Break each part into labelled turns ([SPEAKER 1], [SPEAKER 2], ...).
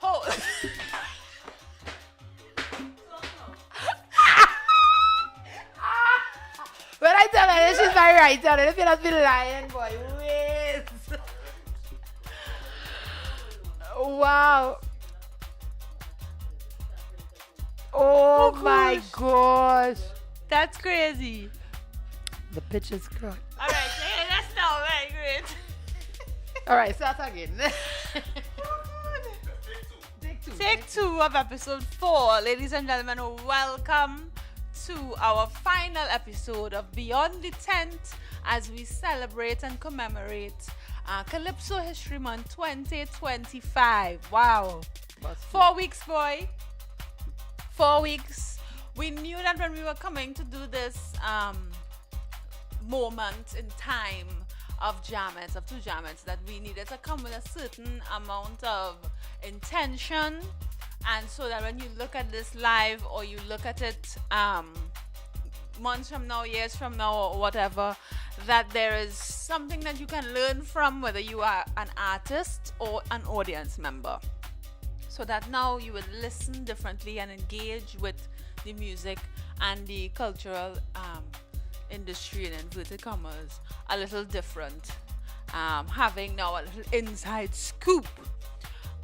[SPEAKER 1] Oh.
[SPEAKER 2] When I tell her she's my right hand, if you not be lying, boy, wait. Wow. Oh my gosh.
[SPEAKER 1] That's crazy.
[SPEAKER 2] The pitch is good.
[SPEAKER 1] All right, let's know. Very good.
[SPEAKER 2] All right, start again.
[SPEAKER 1] Take 2 of episode 4. Ladies and gentlemen, welcome to our final episode of Beyond the Tent as we celebrate and commemorate Calypso History Month 2025. Wow. 4 weeks, boy. 4 weeks. We knew that when we were coming to do this moment in time of Jammettes, of 2 Jammettes, that we needed to come with a certain amount of intention, and so that when you look at this live or you look at it months from now, years from now, or whatever, that there is something that you can learn from, whether you are an artist or an audience member, so that now you will listen differently and engage with the music and the cultural industry, in inverted commas, a little different, having now a little inside scoop.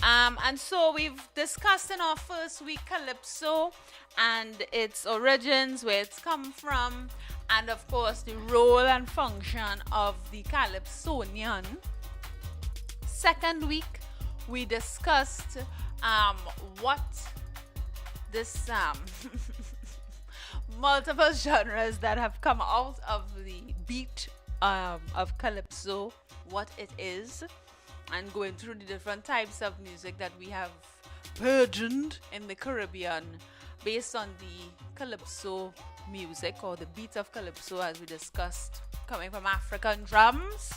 [SPEAKER 1] And so we've discussed in our first week Calypso and its origins, where it's come from, and of course the role and function of the Calypsonian. Second week we discussed what this multiple genres that have come out of the beat of Calypso, what it is, and going through the different types of music that we have burgeoned in the Caribbean based on the Calypso music, or the beat of Calypso, as we discussed, coming from African drums.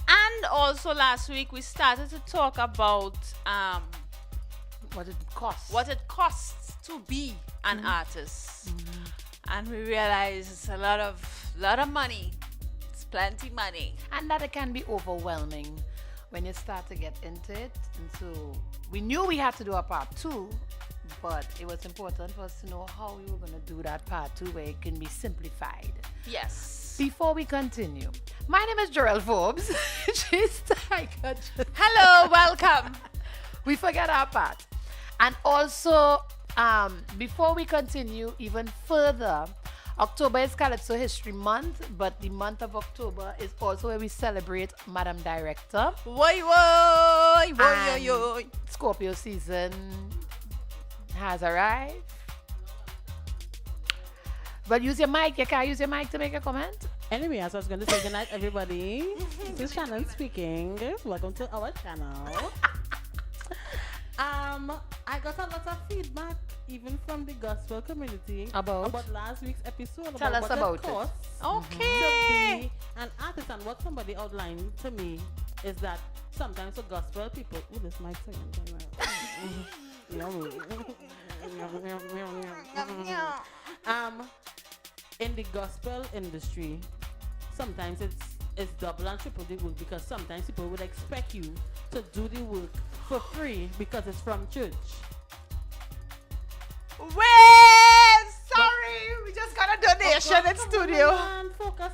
[SPEAKER 1] And also last week we started to talk about
[SPEAKER 2] What it costs.
[SPEAKER 1] what it costs to be an artist. And we realized it's a lot of money. It's plenty money.
[SPEAKER 2] And that it can be overwhelming when you start to get into it. And so we knew we had to do a part 2, but it was important for us to know how we were going to do that part 2 where it can be simplified.
[SPEAKER 1] Yes.
[SPEAKER 2] Before we continue, my name is Jarrell Forbes. She's Tiger.
[SPEAKER 1] Hello, welcome.
[SPEAKER 2] We forgot our part. And also, before we continue even further, October is Calypso History Month, but the month of October is also where we celebrate Madam Director.
[SPEAKER 1] Woy, woy, woy, woy, woy.
[SPEAKER 2] Scorpio season has arrived. But use your mic. You can't use your mic to make a comment.
[SPEAKER 3] Anyway, as I was going to say, good night, everybody. This is Shannon speaking. Welcome to our channel. I got a lot of feedback, even from the gospel community,
[SPEAKER 2] About
[SPEAKER 3] last week's episode.
[SPEAKER 2] Tell us
[SPEAKER 3] what
[SPEAKER 2] about
[SPEAKER 3] it costs
[SPEAKER 1] Okay.
[SPEAKER 3] to be an artist. And what somebody outlined to me is that sometimes the gospel people, this mic in the gospel industry, sometimes it's double and triple the work, because sometimes people would expect you to do the work for free because it's from church.
[SPEAKER 1] Wait, sorry, we just got a donation in studio.
[SPEAKER 3] Focus.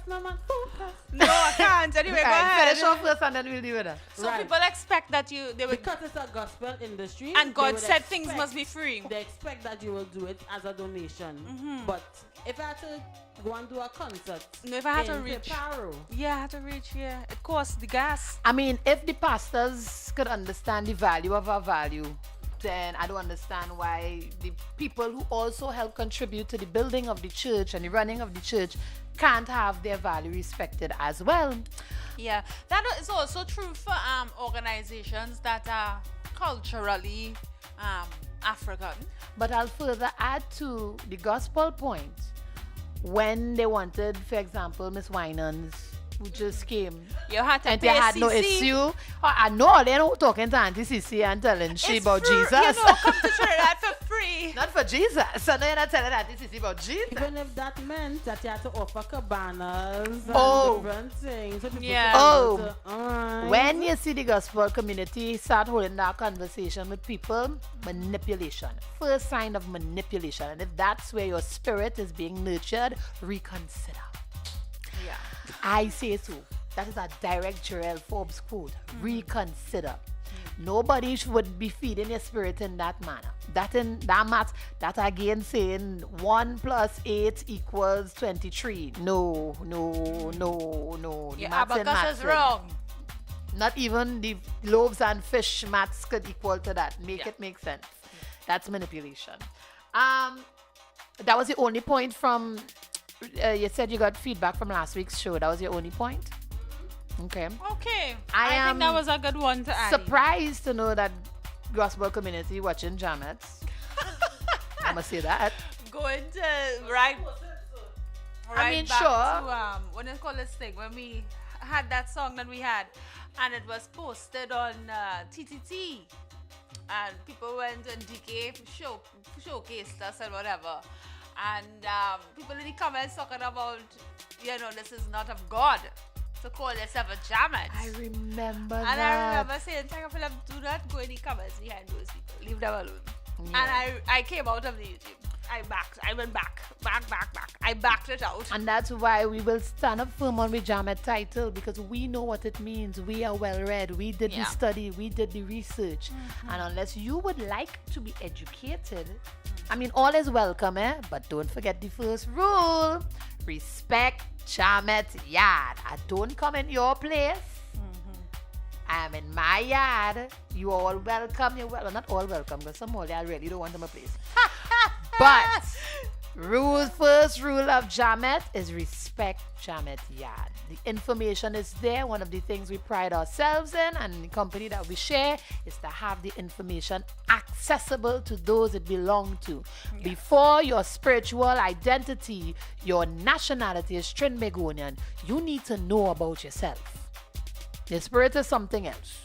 [SPEAKER 1] No, I can't. Anyway, go ahead.
[SPEAKER 2] finish off first and then we'll deal with that.
[SPEAKER 1] So
[SPEAKER 3] Right.
[SPEAKER 1] people expect that you, they would,
[SPEAKER 3] Because it's a gospel industry,
[SPEAKER 1] and
[SPEAKER 3] they
[SPEAKER 1] God
[SPEAKER 3] would
[SPEAKER 1] said things
[SPEAKER 3] expect-
[SPEAKER 1] must be free.
[SPEAKER 3] They expect that you will do it as a donation. But if I had to go and do a concert,
[SPEAKER 1] No, if I had to
[SPEAKER 3] in
[SPEAKER 1] reach.
[SPEAKER 3] Paro,
[SPEAKER 1] Yeah, I had to reach, yeah. It costs the gas.
[SPEAKER 2] I mean, if the pastors could understand the value of our value, then I don't understand why the people who also help contribute to the building of the church and the running of the church can't have their value respected as well.
[SPEAKER 1] Yeah, that is also true for organizations that are culturally African.
[SPEAKER 2] But I'll further add to the gospel point. When they wanted, for example, Miss Winans, who just came,
[SPEAKER 1] You had to
[SPEAKER 2] and
[SPEAKER 1] pay
[SPEAKER 2] they had no
[SPEAKER 1] CC.
[SPEAKER 2] issue. I know they're not talking to Auntie Cece and telling she
[SPEAKER 1] It's
[SPEAKER 2] about
[SPEAKER 1] free,
[SPEAKER 2] Jesus.
[SPEAKER 1] You know, come to Trinidad for free. me.
[SPEAKER 2] Not for Jesus. So now you're not telling that this is about Jesus.
[SPEAKER 3] Even if that meant that you had to offer cabanas
[SPEAKER 2] Oh.
[SPEAKER 3] and different things. So people
[SPEAKER 1] Yeah.
[SPEAKER 3] could
[SPEAKER 2] Oh.
[SPEAKER 3] be able to, alright.
[SPEAKER 2] When you see the gospel community start holding that conversation with people, manipulation. First sign of manipulation. And if that's where your spirit is being nurtured, reconsider.
[SPEAKER 1] Yeah.
[SPEAKER 2] I say so. That is a direct Jarrell Forbes quote. Reconsider. Nobody would be feeding your spirit in that manner. That again saying 1 + 8 = 23. No. The
[SPEAKER 1] Your
[SPEAKER 2] maths in
[SPEAKER 1] abacus
[SPEAKER 2] maths
[SPEAKER 1] is
[SPEAKER 2] in.
[SPEAKER 1] wrong.
[SPEAKER 2] Not even the loaves and fish maths could equal to that. Make
[SPEAKER 1] Yeah.
[SPEAKER 2] it make sense. That's manipulation. That was the only point from. You said you got feedback from last week's show. That was your only point. Okay.
[SPEAKER 1] Okay.
[SPEAKER 2] I
[SPEAKER 1] I
[SPEAKER 2] am
[SPEAKER 1] think that was a good one to add.
[SPEAKER 2] Surprised to know that gospel community watching Jammettes. I must say that.
[SPEAKER 1] Going to right
[SPEAKER 2] mean,
[SPEAKER 1] back
[SPEAKER 2] sure.
[SPEAKER 1] to what do you call this thing when we had that song that we had and it was posted on TTT and people went and DK showcased us and whatever and people in the comments talking about this is not of God to call yourself a Jammet.
[SPEAKER 2] I remember
[SPEAKER 1] And
[SPEAKER 2] that.
[SPEAKER 1] I remember saying, Tanga Philip, do not go in the comments behind those people. Leave them alone.
[SPEAKER 2] Yeah.
[SPEAKER 1] And I came out of the YouTube. I went back. I backed it out.
[SPEAKER 2] And that's why we will stand up firm on the Jammet title because we know what it means. We are well read. We did the
[SPEAKER 1] Yeah.
[SPEAKER 2] study. We did the research. And unless you would like to be educated, I mean, all is welcome, But don't forget the first rule. Respect Jammet yard. I don't come in your place. I'm in my yard. You all welcome. You're well, not all welcome because some I really don't want them a place. But first rule of Jammet is respect Jammet yard. The information is there. One of the things we pride ourselves in and the company that we share is to have the information accessible to those it belongs to. Before your spiritual identity, your nationality is Trinbagonian, you need to know about yourself. The spirit is something else.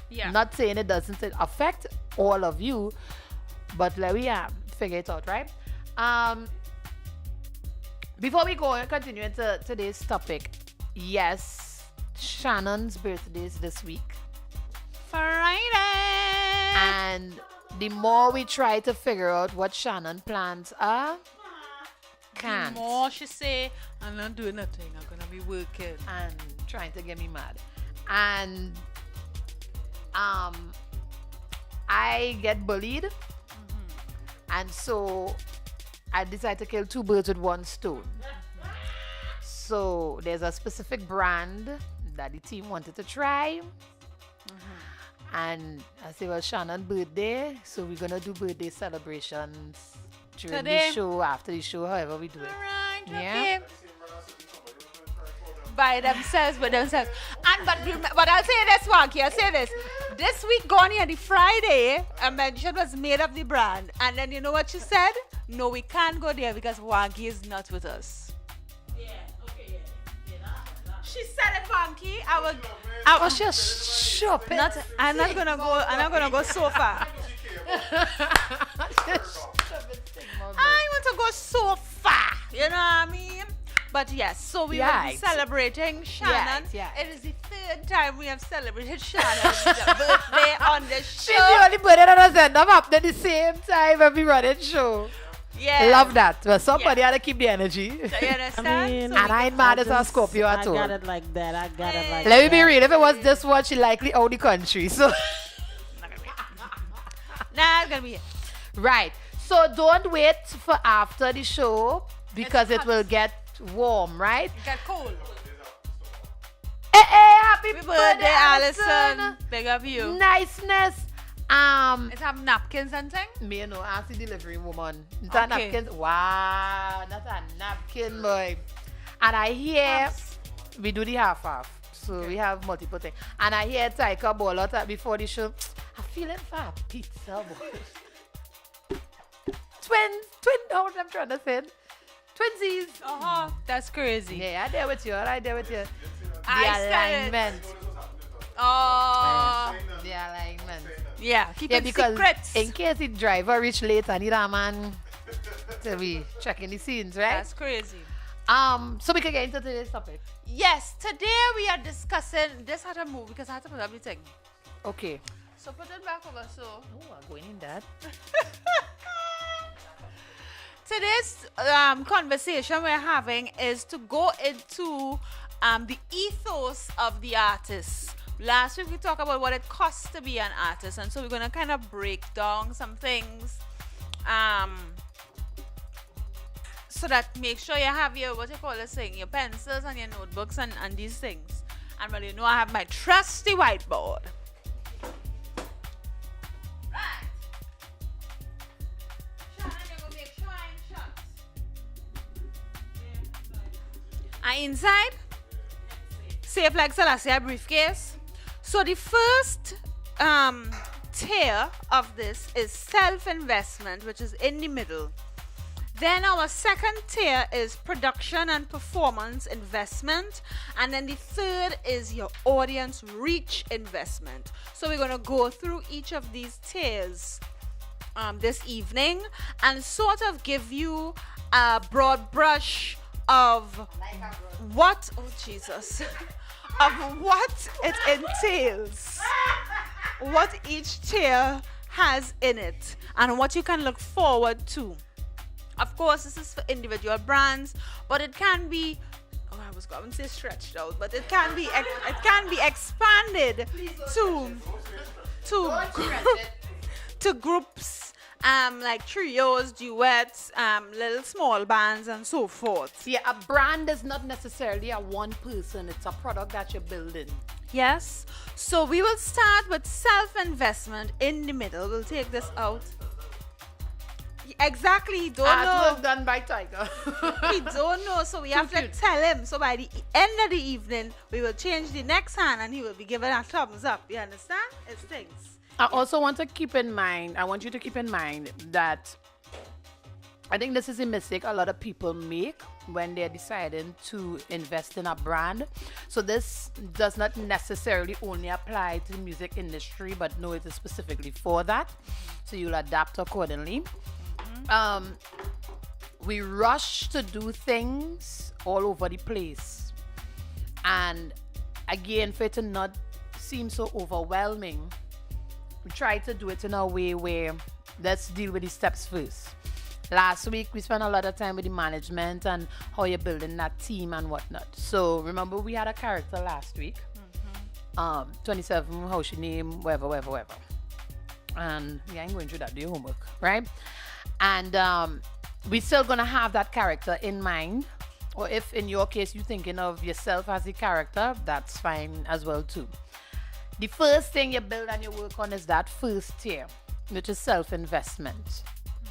[SPEAKER 1] Yeah.
[SPEAKER 2] Not saying it doesn't affect all of you, but let me figure it out, right? Before we go and continue into today's topic, yes, Shannon's birthday is this week.
[SPEAKER 1] Friday.
[SPEAKER 2] And the more we try to figure out what Shannon plans are, can't.
[SPEAKER 1] The more she say, I'm not doing nothing. I'm gonna be working.
[SPEAKER 2] And trying to get me mad. And I get bullied. And so I decided to kill 2 birds with 1 stone. So there's a specific brand that the team wanted to try. And I said, well, Shannon birthday, so we're gonna do birthday celebrations during
[SPEAKER 1] Today?
[SPEAKER 2] the show, after the show, however we do it.
[SPEAKER 1] Alright,
[SPEAKER 2] Yeah.
[SPEAKER 1] okay. By themselves, with themselves. And but I'll say this, Wanky, I'll say this. This week gone here, the Friday, a mention was made of the brand. And then you know what she said? No, we can't go there because Wanky is not with us. She said it, Wanky. I
[SPEAKER 2] was just shopping.
[SPEAKER 1] I'm not gonna go so far. I want to go so far. You know what I mean? But yes, so we will be
[SPEAKER 2] Right.
[SPEAKER 1] celebrating Shannon.
[SPEAKER 2] Yes.
[SPEAKER 1] It is the 3rd time we have celebrated Shannon's birthday on the
[SPEAKER 2] She's
[SPEAKER 1] show.
[SPEAKER 2] the only birthday that has end up happening at the same time every running show.
[SPEAKER 1] Yeah.
[SPEAKER 2] Love that. Well, somebody
[SPEAKER 1] Yeah.
[SPEAKER 2] had to keep the energy.
[SPEAKER 1] You understand? So
[SPEAKER 2] And I ain't mad as a Scorpio at
[SPEAKER 3] I
[SPEAKER 2] all.
[SPEAKER 3] got it like that. I got it like
[SPEAKER 2] Let me
[SPEAKER 3] that.
[SPEAKER 2] be real. If it was this one, she likely out the country. So,
[SPEAKER 1] nah, it's gonna be it.
[SPEAKER 2] right. So don't wait for after the show because it
[SPEAKER 1] hot.
[SPEAKER 2] will get warm, right?
[SPEAKER 1] It got cold.
[SPEAKER 2] Hey, happy
[SPEAKER 1] Happy
[SPEAKER 2] birthday,
[SPEAKER 1] birthday,
[SPEAKER 2] Alison.
[SPEAKER 1] Allison. Big up you.
[SPEAKER 2] Niceness.
[SPEAKER 1] It have napkins and thing?
[SPEAKER 2] Me no, ask the delivery woman. It's a
[SPEAKER 1] Okay.
[SPEAKER 2] napkin. Wow, that's a napkin, boy. And I hear we do the half. So we have multiple things. And I hear Taika ball out before the show. I'm feeling for a pizza, boy. Twin, how I'm trying to say. Twinsies.
[SPEAKER 1] That's crazy.
[SPEAKER 2] Yeah, I there with you. All right, there with you. The
[SPEAKER 1] I said it.
[SPEAKER 2] alignment.
[SPEAKER 1] Oh.
[SPEAKER 2] The alignment.
[SPEAKER 1] Yeah, keep
[SPEAKER 2] Yeah,
[SPEAKER 1] it
[SPEAKER 2] because
[SPEAKER 1] secrets.
[SPEAKER 2] in case the driver reach late and need a man to be checking the scenes, right?
[SPEAKER 1] That's crazy.
[SPEAKER 2] So we can get into today's topic.
[SPEAKER 1] Yes, today we are discussing this had to move because I had to put everything.
[SPEAKER 2] Okay.
[SPEAKER 1] So put it back over so.
[SPEAKER 2] Oh, I'm going in that.
[SPEAKER 1] Today's conversation we're having is to go into the ethos of the artist. Last week we talked about what it costs to be an artist, and so we're gonna kind of break down some things, so that make sure you have your what you call this thing, your pencils and your notebooks and these things. And well, you know I have my trusty whiteboard. Right. Shannon, you gonna make sure I'm shut. And inside, safe like Selassie briefcase. So the first tier of this is self-investment, which is in the middle. Then our second tier is production and performance investment. And then the third is your audience reach investment. So we're going to go through each of these tiers this evening and sort of give you a broad brush of what, oh Jesus, of what it entails, what each tier has in it, and what you can look forward to. Of course, this is for individual brands, but it can be, I was going to say stretched out, but it can be expanded to groups, like trios, duets, little small bands, and so forth.
[SPEAKER 2] Yeah, a brand is not necessarily a one person. It's a product that you're building.
[SPEAKER 1] Yes. So we will start with self-investment in the middle. We'll take this out. Exactly. Don't know.
[SPEAKER 2] Artwork done by Tiger.
[SPEAKER 1] He don't know, so we have to tell him. So by the end of the evening, we will change the next hand, and he will be given a thumbs up. You understand? It's things.
[SPEAKER 2] I also want to keep in mind, I want you to keep in mind that I think this is a mistake a lot of people make when they're deciding to invest in a brand. So this does not necessarily only apply to the music industry, but no, it is specifically for that. So you'll adapt accordingly. We rush to do things all over the place. And again, for it to not seem so overwhelming, we try to do it in a way where let's deal with the steps first. Last week, we spent a lot of time with the management and how you're building that team and whatnot. So remember, we had a character last week, 27, how she name, whatever. And yeah, I'm going through that, do your homework, right? And we're still going to have that character in mind. Or if in your case, you're thinking of yourself as the character, that's fine as well too. The first thing you build and you work on is that first tier, which is self-investment.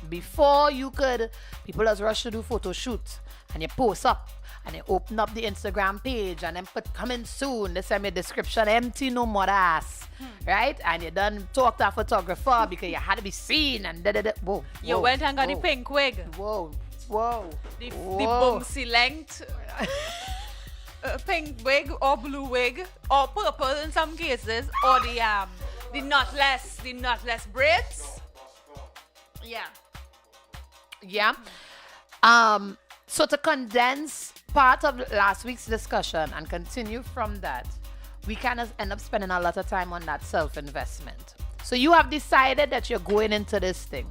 [SPEAKER 2] Before you could, people just rush to do photo shoot and you post up and you open up the Instagram page and then put coming soon. They send me a description empty, no more ass, right? And you done talk to a photographer because you had to be seen and da. Whoa.
[SPEAKER 1] You went and got the pink wig.
[SPEAKER 2] Whoa.
[SPEAKER 1] The bouncy length. Pink wig or blue wig or purple in some cases, or the knotless braids. Yeah. So to condense part of last week's discussion and continue from that, we kind of end up spending a lot of time on that self-investment. So you have decided that you're going into this thing.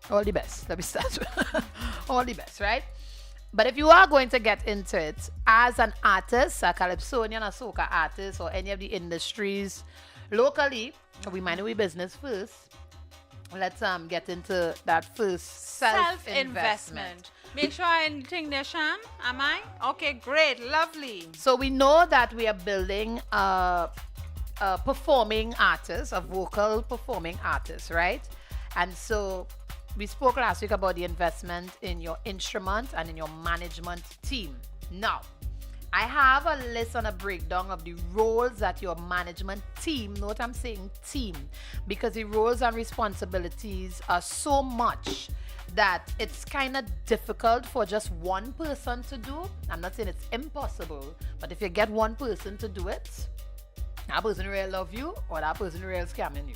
[SPEAKER 1] All the best. Let me start. All the best, right? But if you are going to get into it as an artist, a calypsonian, a soca artist, or any of the industries locally, we mind our business first. Let's get into that first self-investment. Make sure anything there, Shan. Am I? Okay, great, lovely. So we know that we are building a performing artist, a vocal performing artist, right? And so we spoke last week about the investment in your instrument and in your management team. Now, I have a list and a breakdown of the roles that your management team, note I'm saying team, because the roles and responsibilities are so much that it's kind of difficult for just one person to do. I'm not saying it's impossible, but if you get one person to do it,
[SPEAKER 2] That person really love you or that person really scamming you.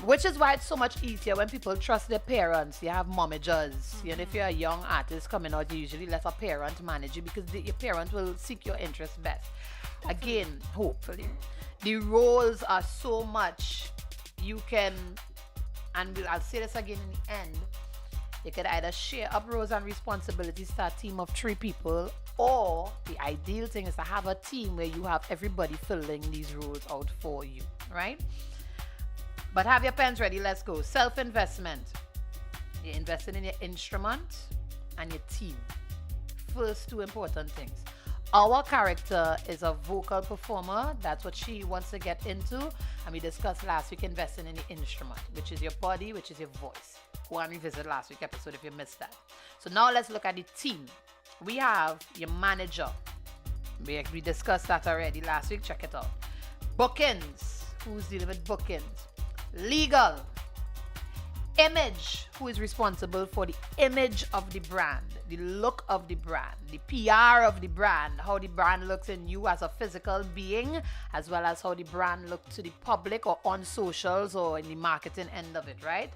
[SPEAKER 2] Which is why it's so much easier when people trust their parents. You have momagers. You know, if you're a young artist coming out, you usually let a parent manage you because your parent will seek your interest best. Again, hopefully. The roles are so much you can, and I'll say this again in the end, you could either share up roles and responsibilities, start a team of 3 people, or the ideal thing is to have a team where you have everybody filling these roles out for you, right? But have your pens ready, let's go. Self-investment. You're investing in your instrument and your team. First 2 important things. Our character is a vocal performer. That's what she wants to get into. And we discussed last week investing in the instrument, which is your body, which is your voice. Go and revisit last week's episode if you missed that. So now let's look at the team. We have your manager. We discussed that already last week. Check it out. Bookings. Who's dealing with bookings? Legal. Image. Who is responsible for the image of the brand, the look of the brand, the PR of the brand, how the brand looks in you as a physical being, as well as how the brand looks to the public or on socials or in the marketing end of it, right?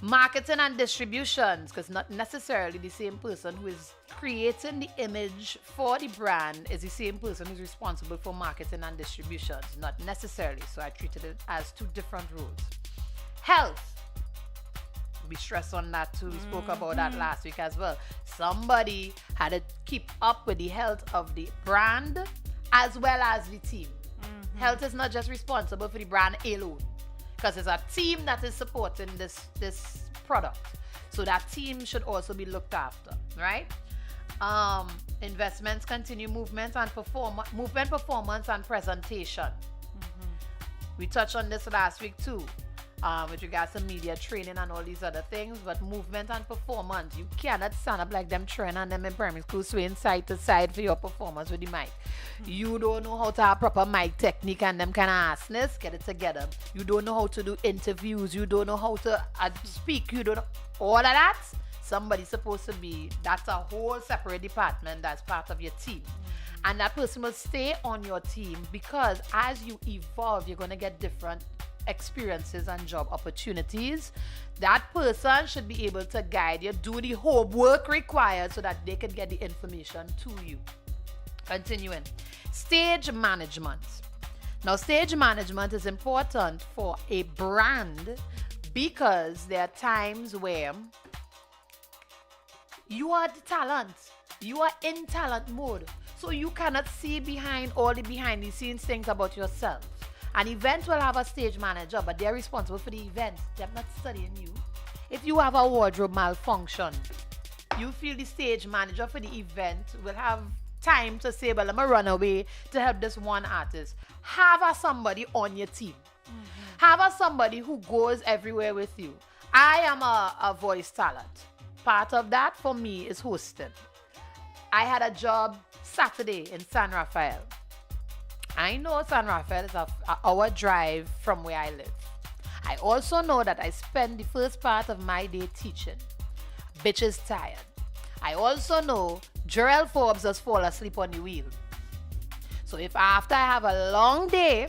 [SPEAKER 2] Marketing and distributions, because not necessarily the same person who is creating the image for the brand is the same person who's responsible for marketing and distributions. Not necessarily. So I treated it as 2 different roles. Health. We stress on that too. We spoke about that last week as well. Somebody had to keep up with the health of the brand as well as the team. Health is not just responsible for the brand alone, because it's a team that is supporting this product. So that team should also be looked after, right? Investments continue movement, performance, and presentation. We touched on this last week too, with regards to media training and all these other things. But movement and performance, you cannot stand up like them trainer and them in primary school swaying side to side for your performance with the mic. You don't know how to have proper mic technique and them kind of assness. Get it together. You don't know how to do interviews. You don't know how to speak. You don't know all of that. Somebody's supposed to be. That's a whole separate department that's part of your team. And that person will stay on your team because as you evolve, you're going to get different experiences and job opportunities. That person should be able to guide you, do the homework required so that they can get the information to you. Continuing. Stage management. Now, stage management is important for a brand because there are times where you are the talent. You are in talent mode. So you cannot see behind all the behind the scenes things about yourself. An event will have a stage manager, but they're responsible for the event. They're not studying you. If you have a wardrobe malfunction, you feel the stage manager for the event will have time to say, well, I'm going to run away to help this one artist. Have somebody on your team. Have somebody who goes everywhere with you. I am a voice talent. Part of that for me is hosting. I had a job Saturday in San Rafael. I know San Rafael is an hour drive from where I live. I also know that I spend the first part of my day teaching. Bitch is tired. I also know Jarrell Forbes has fallen asleep on the wheel. So if after I have a long day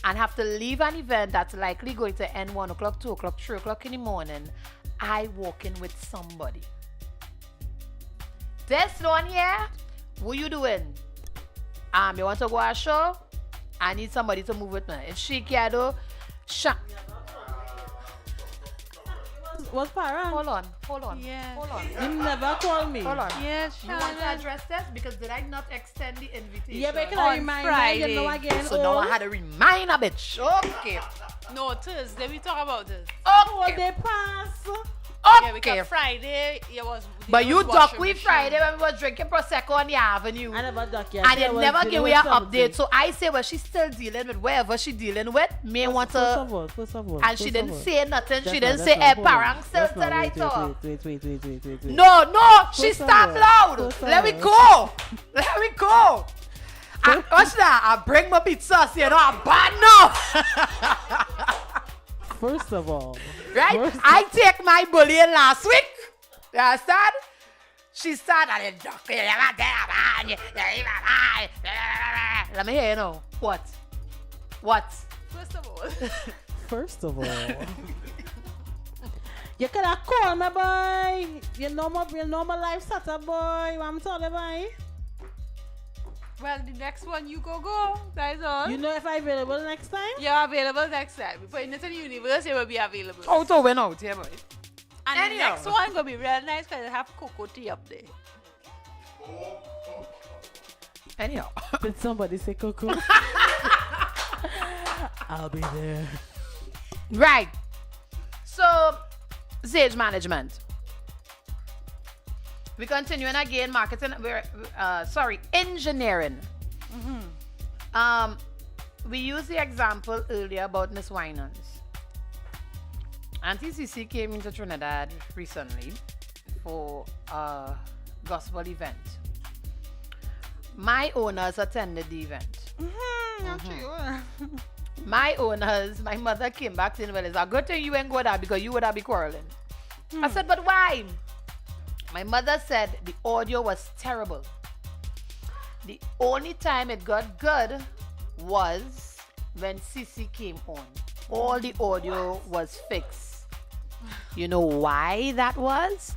[SPEAKER 2] and have to leave an event that's likely going to end 1 o'clock, 2 o'clock, 3 o'clock in the morning, I walk in with somebody. This one here, what you doing? You want to go a show? I need somebody to move with me. If she can do,
[SPEAKER 3] Was Parang?
[SPEAKER 2] Hold on.
[SPEAKER 1] Yeah.
[SPEAKER 2] Hold on.
[SPEAKER 3] You never call me.
[SPEAKER 2] Hold on.
[SPEAKER 1] Yes,
[SPEAKER 2] You want to address this? Because did I not extend the invitation?
[SPEAKER 3] Yeah, but can
[SPEAKER 1] On
[SPEAKER 3] I remind
[SPEAKER 1] Friday.
[SPEAKER 3] you know again?
[SPEAKER 2] So now I had to remind a bitch. Okay.
[SPEAKER 1] No, Thursday we talk about this.
[SPEAKER 3] Oh,
[SPEAKER 2] Okay.
[SPEAKER 3] they pass.
[SPEAKER 1] Yeah,
[SPEAKER 2] Okay.
[SPEAKER 1] because Friday it was.
[SPEAKER 2] But you talk
[SPEAKER 1] washing
[SPEAKER 2] with
[SPEAKER 1] machine.
[SPEAKER 2] Friday when we was drinking Prosecco on the avenue.
[SPEAKER 3] I never duck you.
[SPEAKER 2] And they never give me an update. So I say, well, she's still dealing with whatever she's dealing with. May want
[SPEAKER 3] First
[SPEAKER 2] to.
[SPEAKER 3] of all.
[SPEAKER 2] And she didn't say nothing. She didn't
[SPEAKER 3] That's
[SPEAKER 2] say,
[SPEAKER 3] not-
[SPEAKER 2] hey,
[SPEAKER 3] hold on.
[SPEAKER 2] parang still
[SPEAKER 3] That's not-
[SPEAKER 2] tonight.
[SPEAKER 3] Wait.
[SPEAKER 2] No, she
[SPEAKER 3] First of
[SPEAKER 2] stop
[SPEAKER 3] all,
[SPEAKER 2] loud.
[SPEAKER 3] first of
[SPEAKER 2] Let me
[SPEAKER 3] all.
[SPEAKER 2] go. Let me go. Watch that. I bring my pizza, you know, I'm bad now.
[SPEAKER 3] First of all.
[SPEAKER 2] Right?
[SPEAKER 3] First-
[SPEAKER 2] I take my bullying last week. You understand? She started. Let me hear you know. What?
[SPEAKER 1] First of all,
[SPEAKER 3] First of all, you could have called me, boy. You know my life setup, boy. What I'm telling boy.
[SPEAKER 1] well, the next one you go. That is all.
[SPEAKER 3] You know if I'm available next time?
[SPEAKER 1] You're available next time. We put it in the universe, you will be available.
[SPEAKER 2] Out to win out here, boy.
[SPEAKER 1] And
[SPEAKER 2] anyhow.
[SPEAKER 1] the next one gonna be real nice because it have cocoa tea up there.
[SPEAKER 2] Anyhow.
[SPEAKER 3] Did somebody say Coco? I'll be there.
[SPEAKER 2] Right. So, stage management. We continuing again, marketing. Engineering. We used the example earlier about Miss Winans. Auntie Cece came into Trinidad recently for a gospel event. My owners attended the event. My owners, my mother came back saying, well, it's a good thing you ain't go there because you would have been quarreling. I said, but why? My mother said the audio was terrible. The only time it got good was when Sissy came on. All the audio was fixed. You know why that was?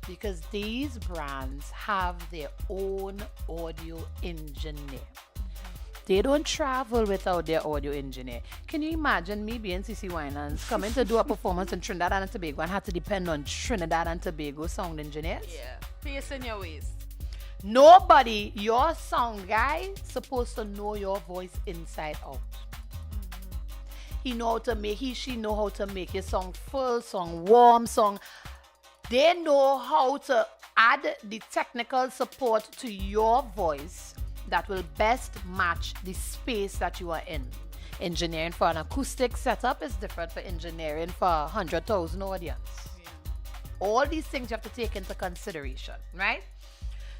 [SPEAKER 2] Because these brands have their own audio engineer. They don't travel without their audio engineer. Can you imagine me being CC Winans coming to do a performance in Trinidad and Tobago and had to depend on Trinidad and Tobago sound engineers?
[SPEAKER 1] Yeah. Pace in your ways.
[SPEAKER 2] Nobody, your sound guy, supposed to know your voice inside out. He know how to make, she know how to make your song full, song warm, song. They know how to add the technical support to your voice that will best match the space that you are in. Engineering for an acoustic setup is different for engineering for 100,000 audience.
[SPEAKER 1] Yeah.
[SPEAKER 2] All these things you have to take into consideration, right?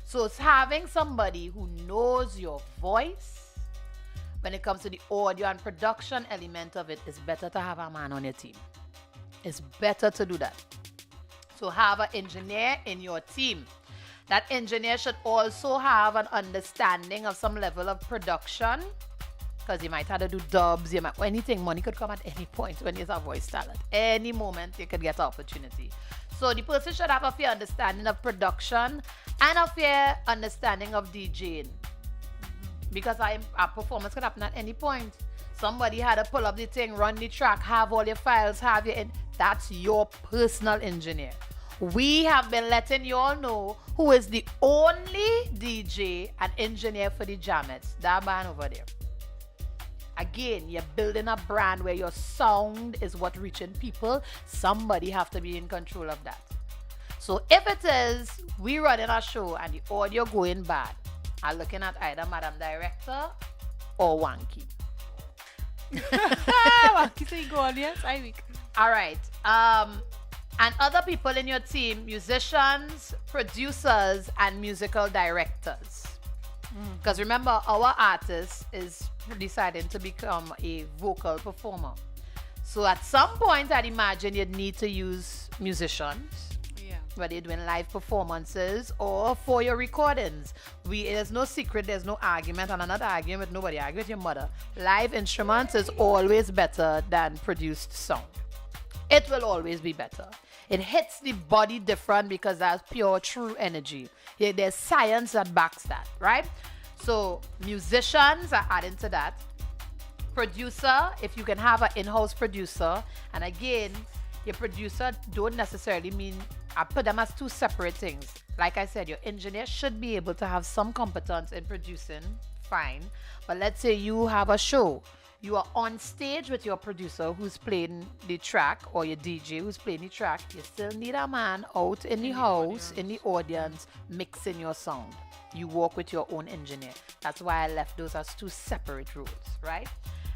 [SPEAKER 2] So it's having somebody who knows your voice. When it comes to the audio and production element of it, it's better to have a man on your team. It's better to do that. So have an engineer in your team. That engineer should also have an understanding of some level of production, because you might have to do dubs, anything. Money could come at any point when you have voice talent. Any moment you could get opportunity. So the person should have a fair understanding of production and a fair understanding of DJing. Because a performance could happen at any point. Somebody had to pull up the thing, run the track, have all your files, that's your personal engineer. We have been letting you all know who is the only DJ and engineer for the Jammettes. That man over there. Again, you're building a brand where your sound is what reaching people. Somebody have to be in control of that. So if it is, we running a show and the audio going bad, I'm looking at either Madam Director or Wanky.
[SPEAKER 1] Wanky say go on, yes, I weak.
[SPEAKER 2] All right. And other people in your team, musicians, producers, and musical directors. Because remember, our artist is deciding to become a vocal performer. So at some point, I'd imagine you'd need to use musicians.
[SPEAKER 1] Yeah.
[SPEAKER 2] Whether you're doing live performances or for your recordings. There's no secret, there's no argument, and I'm not arguing with nobody. I argue with your mother. Live instruments is always better than produced sound. It will always be better. It hits the body different because that's pure, true energy. There's science that backs that, right? So musicians are adding to that. Producer, if you can have an in-house producer, and again, your producer don't necessarily mean, I put them as two separate things. Like I said, your engineer should be able to have some competence in producing, fine. But let's say you have a show. You are on stage with your producer who's playing the track, or your DJ who's playing the track. You still need a man out in the house, in the audience, mixing your sound. You work with your own engineer. That's why I left those as two separate roles, right?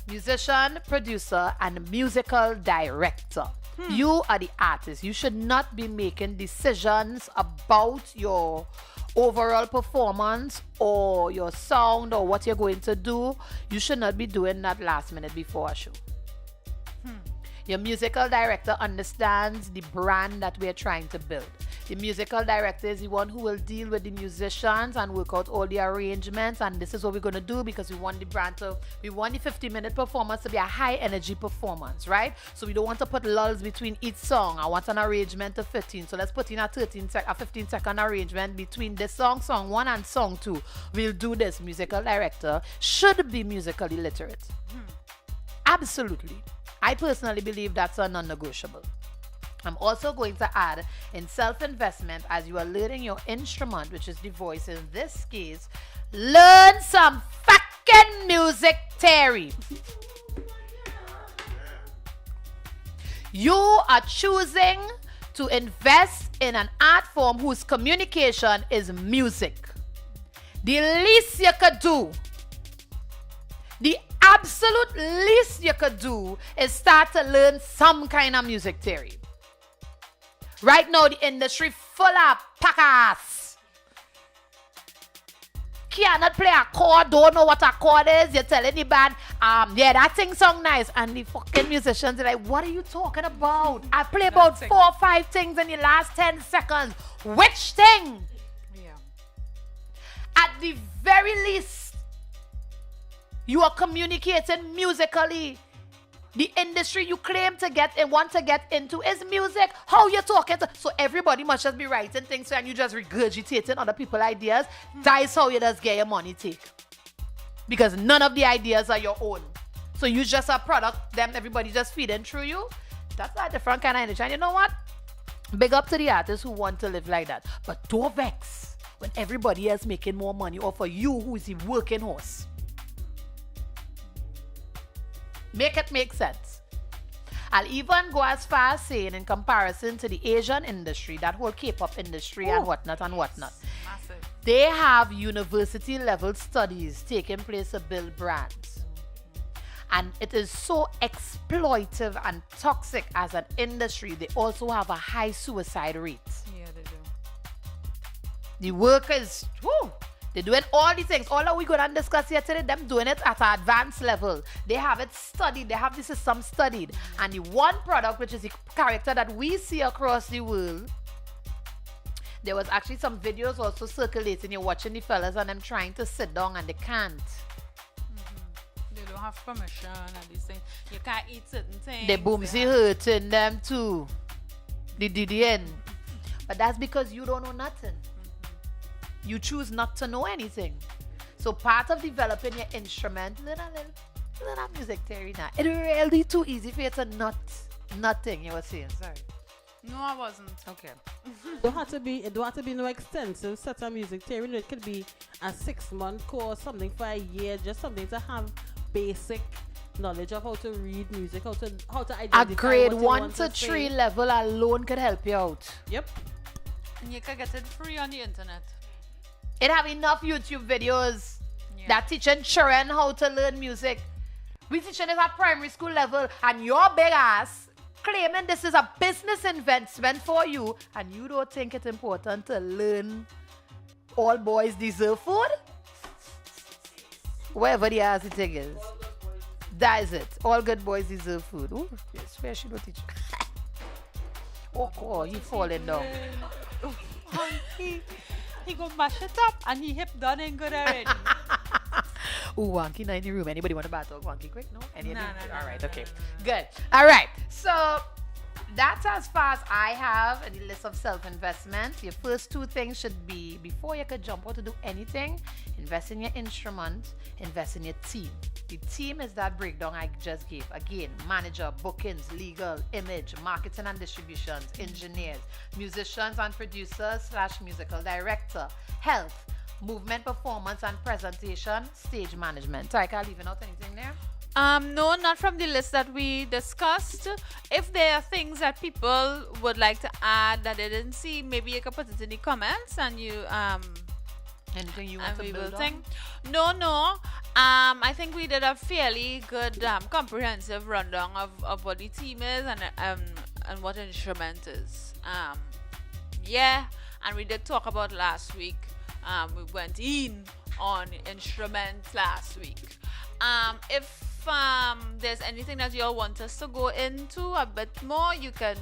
[SPEAKER 2] Musician, producer, and musical director. You are the artist. You should not be making decisions about your overall performance or your sound or what you're going to do. You should not be doing that last minute before a show. Your musical director understands the brand that we're trying to build. The musical director is the one who will deal with the musicians and work out all the arrangements. And this is what we're going to do because we want we want the 50-minute performance to be a high energy performance, right? So we don't want to put lulls between each song. I want an arrangement of 15. So let's put in a 15-second arrangement between this song 1 and song 2. We'll do this. Musical director should be musically literate. Absolutely. I personally believe that's a non-negotiable. I'm also going to add in self-investment as you are learning your instrument, which is the voice in this case, learn some fucking music theory. You are choosing to invest in an art form whose communication is music. The least you could do, the absolute least you could do is start to learn some kind of music theory. Right now, the industry full of packers. Cannot play a chord, don't know what a chord is. You're telling the band, yeah, that thing song nice. And the fucking musicians are like, what are you talking about? I play about 4 or 5 things in the last 10 seconds. Which thing?
[SPEAKER 1] Yeah.
[SPEAKER 2] At the very least, you are communicating musically. The industry you claim to get and want to get into is music. How you talking to? So everybody must just be writing things and you just regurgitating other people's ideas. That is how you just get your money take. Because none of the ideas are your own. So you just a product, them everybody just feeding through you. That's a different kind of energy. And you know what? Big up to the artists who want to live like that. But don't vex when everybody else making more money or for you who is the working horse. Make it make sense. I'll even go as far as saying in comparison to the Asian industry, that whole K-pop industry and whatnot.
[SPEAKER 1] Massive.
[SPEAKER 2] They have university level studies taking place to build brands. And it is so exploitive and toxic as an industry. They also have a high suicide rate.
[SPEAKER 1] Yeah, they do.
[SPEAKER 2] The workers, they're doing all these things. All that we're going to discuss here today, them doing it at an advanced level. They have it studied. They have the system studied. And the one product, which is the character that we see across the world, there was actually some videos also circulating. You're watching the fellas and them trying to sit down and they can't.
[SPEAKER 1] They don't have permission and these things. You can't eat certain things.
[SPEAKER 2] The boomsy hurting them too. The DDN. But that's because you don't know nothing. You choose not to know anything. So part of developing your instrument, learn a music theory now. It's really too easy for you to nothing. You were saying, sorry.
[SPEAKER 1] No, I wasn't.
[SPEAKER 2] Okay.
[SPEAKER 3] It don't have to be no extensive set of music theory. It could be a 6-month course, something for a year, just something to have basic knowledge of how to read music, how to identify
[SPEAKER 2] A grade
[SPEAKER 3] what you
[SPEAKER 2] 1
[SPEAKER 3] want
[SPEAKER 2] to
[SPEAKER 3] say.
[SPEAKER 2] 3 level alone could help you out.
[SPEAKER 3] Yep.
[SPEAKER 1] And you can get it free on the internet.
[SPEAKER 2] It have enough YouTube videos
[SPEAKER 1] Yeah.
[SPEAKER 2] that teaching children how to learn music. We teaching it at primary school level and your big ass claiming this is a business investment for you and you don't think it's important to learn all boys deserve food? Whatever the ass thing is. That is it. All good boys deserve food. Ooh, I swear she don't teach. Oh, he falling down.
[SPEAKER 1] He go mash it up and he hip done and good already.
[SPEAKER 2] Ooh, Wonky not in the room. Anybody want to battle Wonky quick? No?
[SPEAKER 1] No.
[SPEAKER 2] All right, okay. Good. All right. So that's as far as I have in the list of self-investment. Your first 2 things should be, before you could jump out to do anything, invest in your instrument, invest in your team. The team is that breakdown I just gave. Again, manager, bookings, legal, image, marketing and distributions, engineers, musicians and producers / musical director, health, movement, performance and presentation, stage management. Taika, leaving out anything there?
[SPEAKER 1] No, not from the list that we discussed. If there are things that people would like to add that they didn't see, maybe you can put it in the comments and you
[SPEAKER 2] Anything you want
[SPEAKER 1] and
[SPEAKER 2] to
[SPEAKER 1] we will
[SPEAKER 2] build on?
[SPEAKER 1] think. No. I think we did a fairly good comprehensive rundown of what the team is and what instrument is. Yeah, and we did talk about last week. We went in on instruments last week. If there's anything that you all want us to go into a bit more, you can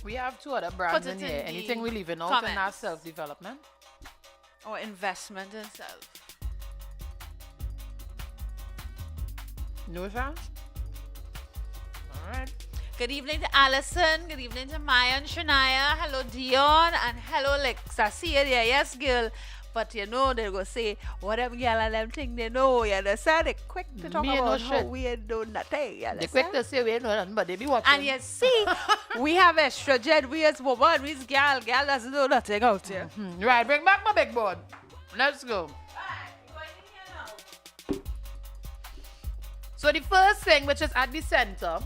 [SPEAKER 2] We have two other brands
[SPEAKER 1] Put
[SPEAKER 2] in
[SPEAKER 1] it in
[SPEAKER 2] here.
[SPEAKER 1] the
[SPEAKER 2] Anything we leaving out in our
[SPEAKER 1] comments.
[SPEAKER 2] self-development?
[SPEAKER 1] Or investment in self.
[SPEAKER 2] No chance? All right.
[SPEAKER 1] Good evening to Alison. Good evening to Maya and Shania. Hello, Dion. And hello, Lexa. See you there. Yes, girl. But you know, they're going to say, what them girl and them think they know. You understand? They're quick to talk
[SPEAKER 2] Me ain't
[SPEAKER 1] about
[SPEAKER 2] no
[SPEAKER 1] how
[SPEAKER 2] shit.
[SPEAKER 1] we ain't doing nothing. You
[SPEAKER 2] They
[SPEAKER 1] understand?
[SPEAKER 2] quick to say we ain't know nothing, but they be watching.
[SPEAKER 1] And you see, we have estrogen. We as woman, we as girl. Girl doesn't know nothing out here.
[SPEAKER 2] Right, bring back my big board. Let's go. So the first thing, which is at the center,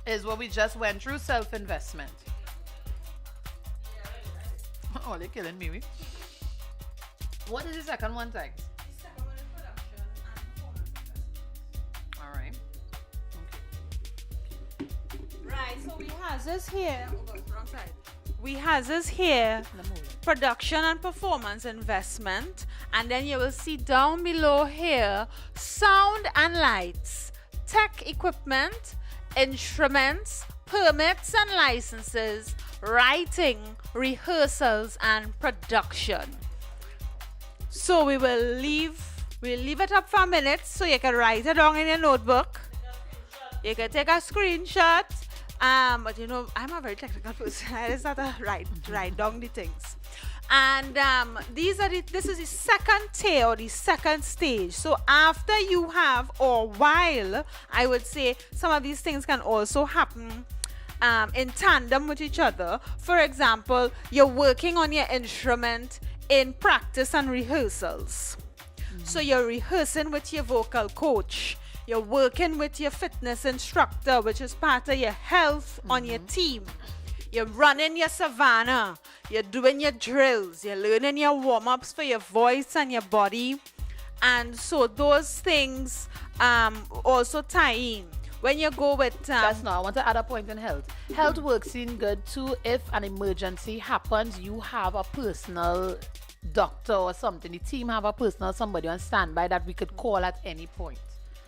[SPEAKER 2] is what we just went through, self-investment. Oh, they're killing me. What is the second one, Tags? All right.
[SPEAKER 1] Right, so we has this here. Oh, God, wrong side. We has this here. Production and performance investment, and then you will see down below here sound and lights, tech equipment, instruments, permits and licenses, writing, rehearsals, and production. So we'll leave it up for a minute so you can write it down in your notebook. You can take a screenshot. But you know, I'm a very technical person. I just have to write down the things. And this is the second tier or the second stage. So after you have, or while, I would say some of these things can also happen in tandem with each other. For example, you're working on your instrument in practice and rehearsals. So you're rehearsing with your vocal coach. You're working with your fitness instructor, which is part of your health on your team. You're running your savannah. You're doing your drills. You're learning your warm-ups for your voice and your body. And so those things also tie in. When you go with...
[SPEAKER 2] Just now, I want to add a point in health. Health works in good too. If an emergency happens, you have a personal doctor or something. The team have a personal somebody on standby that we could call at any point.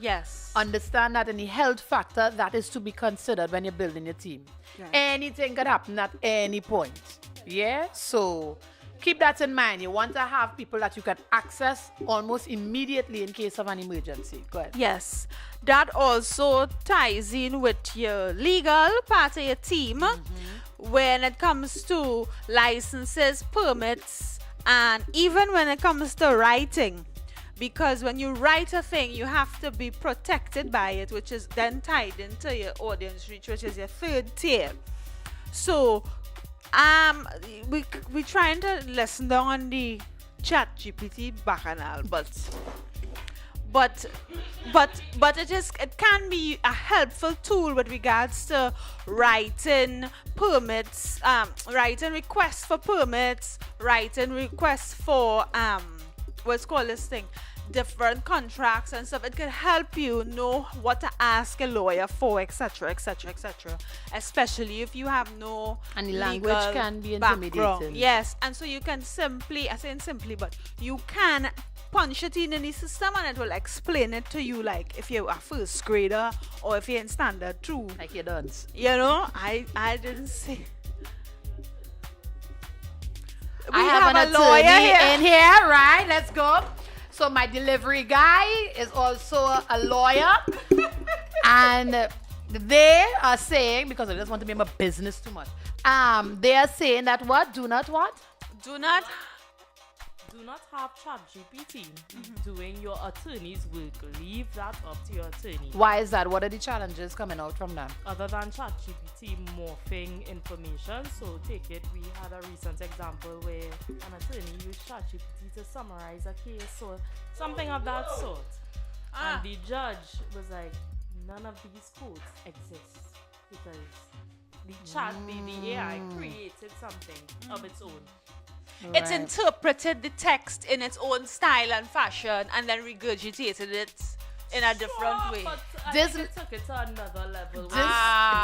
[SPEAKER 1] Yes.
[SPEAKER 2] Understand that any health factor that is to be considered when you're building your team.
[SPEAKER 1] Right.
[SPEAKER 2] Anything could happen at any point. Yeah? So keep that in mind. You want to have people that you can access almost immediately in case of an emergency. Go ahead.
[SPEAKER 1] Yes. That also ties in with your legal part of your team when it comes to licenses, permits, and even when it comes to writing. Because when you write a thing, you have to be protected by it, which is then tied into your audience reach, which is your third tier. So, we trying to listen down on the chat GPT bacchanal, but it can be a helpful tool with regards to writing permits, writing requests for permits, writing requests for what's called this thing, different contracts and stuff. It can help you know what to ask a lawyer for, etc., etc., etc. Especially if you have no
[SPEAKER 2] And the language
[SPEAKER 1] legal
[SPEAKER 2] can be
[SPEAKER 1] background.
[SPEAKER 2] intimidating.
[SPEAKER 1] Yes, and so you can simply, I say simply, but you can punch it in the system and it will explain it to you, like if you're a first grader or if you're in standard 2.
[SPEAKER 2] Like you dance.
[SPEAKER 1] You know, I didn't say.
[SPEAKER 2] I have an attorney in here, right? Let's go. So my delivery guy is also a lawyer. And they are saying, because I just want to be in my business too much, they are saying that what? Do not what?
[SPEAKER 1] Do not.
[SPEAKER 4] Do not have ChatGPT doing your attorney's work. Leave that up to your attorney.
[SPEAKER 2] Why is that? What are the challenges coming out from that?
[SPEAKER 4] Other than ChatGPT morphing information, so take it, we had a recent example where an attorney used ChatGPT to summarize a case, so something of that sort. And the judge was like, none of these codes exist because the AI created something of its own.
[SPEAKER 1] It's
[SPEAKER 2] Right.
[SPEAKER 1] interpreted the text in its own style and fashion and then regurgitated it in a different way.
[SPEAKER 4] But I
[SPEAKER 2] This-
[SPEAKER 4] think it took it to another level.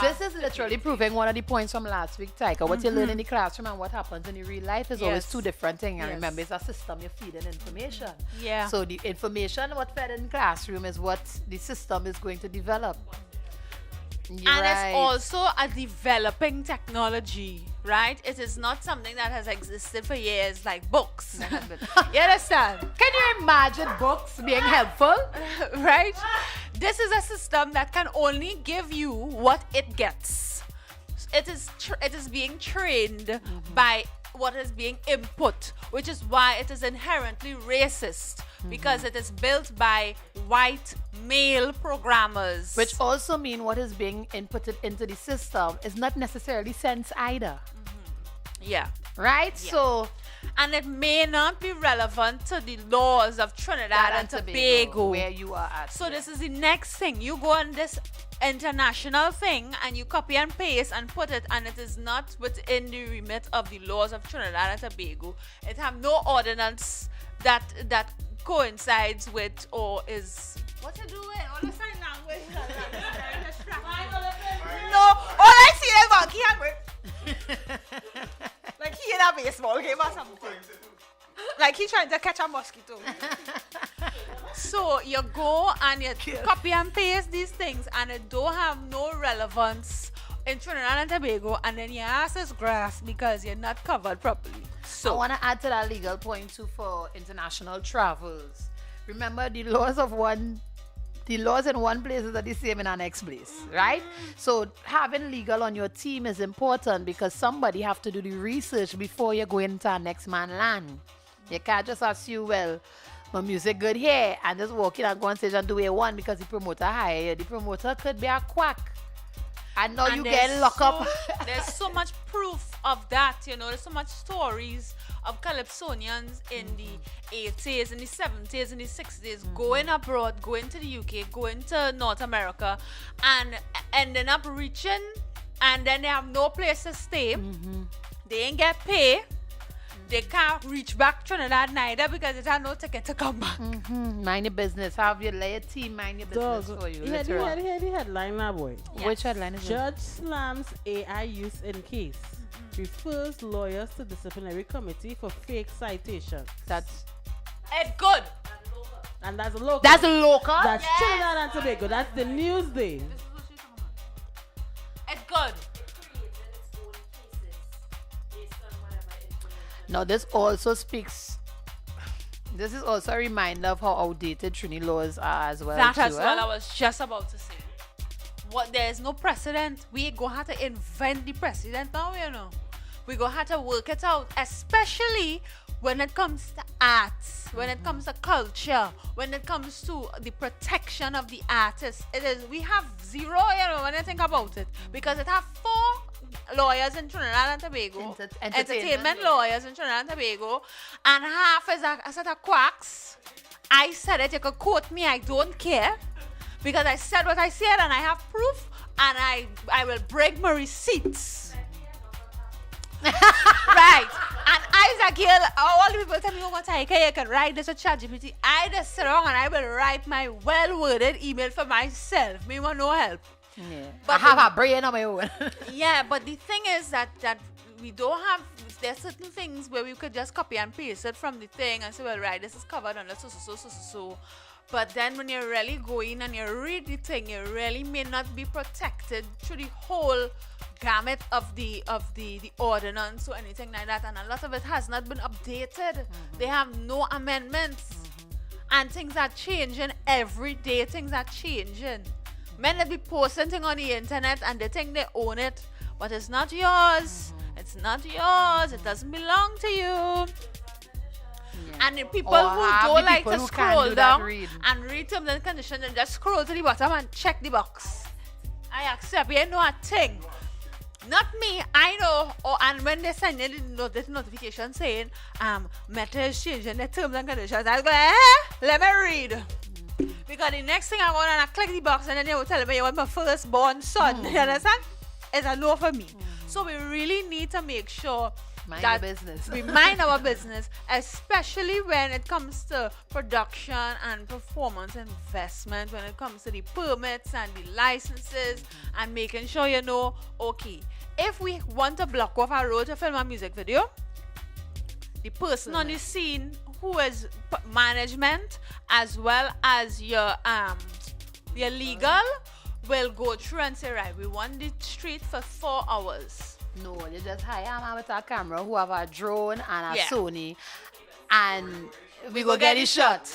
[SPEAKER 2] This is literally proving one of the points from last week, Taika. What you learn in the classroom and what happens in the real life is always
[SPEAKER 1] Yes.
[SPEAKER 2] two different things. And
[SPEAKER 1] Yes.
[SPEAKER 2] remember, it's a system you're feeding information.
[SPEAKER 1] Yeah.
[SPEAKER 2] So the information what fed in the classroom is what the system is going to develop. You're
[SPEAKER 1] and
[SPEAKER 2] right.
[SPEAKER 1] it's also a developing technology, right? It is not something that has existed for years, like books. You understand?
[SPEAKER 2] Can you imagine books being helpful?
[SPEAKER 1] Right? This is a system that can only give you what it gets. It is being trained by what is being input, which is why it is inherently racist, because it is built by white male programmers.
[SPEAKER 2] Which also mean what is being inputted into the system is not necessarily sense either.
[SPEAKER 1] yeah.
[SPEAKER 2] Right?
[SPEAKER 1] Yeah.
[SPEAKER 2] So
[SPEAKER 1] And it may not be relevant to the laws of Trinidad and Tobago.
[SPEAKER 2] where you are at.
[SPEAKER 1] So this is the next thing. You go on this international thing and you copy and paste and put it, and it is not within the remit of the laws of Trinidad and Tobago. It have no ordinance that coincides with or is what you doing? All the sign language. No, all I see is monkey hand. Like he in a baseball game or something. Like he trying to catch a mosquito. So you go and you copy and paste these things, and it don't have no relevance in Trinidad and Tobago, and then your ass is grass because you're not covered properly.
[SPEAKER 2] I
[SPEAKER 1] So
[SPEAKER 2] want to add to that legal point too for international travels. Remember, the laws in one place are the same in our next place, right? So having legal on your team is important because somebody have to do the research before you go into our next man land. You can't just assume, well, my music good here, and just walk in and go on stage and do a one because the promoter hire you. The promoter could be a quack. And now
[SPEAKER 1] and
[SPEAKER 2] you
[SPEAKER 1] there's
[SPEAKER 2] get locked up.
[SPEAKER 1] There's so much proof of that, there's so much stories of Calypsonians in the 80s, in the 70s, in the 60s, going abroad, going to the UK, going to North America, and ending up reaching, and then they have no place to stay. They ain't get pay. They can't reach back Trinidad neither because they have no ticket to come back.
[SPEAKER 2] Mind your business. Have your layer team mind your business for you. literal.
[SPEAKER 3] The headline now, boy.
[SPEAKER 2] Which headline is it?
[SPEAKER 3] Judge slams AI use in case. Refers lawyers to disciplinary committee for fake citations.
[SPEAKER 2] That's
[SPEAKER 1] It's good.
[SPEAKER 3] And that's local.
[SPEAKER 2] That's local.
[SPEAKER 3] That's Trinidad and Tobago. That's the Newsday.
[SPEAKER 1] It's good.
[SPEAKER 2] Now this also speaks. This is also a reminder of how outdated Trini laws are as well.
[SPEAKER 1] That
[SPEAKER 2] too,
[SPEAKER 1] as well
[SPEAKER 2] eh?
[SPEAKER 1] I was just about to say. What there is no precedent. We go have to invent the precedent now, We go have to work it out, especially when it comes to arts, when it comes to culture, when it comes to the protection of the artist. We have zero, when you think about it, because it have 4 lawyers in Trinidad and Tobago, entertainment lawyers in Trinidad and Tobago, and half is a set of quacks. I said it, you can quote me, I don't care, because I said what I said and I have proof, and I will bring my receipts. Right. And Isaac here, all the people tell me, what I can write this a ChatGPT. I just sit down and I will write my well-worded email for myself. Me want no help.
[SPEAKER 2] Yeah.
[SPEAKER 1] But
[SPEAKER 2] I have a brain on my own.
[SPEAKER 1] Yeah, but the thing is that we don't have, there's certain things where we could just copy and paste it from the thing and say, well, right, this is covered under so. But then when you really go in and you read the thing, you really may not be protected through the whole gamut of the ordinance or anything like that. And a lot of it has not been updated. They have no amendments. And things are changing every day. Things are changing. Men that be posting things on the internet and they think they own it, but it's not yours. It's not yours. It doesn't belong to you. And the people
[SPEAKER 2] Or
[SPEAKER 1] who
[SPEAKER 2] have
[SPEAKER 1] don't
[SPEAKER 2] the
[SPEAKER 1] like
[SPEAKER 2] people
[SPEAKER 1] to
[SPEAKER 2] who can't
[SPEAKER 1] scroll
[SPEAKER 2] do that
[SPEAKER 1] down
[SPEAKER 2] read.
[SPEAKER 1] and read terms and conditions and just scroll to the bottom and check the box. I accept. You know a thing. Not me. I know. And when they send you the notification saying Meta is changing the terms and conditions, I go, let me read. Because the next thing I want and I click the box and then they will tell me you want my firstborn son. You understand? It's a no for me. So we really need to make sure
[SPEAKER 2] Mind
[SPEAKER 1] that
[SPEAKER 2] your business.
[SPEAKER 1] we mind our business, especially when it comes to production and performance investment, when it comes to the permits and the licenses, and making sure okay, if we want to block off a road to film a music video, the person on the scene who is management as well as your legal will go through and say, right, we want the street for 4 hours.
[SPEAKER 2] No, they just hire a man with a camera who have a drone and a
[SPEAKER 1] Yeah.
[SPEAKER 2] Sony, and we go get it shot.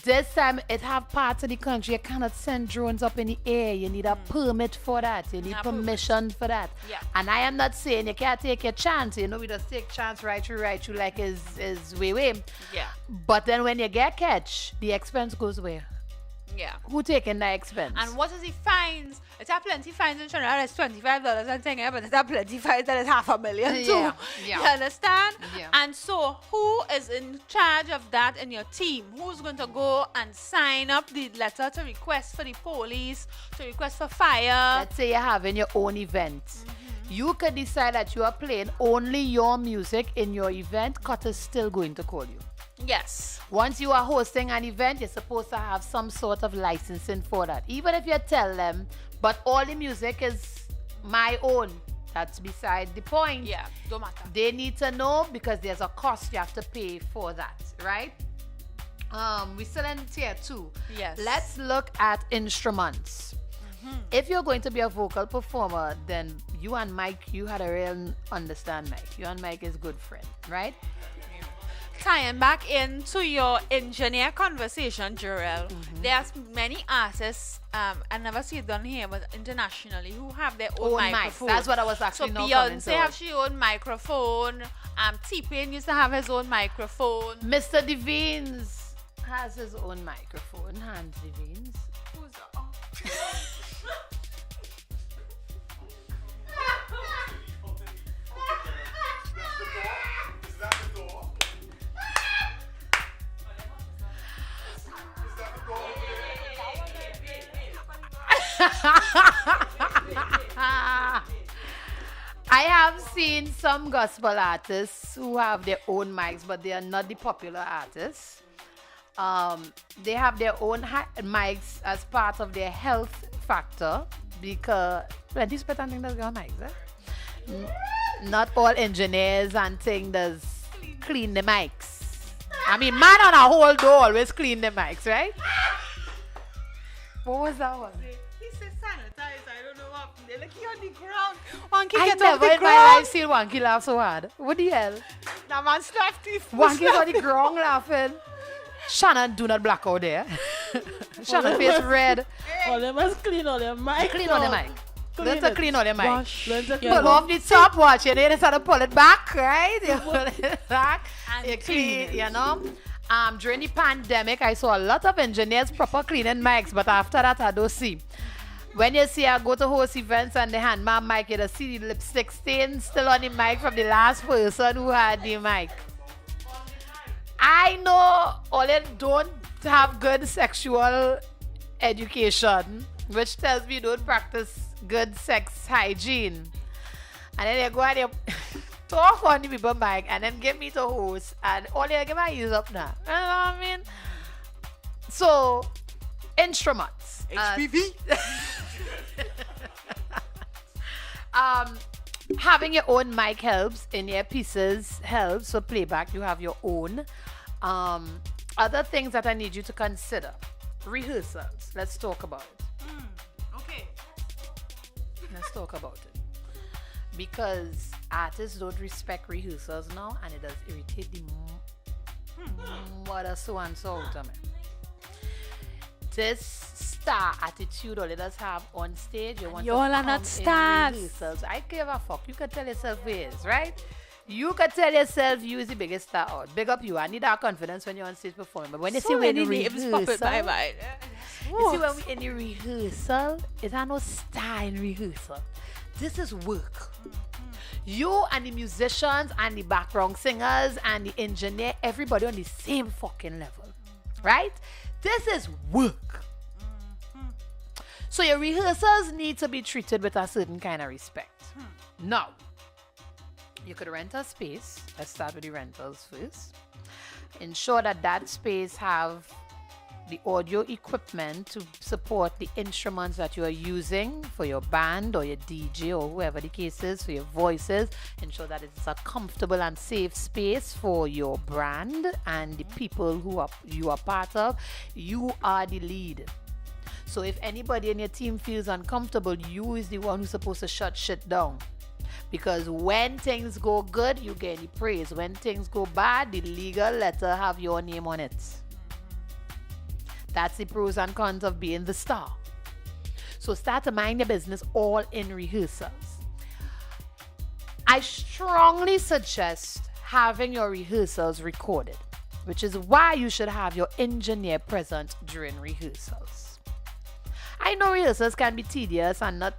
[SPEAKER 2] This time, it have parts of the country you cannot send drones up in the air. You need a permit for that. You need
[SPEAKER 1] A permit.
[SPEAKER 2] permission for that.
[SPEAKER 1] Yeah.
[SPEAKER 2] And I am not saying you can't take your chance. You know, we just take chance right through like is way.
[SPEAKER 1] Yeah.
[SPEAKER 2] But then when you get catch, the expense goes where?
[SPEAKER 1] Yeah.
[SPEAKER 2] Who taking the expense?
[SPEAKER 1] And what is the fines? It's a plenty fines in Trinidad. It's $25 and thing, but it's a plenty fines that is $500,000 too.
[SPEAKER 2] Yeah, yeah.
[SPEAKER 1] You understand?
[SPEAKER 2] Yeah.
[SPEAKER 1] And so, who is in charge of that in your team? Who's going to go and sign up the letter to request for the police, to request for fire?
[SPEAKER 2] Let's say you're having your own event. You could decide that you are playing only your music in your event. Cut is still going to call you.
[SPEAKER 1] Yes.
[SPEAKER 2] Once you are hosting an event, you're supposed to have some sort of licensing for that. Even if you tell them, but all the music is my own. That's beside the point.
[SPEAKER 1] Yeah. Don't matter.
[SPEAKER 2] They need to know because there's a cost you have to pay for that, right? We still in tier 2.
[SPEAKER 1] Yes.
[SPEAKER 2] Let's look at instruments. If you're going to be a vocal performer, then you and Mike, you had a real understand Mike. You and Mike is good friend, right?
[SPEAKER 1] Tying back into your engineer conversation, Jarrell, there's many artists, I never see it done here, but internationally, who have their own
[SPEAKER 2] Own mics.
[SPEAKER 1] microphone.
[SPEAKER 2] That's what I was
[SPEAKER 1] So
[SPEAKER 2] actually not coming
[SPEAKER 1] Beyonce
[SPEAKER 2] to.
[SPEAKER 1] have her own microphone. T-Pain used to have his own microphone.
[SPEAKER 2] Mr. Devines has his own microphone. Hans Devines.
[SPEAKER 1] Who's that?
[SPEAKER 2] I have seen some gospel artists who have their own mics, but they are not the popular artists. They have their own mics as part of their health factor because plenty of people think that's your mics. Not all engineers and things does clean the mics. I mean, man on a whole door always clean the mics, right? What was that one?
[SPEAKER 1] He said sanitize. I don't know what. They're looking on the ground. Wanky
[SPEAKER 2] I
[SPEAKER 1] get off
[SPEAKER 2] never
[SPEAKER 1] the
[SPEAKER 2] in my
[SPEAKER 1] ground.
[SPEAKER 2] life seen Wanky laugh so hard. What the hell?
[SPEAKER 1] That man slapped his
[SPEAKER 2] Wanky's on the ground laughing. Shannon, do not black out there. Shannon face red.
[SPEAKER 3] All them must clean all their mic.
[SPEAKER 2] Clean on the mic. Learn to clean on the mic.
[SPEAKER 3] Learn to
[SPEAKER 2] Pull off the top watch. You need to pull it back, right? You pull it back.
[SPEAKER 1] And
[SPEAKER 2] You
[SPEAKER 1] clean
[SPEAKER 2] clean, you know. During the pandemic, I saw a lot of engineers proper cleaning mics, but after that, I don't see. When you see I go to host events and they hand my mic, you just see the lipstick stain still on the mic from the last person who had the mic. I know all them don't have good sexual education, which tells me don't practice good sex hygiene. And then they go and they talk on the people mic and then give me to host and all they give my ears up now. You know what I mean? So, instruments. Having your own mic helps. In your pieces helps. So playback, you have your own. Other things that I need you to consider. Rehearsals. Let's talk about it.
[SPEAKER 1] Okay.
[SPEAKER 2] Let's talk about it. Because artists don't respect rehearsals now and it does irritate the mother so and so out of me. This star attitude all it does have on stage, you want
[SPEAKER 1] Y'all
[SPEAKER 2] to
[SPEAKER 1] are
[SPEAKER 2] come
[SPEAKER 1] not
[SPEAKER 2] in
[SPEAKER 1] stars.
[SPEAKER 2] rehearsals. I give a fuck. You can tell yourself who is, right? You can tell yourself you is the biggest star out. Big up you. I need that confidence when you're on stage performing. But when you see
[SPEAKER 1] So
[SPEAKER 2] we're in the
[SPEAKER 1] many names pop in my
[SPEAKER 2] rehearsal,
[SPEAKER 1] mind.
[SPEAKER 2] you see when we in the rehearsal, it ain't no star in rehearsal. This is work. You and the musicians and the background singers and the engineer, everybody on the same fucking level. Right? This is work. So your rehearsals need to be treated with a certain kind of respect. Now, you could rent a space. Let's start with the rentals first. Ensure that that space have the audio equipment to support the instruments that you are using for your band or your DJ or whoever the case is, for your voices. Ensure that it's a comfortable and safe space for your brand and the people who are you are part of. You are the lead. So if anybody in your team feels uncomfortable, you is the one who's supposed to shut shit down. Because when things go good, you get the praise. When things go bad, the legal letter have your name on it. That's the pros and cons of being the star. So start to mind your business all in rehearsals. I strongly suggest having your rehearsals recorded, which is why you should have your engineer present during rehearsals. I know rehearsals can be tedious and not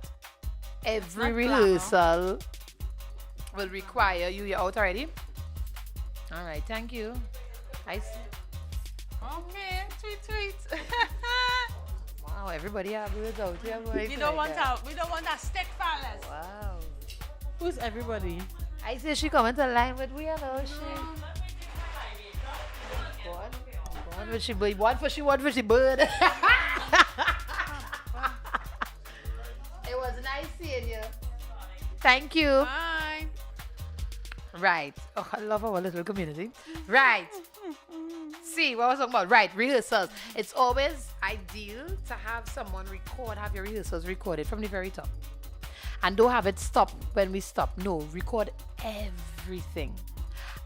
[SPEAKER 2] every rehearsal will require you. You're out already? All right, thank you. I see.
[SPEAKER 1] Okay, tweet.
[SPEAKER 2] Wow, everybody have words out here.
[SPEAKER 1] We don't want a stick fellas.
[SPEAKER 2] Wow.
[SPEAKER 3] Who's everybody?
[SPEAKER 2] I say she come into line with we hello she. One for she bird. One for she bird. It was nice seeing you. Thank you.
[SPEAKER 1] Bye.
[SPEAKER 2] Right. Oh, I love our little community. Right. See, what was I talking about? Right, rehearsals. It's always ideal to have someone have your rehearsals recorded from the very top. And don't have it stop when we stop. No, record everything.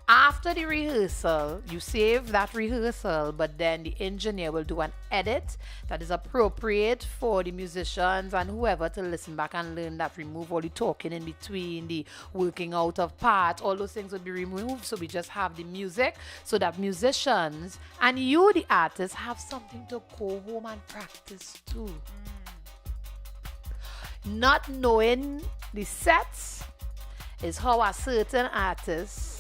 [SPEAKER 2] After the rehearsal, you save that rehearsal, but then the engineer will do an edit that is appropriate for the musicians and whoever to listen back and learn that. Remove all the talking in between, the working out of parts, all those things will be removed. So we just have the music so that musicians and you, the artists, have something to go home and practice too. Not knowing the sets is how a certain artist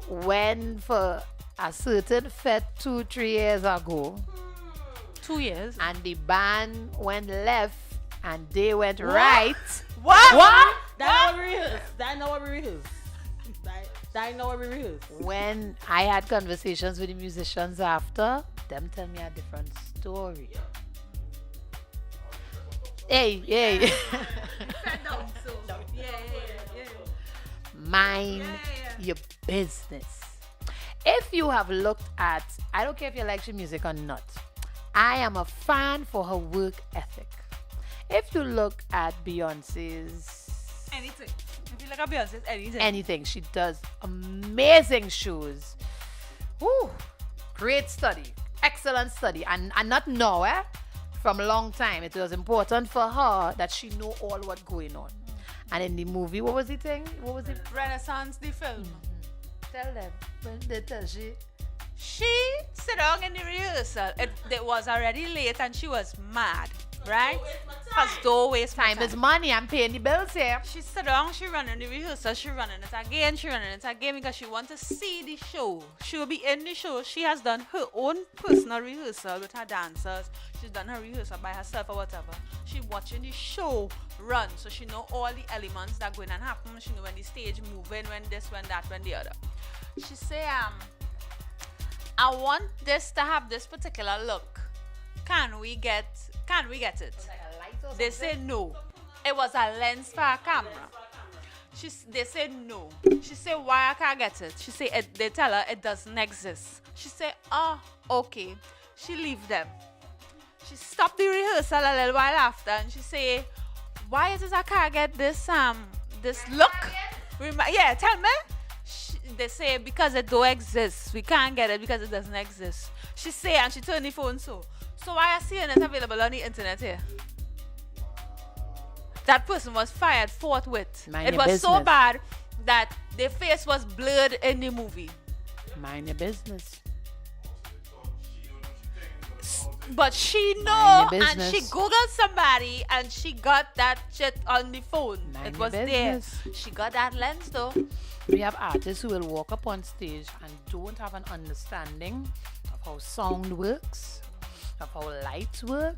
[SPEAKER 2] went for a certain fete 2-3 years ago.
[SPEAKER 1] 2 years.
[SPEAKER 2] And the band went left and they went right.
[SPEAKER 1] What?
[SPEAKER 3] That know what we rehearse.
[SPEAKER 2] When I had conversations with the musicians after, them tell me a different story. Hey. Mind your business. If you have looked at, I don't care if you like your music or not, I am a fan for her work ethic. If you look at Beyonce's
[SPEAKER 1] Anything. If you look at Beyonce,
[SPEAKER 2] anything, she does amazing shows. Woo, great study, excellent study, and not now, from a long time. It was important for her that she know all what's going on. And in the movie, what was the thing? What was it?
[SPEAKER 1] Renaissance, the film.
[SPEAKER 2] Tell them. When they tell she
[SPEAKER 1] sit down in the rehearsal. It was already late and she was mad, right? Because don't waste my
[SPEAKER 2] time is money. I'm paying the bills here.
[SPEAKER 1] She sat down, she running the rehearsal, she running it again because she want to see the show. She will be in the show. She has done her own personal rehearsal with her dancers. She's done her rehearsal by herself or whatever. She watching the show run, so she know all the elements that going and happen. She know when the stage moving, when this, when that, when the other. She say, I want this to have this particular look. Can we get it? They say no. It was a lens for a camera. They say no. She say, why I can't get it? She say, they tell her it doesn't exist. She say, okay. She leave them. She stopped the rehearsal a little while after and she say, why is it I can't get this look? Tell me. They say, because it don't exist. We can't get it because it doesn't exist. She say, and she turn the phone so why are seeing it available on the internet here? That person was fired forthwith.
[SPEAKER 2] Mind
[SPEAKER 1] it
[SPEAKER 2] your
[SPEAKER 1] was so
[SPEAKER 2] business.
[SPEAKER 1] bad that their face was blurred in the movie.
[SPEAKER 2] Mind your business.
[SPEAKER 1] But she know,
[SPEAKER 2] Mind your
[SPEAKER 1] and she
[SPEAKER 2] business.
[SPEAKER 1] googled somebody and she got that shit on the phone.
[SPEAKER 2] Mind
[SPEAKER 1] it
[SPEAKER 2] your
[SPEAKER 1] was there.
[SPEAKER 2] business.
[SPEAKER 1] She got that lens though.
[SPEAKER 2] We have artists who will walk up on stage and don't have an understanding of how sound works, of how lights work,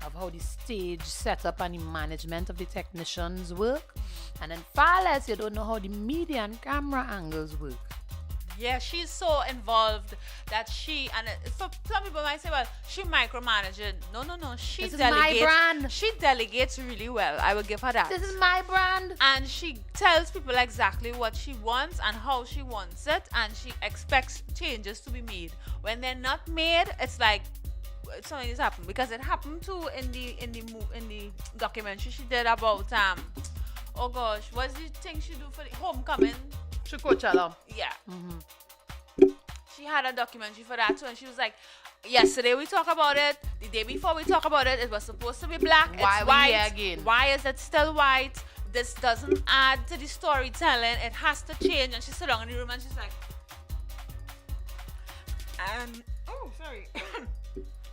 [SPEAKER 2] of how the stage setup and the management of the technicians work, and then far less you don't know how the media and camera angles work.
[SPEAKER 1] Yeah, she's so involved that for some people might say, well, she micromanaging. No. She
[SPEAKER 2] This is
[SPEAKER 1] delegates.
[SPEAKER 2] my brand.
[SPEAKER 1] She delegates really well. I will give her that.
[SPEAKER 2] This is my brand.
[SPEAKER 1] And she tells people exactly what she wants and how she wants it, and she expects changes to be made. When they're not made, it's like, something has happened because it happened too in the documentary she did about oh gosh, what's the thing she do for the homecoming?
[SPEAKER 2] Coachella.
[SPEAKER 1] Yeah. She had a documentary for that too, and she was like, yesterday we talk about it, the day before we talk about it, it was supposed to be black,
[SPEAKER 2] Why
[SPEAKER 1] it's
[SPEAKER 2] we
[SPEAKER 1] white.
[SPEAKER 2] here again?
[SPEAKER 1] Why is it still white? This doesn't add to the storytelling. It has to change. And she sat down in the room and she's like, oh, sorry.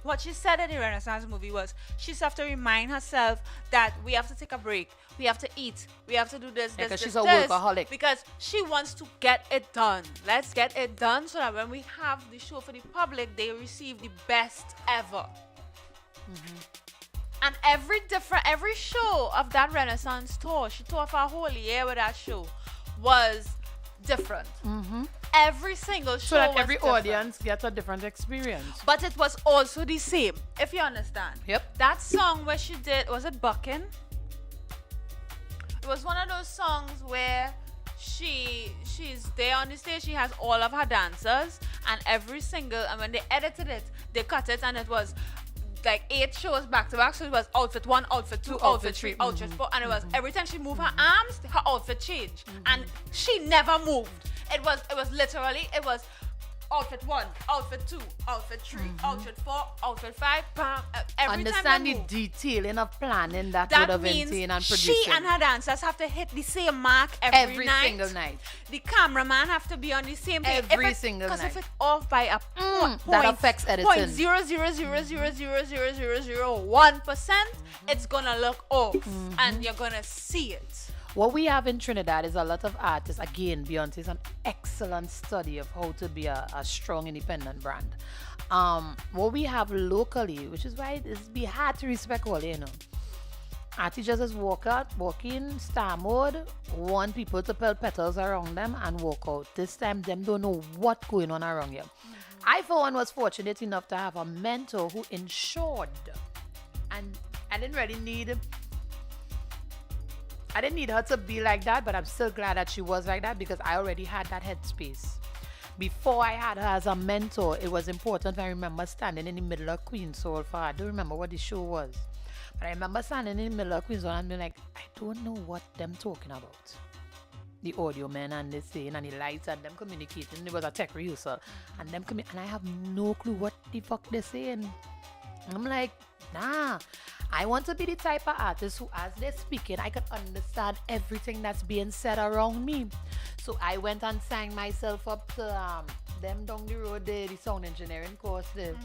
[SPEAKER 1] What she said in the Renaissance movie was she just have to remind herself that we have to take a break. We have to eat. We have to do this,
[SPEAKER 2] Yeah, 'cause
[SPEAKER 1] this,
[SPEAKER 2] she's
[SPEAKER 1] this,
[SPEAKER 2] a
[SPEAKER 1] this.
[SPEAKER 2] workaholic.
[SPEAKER 1] Because she wants to get it done. Let's get it done so that when we have the show for the public, they receive the best ever. And every show of that Renaissance tour, she toured for a whole year with that show, was different. Every single show
[SPEAKER 2] So that
[SPEAKER 1] was
[SPEAKER 2] every
[SPEAKER 1] different.
[SPEAKER 2] audience gets a different experience.
[SPEAKER 1] But it was also the same, if you understand.
[SPEAKER 2] Yep.
[SPEAKER 1] That song where she did, was it Bucking? It was one of those songs where she's there on the stage, she has all of her dancers, and and when they edited it, they cut it, and it was like 8 shows back to back. So it was outfit 1, outfit 2, outfit 3, outfit 4, and it was every time she moved her arms, her outfit changed, and she never moved. It was literally outfit 1, outfit 2, outfit 3, outfit 4, outfit 5. Bam. Every
[SPEAKER 2] Understand
[SPEAKER 1] time
[SPEAKER 2] the
[SPEAKER 1] they move.
[SPEAKER 2] detailing of planning that would
[SPEAKER 1] That
[SPEAKER 2] have
[SPEAKER 1] means
[SPEAKER 2] entailed and
[SPEAKER 1] she
[SPEAKER 2] producing.
[SPEAKER 1] and her dancers have to hit the same mark every night.
[SPEAKER 2] single night.
[SPEAKER 1] The cameraman have to be on the same page.
[SPEAKER 2] Every single
[SPEAKER 1] Because if
[SPEAKER 2] night.
[SPEAKER 1] it's off by a
[SPEAKER 2] that affects editing.
[SPEAKER 1] 0.000000001%, it's gonna look off, and you're gonna see it.
[SPEAKER 2] What we have in Trinidad is a lot of artists. Again, Beyonce is an excellent study of how to be a strong independent brand. What we have locally, which is why it's be hard to respect all, artists just walk in star mode, want people to pull petals around them and walk out. This time, them don't know what's going on around you. I, for one, was fortunate enough to have a mentor who ensured, and I didn't need her to be like that, but I'm still glad that she was like that because I already had that headspace. Before I had her as a mentor, it was important. I remember standing in the middle of Queen's Soul for I don't remember what the show was. But I remember standing in the middle of Queen's Soul and being like, I don't know what them talking about. The audio men and the saying and the lights and them communicating. It was a tech rehearsal. And them and I have no clue what the fuck they're saying. I'm like, nah. I want to be the type of artist who, as they're speaking, I could understand everything that's being said around me. So I went and signed myself up to them down the road there, the sound engineering course there.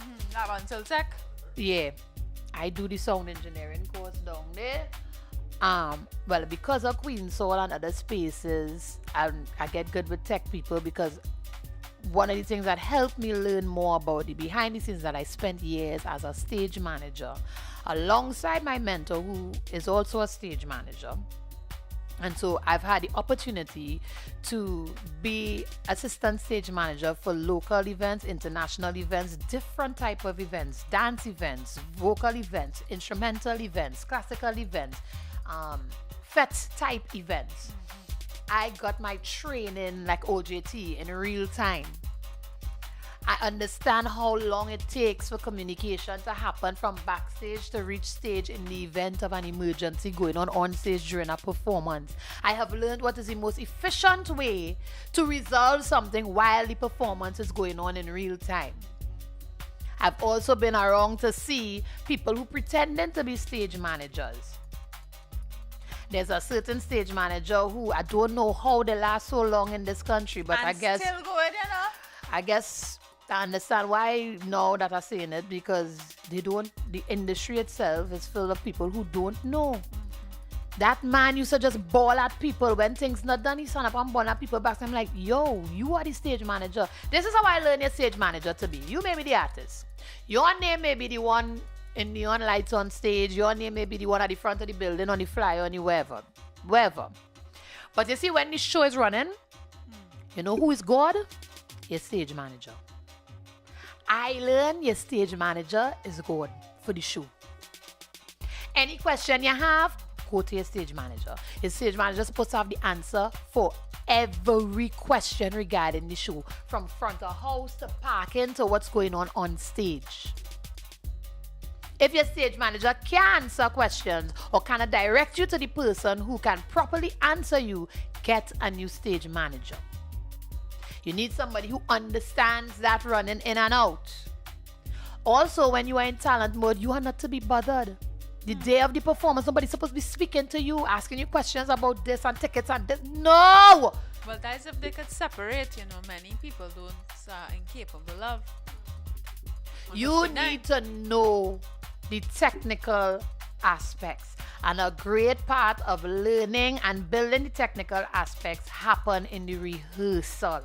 [SPEAKER 1] Until Tech.
[SPEAKER 2] Yeah, I do the sound engineering course down there. Well, because of Queen's Soul and other spaces, I get good with tech people because one of the things that helped me learn more about the behind the scenes that I spent years as a stage manager alongside my mentor who is also a stage manager. And so I've had the opportunity to be assistant stage manager for local events, international events, different type of events, dance events, vocal events, instrumental events, classical events, fete type events. I got my training like OJT in real time. I understand how long it takes for communication to happen from backstage to reach stage in the event of an emergency going on stage during a performance. I have learned what is the most efficient way to resolve something while the performance is going on in real time. I've also been around to see people who pretending to be stage managers. There's a certain stage manager who I don't know how they last so long in this country, but
[SPEAKER 1] And
[SPEAKER 2] I guess
[SPEAKER 1] still going,
[SPEAKER 2] I understand why now that I'm saying it, because the industry itself is full of people who don't know. That man used to just bawl at people when things not done. He stand up and bawl at people back. I'm like, yo, you are the stage manager. This is how I learn your stage manager to be. You may be the artist. Your name may be the one in neon lights on stage. Your name may be the one at the front of the building, on the flyer, on the wherever. But you see, when the show is running, you know who is God? Your stage manager. I learned your stage manager is God for the show. Any question you have, go to your stage manager. Your stage manager is supposed to have the answer for every question regarding the show, from front of house to parking to what's going on stage. If your stage manager can answer questions or cannot direct you to the person who can properly answer you, get a new stage manager. You need somebody who understands that running in and out. Also, when you are in talent mode, you are not to be bothered. The day of the performance, somebody's supposed to be speaking to you, asking you questions about this and tickets and this. No!
[SPEAKER 1] Well, that's if they could separate, many people don't incapable of.
[SPEAKER 2] You need to know the technical aspects. And a great part of learning and building the technical aspects happen in the rehearsal.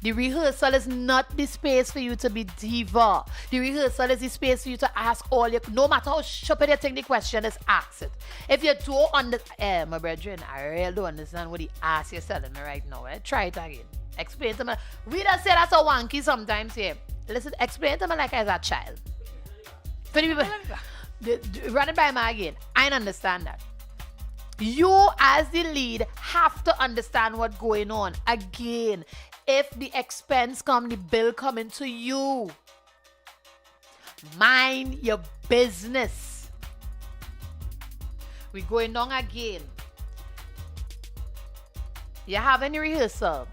[SPEAKER 2] The rehearsal is not the space for you to be diva. The rehearsal is the space for you to ask all your, no matter how stupid you think the question is, ask it. If you don't understand, my brethren, I really don't understand what the ass you're telling me right now. Try it again. Explain to me. We just say that's a wanky sometimes here. Listen, explain to me like as a child. For the people, run it by me again. I don't understand that. You as the lead have to understand what's going on. Again, if the expense come, the bill coming to you. Mind your business. We're going on again. You have any rehearsal?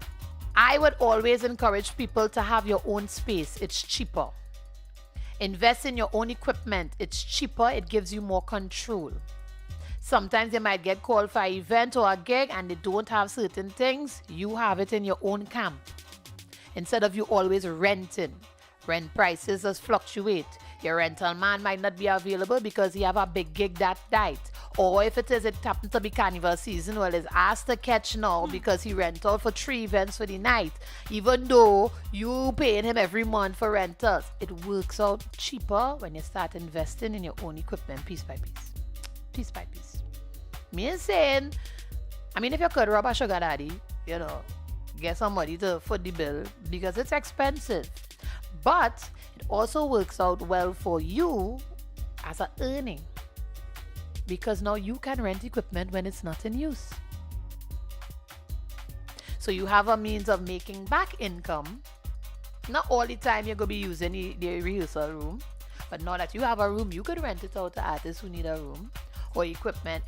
[SPEAKER 2] I would always encourage people to have your own space. It's cheaper. Invest in your own equipment. It's cheaper. It gives you more control. Sometimes you might get called for an event or a gig and they don't have certain things. You have it in your own camp. Instead of you always renting. Rent prices just fluctuate. Your rental man might not be available because he have a big gig that night. Or if it happens to be carnival season, well, it's asked to catch now because he rent out for 3 events for the night. Even though you paying him every month for rentals, it works out cheaper when you start investing in your own equipment piece by piece. Piece by piece. Me is saying, if you could rob a sugar daddy, get somebody to foot the bill because it's expensive. But it also works out well for you as an earning because now you can rent equipment when it's not in use. So you have a means of making back income. Not all the time you're going to be using the rehearsal room, but now that you have a room, you could rent it out to artists who need a room. Or equipment.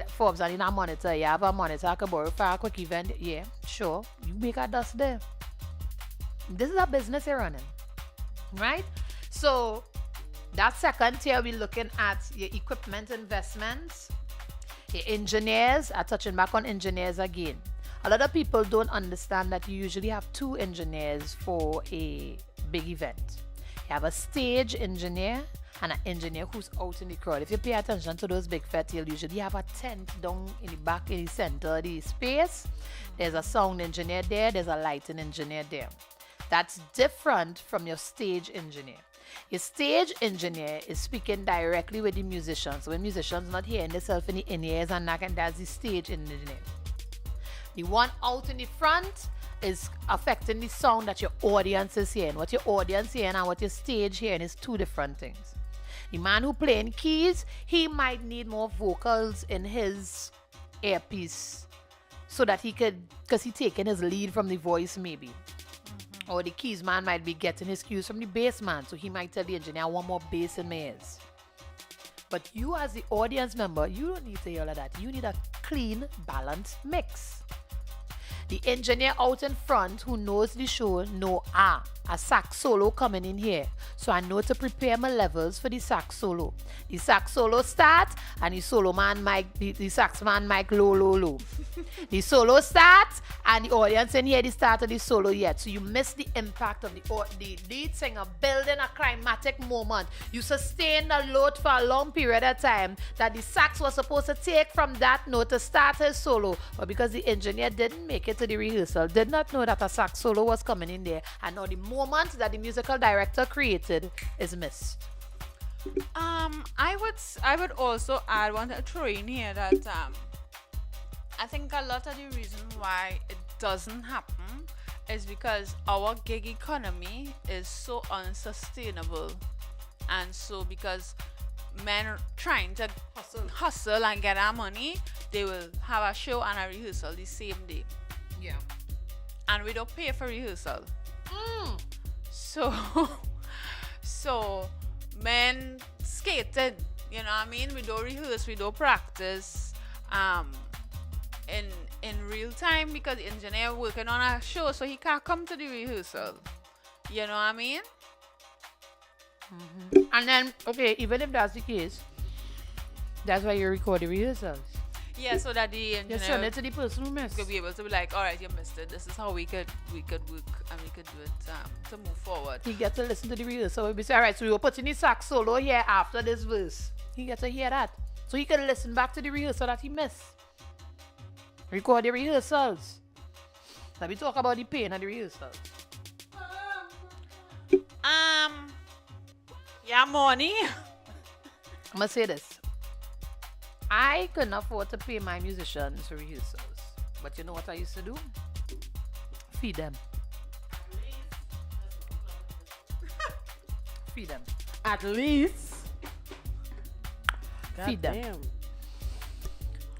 [SPEAKER 2] Forbes and in a monitor. You have a monitor I can borrow for a quick event. Yeah, sure. You make a dust there. This is a business you're running. Right? So that second tier, we're looking at your equipment investments. Your engineers. I'm touching back on engineers again. A lot of people don't understand that you usually have 2 engineers for a big event. You have a stage engineer and an engineer who's out in the crowd. If you pay attention to those big fete, you'll usually have a tent down in the back, in the center of the space. There's a sound engineer there. There's a lighting engineer there. That's different from your stage engineer. Your stage engineer is speaking directly with the musicians. So when musicians not hearing themselves in the in-ears and that, and that's the stage engineer. The one out in the front is affecting the sound that your audience is hearing. What your audience hearing and what your stage hearing is 2 different things. The man who playing keys, he might need more vocals in his earpiece so that he could, because he taking his lead from the voice maybe. Or the keys man might be getting his cues from the bass man, so he might tell the engineer, I want more bass in my ears. But you as the audience member, you don't need to hear all of that. You need a clean, balanced mix. The engineer out in front who knows the show know, a sax solo coming in here. So I know to prepare my levels for the sax solo. The sax solo start and the solo man mic, the sax man mic low, low, low. The solo starts and the audience in here, the start of the solo yet. So you miss the impact of the lead singer building a climatic moment. You sustain the load for a long period of time that the sax was supposed to take from that note to start his solo. But because the engineer didn't make it to the rehearsal, did not know that a sax solo was coming in there, and now the moment that the musical director created is missed.
[SPEAKER 1] I would also add, want to throw in here that I think a lot of the reason why it doesn't happen is because our gig economy is so unsustainable, and so because men are trying to hustle and get our money, they will have a show and a rehearsal the same day.
[SPEAKER 2] Yeah.
[SPEAKER 1] And we don't pay for rehearsal. So men skating. You know what I mean? We don't rehearse, we don't practice. In real time because the engineer working on a show, so he can't come to the rehearsal. You know what I mean?
[SPEAKER 2] And then, okay, even if that's the case, that's why you record the rehearsals.
[SPEAKER 1] Yeah, so that the
[SPEAKER 2] You send
[SPEAKER 1] engineer
[SPEAKER 2] it to the person who missed.
[SPEAKER 1] could be able to be like, all right, you missed it. This is how we could work and we could do it to move forward.
[SPEAKER 2] He gets to listen to the rehearsal. We say, all right, so you're putting the sax solo here after this verse. He gets to hear that. So he can listen back to the rehearsal that he missed. Record the rehearsals. Let me talk about the pain of the rehearsals.
[SPEAKER 1] Yeah, money.
[SPEAKER 2] I'm going to say this. I couldn't afford to pay my musicians for rehearsals. But you know what I used to do? Feed them. Feed them.
[SPEAKER 3] At least.
[SPEAKER 2] Feed them.
[SPEAKER 3] Goddamn.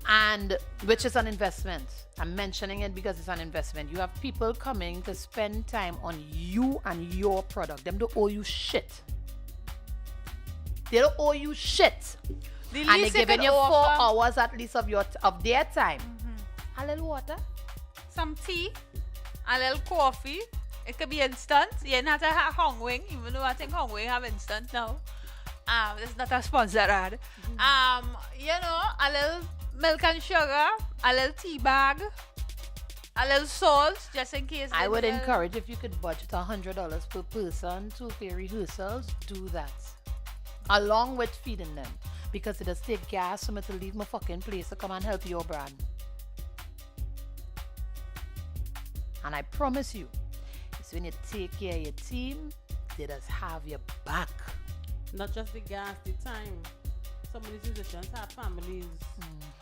[SPEAKER 2] And which is an investment. I'm mentioning it because it's an investment. You have people coming to spend time on you and your product. Them don't owe you shit. They don't owe you shit.
[SPEAKER 1] The
[SPEAKER 2] And they're
[SPEAKER 1] least they
[SPEAKER 2] giving
[SPEAKER 1] could
[SPEAKER 2] you 4
[SPEAKER 1] offer,
[SPEAKER 2] hours at least of their time. A little water.
[SPEAKER 1] some tea, a little coffee. It could be instant. You don't have to have Hong Wing, even though I think Hong Wing have instant now. It's not a sponsor ad. You know, a little milk and sugar, a little tea bag, a little salt, just in case.
[SPEAKER 2] I would
[SPEAKER 1] they-
[SPEAKER 2] encourage if you could budget $100 per person to pay rehearsals, do that. Along with feeding them. Because it does take gas for me to leave my fucking place to come and help your brand. And I promise you, it's when you take care of your team, they just have your back.
[SPEAKER 3] Not just the gas, the time. Some of these musicians have families.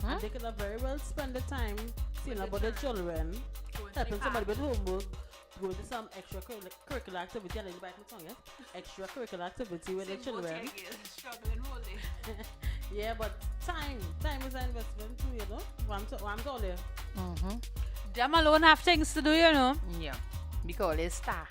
[SPEAKER 3] And they could have very well spent the time seeing about the children, helping somebody with homework, going to some extracurricular activity. I didn't bite my tongue, yeah? Extracurricular activity with the children.
[SPEAKER 1] Struggling wholly.
[SPEAKER 3] Yeah, but time is an investment too, you know? I'm told you.
[SPEAKER 1] Them alone have things to do, you know.
[SPEAKER 2] Yeah. Because they star.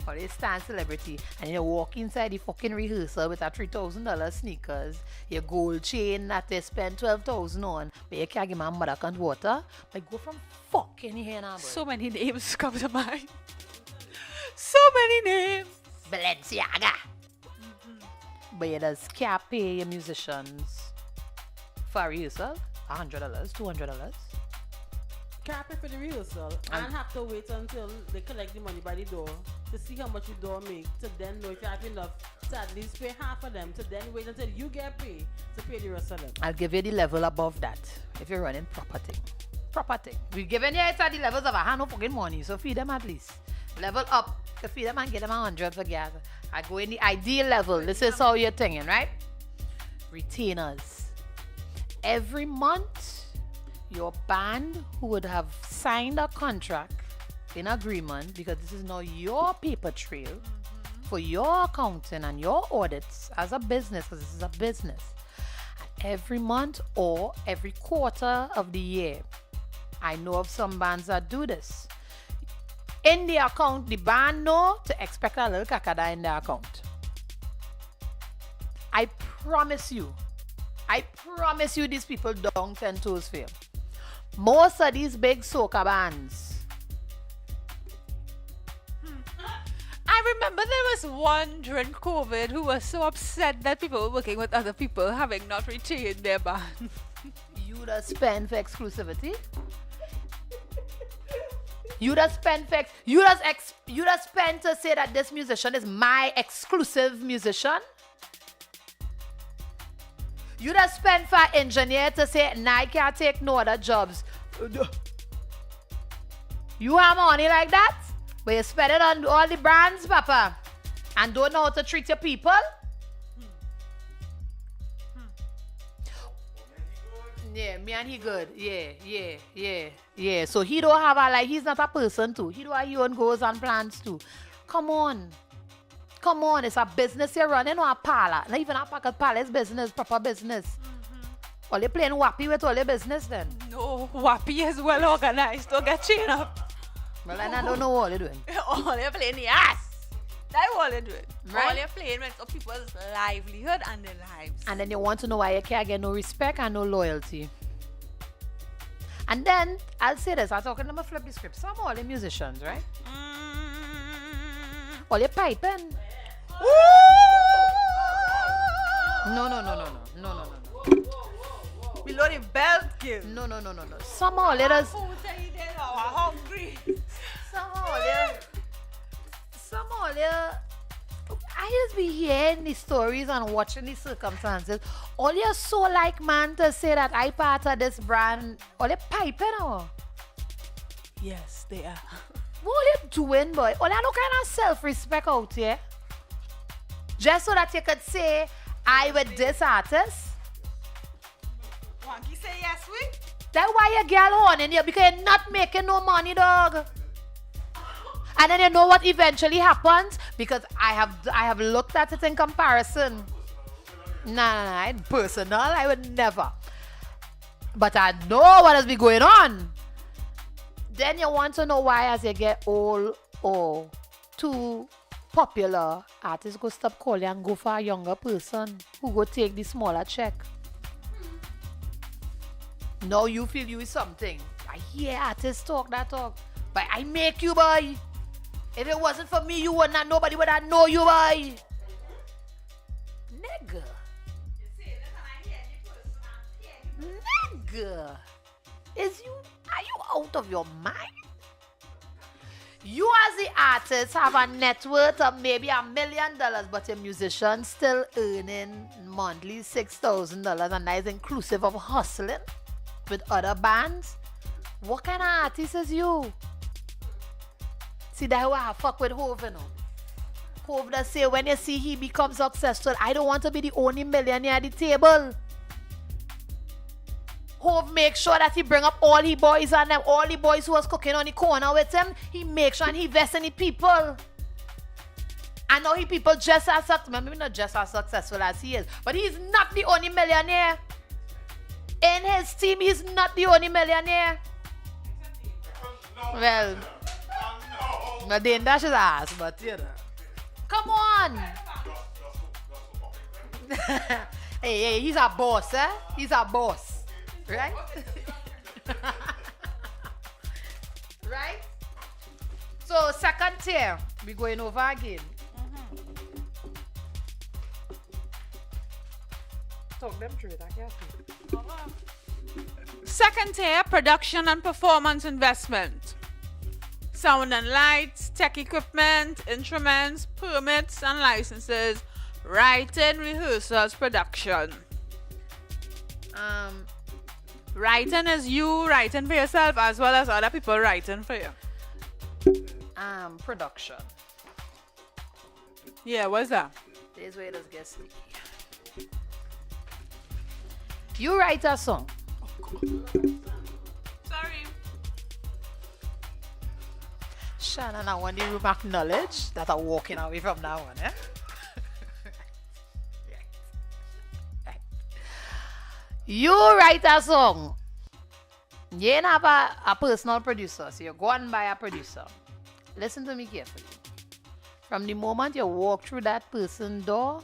[SPEAKER 2] Or they star and celebrity. And you walk inside the fucking rehearsal with a $3,000 sneakers, your gold chain that they spend $12,000 on, but you can't give my mother and water. But go from fucking here now, boy.
[SPEAKER 1] So many names come to mind. So many names.
[SPEAKER 2] Balenciaga. But you just can't pay your musicians for a rehearsal. $100, $200.
[SPEAKER 3] Can't pay for the rehearsal and have to wait until they collect the money by the door to see how much the door make, to then know if you have enough to at least pay half of them, to then wait until you get paid to pay the rest of them.
[SPEAKER 2] I'll give you the level above that if you're running proper thing. Proper thing. We're giving you it's at the levels of a hand of fucking money, so feed them at least. Level up to feed them and get them 100 for gas. I go in the ideal level. This is how you're thinking, right? Retainers. Every month, your band who would have signed a contract in agreement, because this is now your paper trail for your accounting and your audits as a business, because this is a business. And every month or every quarter of the year, I know of some bands that do this. In the account, the band know to expect a little kakada in their account. I promise you these people don't 10 toes for you. Most of these big soca bands.
[SPEAKER 1] I remember there was one during COVID who was so upset that people were working with other people having not retained their band.
[SPEAKER 2] You just spend for exclusivity. You just spend for you just spend to say that this musician is my exclusive musician. You just spend for engineer to say, nah, I can't take no other jobs. You have money like that? But you spend it on all the brands, Papa, and don't know how to treat your people? Yeah, me and he good. Yeah. So he don't have he's not a person too. He don't have his own goals and plans too. Come on, it's a business you're running or a parlor. Not even a pocket parlor, it's business, proper business. All you playing wappy with all your business then?
[SPEAKER 1] No, Wappy is well organized. Don't get chained up.
[SPEAKER 2] Well, I don't know what you're doing.
[SPEAKER 1] All you're playing the ass. That's all you're doing.
[SPEAKER 2] Right.
[SPEAKER 1] All you're playing with are people's livelihood and their lives.
[SPEAKER 2] And then you want to know why you can't get no respect and no loyalty. And then, I'll say this, I'm talking about flip the script. Some all the musicians, right? All your piping. No.
[SPEAKER 1] Below the belt, kid.
[SPEAKER 2] No. Some all let us.
[SPEAKER 1] Hungry.
[SPEAKER 2] Some all I just be hearing the stories and watching the circumstances. All you're so like man to say that I part of this brand. All you piping or?
[SPEAKER 1] Yes, they are.
[SPEAKER 2] What are you doing, boy? All you no kind of self-respect out here. Just so that you could say, I with this artist.
[SPEAKER 1] Wanky say yes, we?
[SPEAKER 2] That's why you girl on in here, because you're not making no money, dog. And then you know what eventually happens? Because I have looked at it in comparison. Nah, it's personal. I would never. But I know what has been going on. Then you want to know why as you get old or too popular, artists go stop calling and go for a younger person who go take the smaller check. Now you feel you is something. I hear artists talk that talk. But I make you, boy. If it wasn't for me, you would not. Nobody would not know you, boy. Nigga. Nigga. Are you out of your mind? You as the artist have a net worth of maybe $1 million, but a musician still earning monthly $6,000, and that is inclusive of hustling with other bands. What kind of artist is you? See, that's why I fuck with Hove, you know. Hove does say when you see he becomes successful, I don't want to be the only millionaire at the table. Hove make sure that he bring up all the boys and them, all the boys who was cooking on the corner with him. He make sure and he invest in the people. I know he people just as successful, maybe not just as successful as he is, but he's not the only millionaire. In his team, he's not the only millionaire. Well, no, they dash his ass, but you know. Come on. hey, he's a boss, eh? He's a boss. Right? Right? So, second tier, we're going over again. Talk them through it, I can't see.
[SPEAKER 1] Second tier, production and performance investment. Sound and lights, tech equipment, instruments, permits and licenses, writing, rehearsals, production. Writing is you writing for yourself as well as other people writing for you.
[SPEAKER 2] Production.
[SPEAKER 1] Yeah, what's that?
[SPEAKER 2] This way it gets sticky. You write a song.
[SPEAKER 1] Sorry.
[SPEAKER 2] Shannon, I want you to acknowledge that I'm walking away from that one, eh? Right. You write a song. You ain't have a personal producer, so you go and buy a producer. Listen to me carefully. From the moment you walk through that person's door,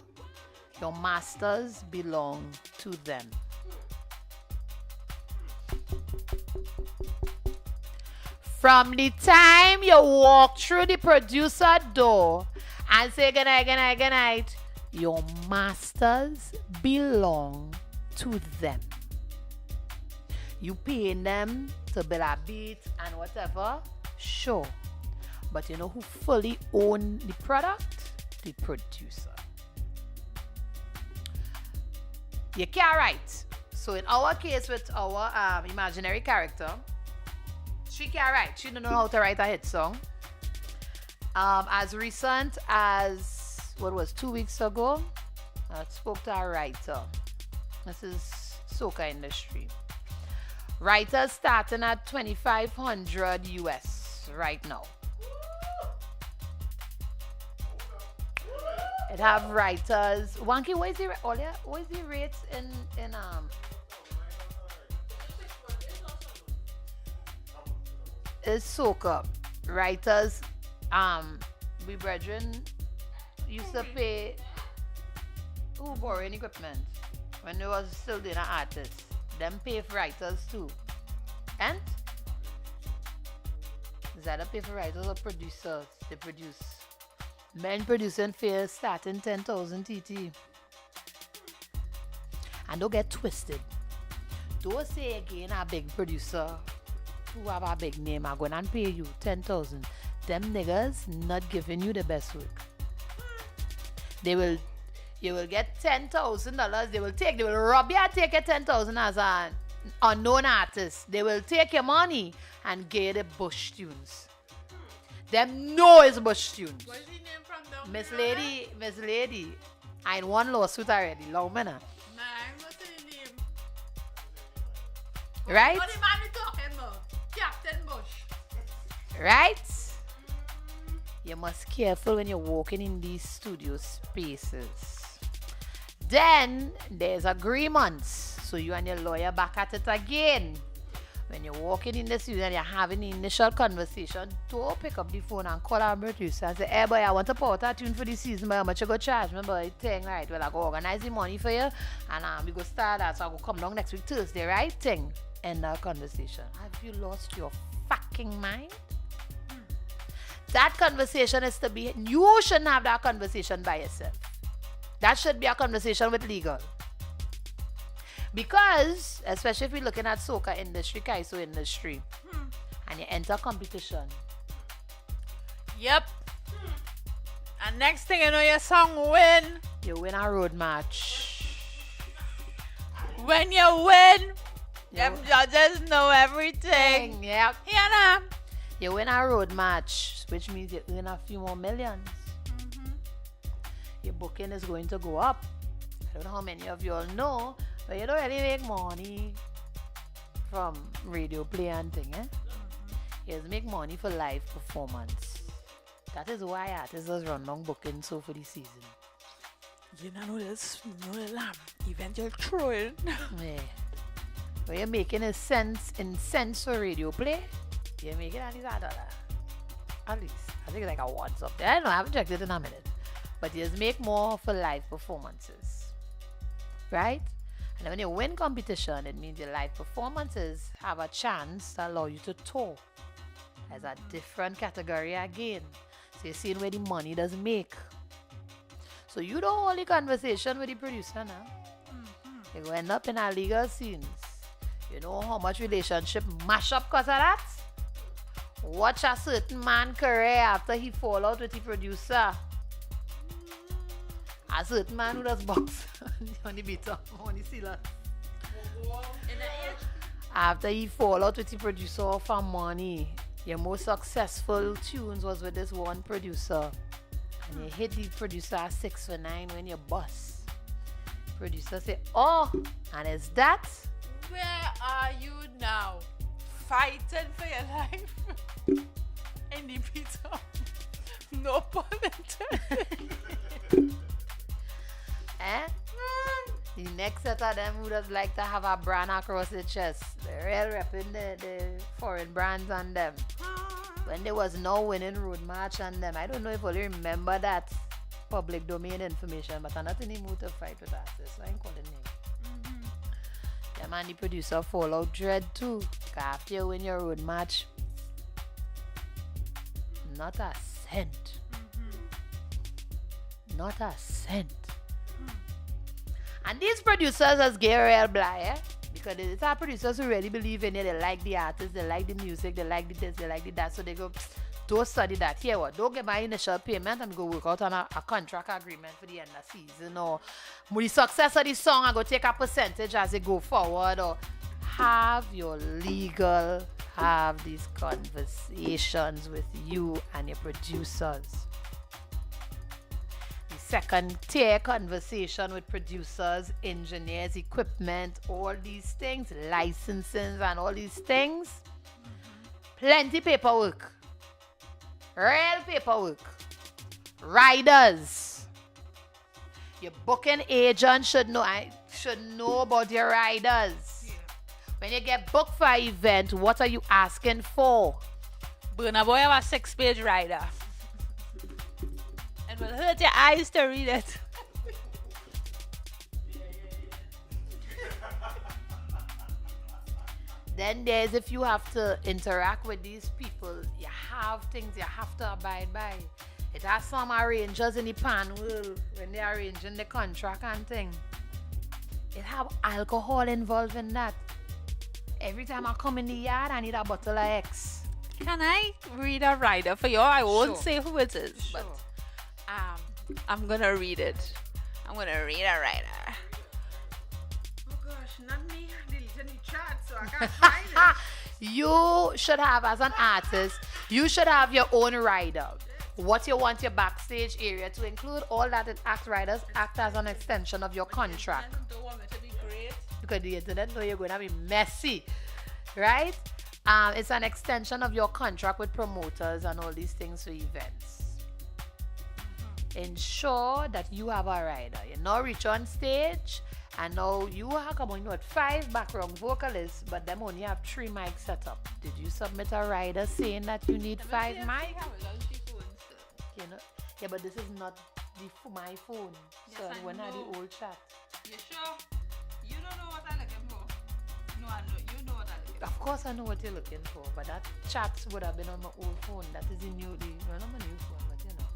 [SPEAKER 2] your masters belong to them. From the time you walk through the producer door and say good night, your masters belong to them. You paying them to build a beat and whatever, sure. But you know who fully own the product? The producer. You can't write. So in our case with our imaginary character, she can't write. She don't know how to write a hit song. As recent as, 2 weeks ago, I spoke to a writer. This is soca industry. Writers starting at $2,500 US right now. It have writers. Wanky, what is the rates in It's soca. Writers, we brethren used to pay who borrowing equipment when they was still doing an artist. Them pay for writers too. And is that a pay for writers or producers? They produce. Men producing fair starting 10,000 TT. And don't get twisted. Don't say again a big producer who have a big name are going and pay you 10,000. Them niggas not giving you the best work. You will get $10,000. They will rob you and take your 10,000 as an unknown artist. They will take your money and give you the bush tunes. Them know it's bush tunes.
[SPEAKER 1] What's the name from down
[SPEAKER 2] Miss
[SPEAKER 1] there?
[SPEAKER 2] Lady, I in one lawsuit already, long minute.
[SPEAKER 1] Nah, what's the name?
[SPEAKER 2] Right?
[SPEAKER 1] What the man we talking about? Captain Bush.
[SPEAKER 2] Right? You must be careful when you're walking in these studio spaces. Then there's agreements. So you and your lawyer back at it again. When you're walking in the studio and you're having the initial conversation, don't pick up the phone and call our producer and say, hey boy, I want a powder tune for this season, but how much you go charge me, boy? Thing, right? Well, I go organize the money for you and we go start that. So I go come down next week Thursday, right? Thing. End our conversation. Have you lost your fucking mind? That conversation is to be, you shouldn't have that conversation by yourself. That should be a conversation with legal. Because, especially if we're looking at soca industry, Kaiso industry, and you enter competition.
[SPEAKER 1] Yep. And next thing you know, your song win.
[SPEAKER 2] You win a road match.
[SPEAKER 1] When you win,
[SPEAKER 2] You-
[SPEAKER 1] them judges know everything.
[SPEAKER 2] Yep.
[SPEAKER 1] Yana.
[SPEAKER 2] You win a road match, which means you earn a few more millions. Your booking is going to go up. I don't know how many of you all know, but you don't really make money from radio play and thing, eh? You just make money for live performance. That is why artists just run long booking so for the season.
[SPEAKER 1] You know this, you know the lamb. Event you're throwing.
[SPEAKER 2] Yeah. What you're making is cents for radio play. You're making at least $1. At least. I think it's like a once up there. I don't know, I haven't checked it in a minute. But you just make more for live performances. Right? And then when you win competition, it means your live performances have a chance to allow you to tour. As a different category again. So you're seeing where the money does make. So you don't hold the conversation with the producer now. You go end up in our legal scenes. You know how much relationship mash up because of that? Watch a certain man career after he fall out with the producer. A certain man who does box on the beater, on the sealer. After he fall out with the producer for money, your most successful tunes was with this one producer. And you hit the producer at 6 for 9 when you bust. Producer say, oh, and is that?
[SPEAKER 1] Where are you now? Fighting for your life? In the pizza. No pun intended.
[SPEAKER 2] Eh? The next set of them who just like to have a brand across the chest. They're real repping the foreign brands on them. When there was no winning road match on them, I don't know if you remember that public domain information, but I'm not in the mood to fight with artists, so I ain't calling name. Them and the producer fall out dread too. 'Cause after you win your road match, not a cent. Not a cent. And these producers as gay real blind, eh? Because it's our producers who really believe in it. They like the artists, they like the music, they like the this, they like the that. So they go, don't study that. Here what? Don't get my initial payment and go work out on a contract agreement for the end of season. Or with the success of the song, I go take a percentage as they go forward. Or have your legal, have these conversations with you and your producers. Second tier conversation with producers, engineers, equipment, all these things, licensing and all these things. Plenty paperwork. Real paperwork. Riders. Your booking agent should know about your riders.
[SPEAKER 1] Yeah.
[SPEAKER 2] When you get booked for an event, what are you asking for?
[SPEAKER 1] Burna Boy have a 6-page rider. And will hurt your eyes to read it.
[SPEAKER 2] Then there's if you have to interact with these people, you have things you have to abide by. It has some arrangers in the panel when they're arranging the contract and thing. It have alcohol involved in that. Every time I come in the yard, I need a bottle of X.
[SPEAKER 1] Can I read a rider for you? I won't
[SPEAKER 2] Sure.
[SPEAKER 1] say who it is,
[SPEAKER 2] Sure.
[SPEAKER 1] but I'm gonna read it. I'm gonna read a rider.
[SPEAKER 2] Oh gosh, not me deleting the chat, so I can't find it. You should have, as an artist, you should have your own rider. What you want your backstage area to include, all that it act riders act as an extension of your contract.
[SPEAKER 1] Don't want me to be great.
[SPEAKER 2] Because the internet know you're going to be messy, right? It's an extension of your contract with promoters and all these things for events. Ensure that you have a rider. You now reach on stage, and now you are coming with 5 background vocalists, but them only have 3 mics set up. Did you submit a rider saying that you need 5 mics? You know? Yeah, but this is not my phone. So
[SPEAKER 1] Yes, I
[SPEAKER 2] when I
[SPEAKER 1] know.
[SPEAKER 2] the old chat.
[SPEAKER 1] You sure? You don't know what I'm looking for. No, I know. You know what I'm looking for.
[SPEAKER 2] Of course I know what you're looking for, but that chat would have been on my old phone. That is the new, well, not my new phone, but you know.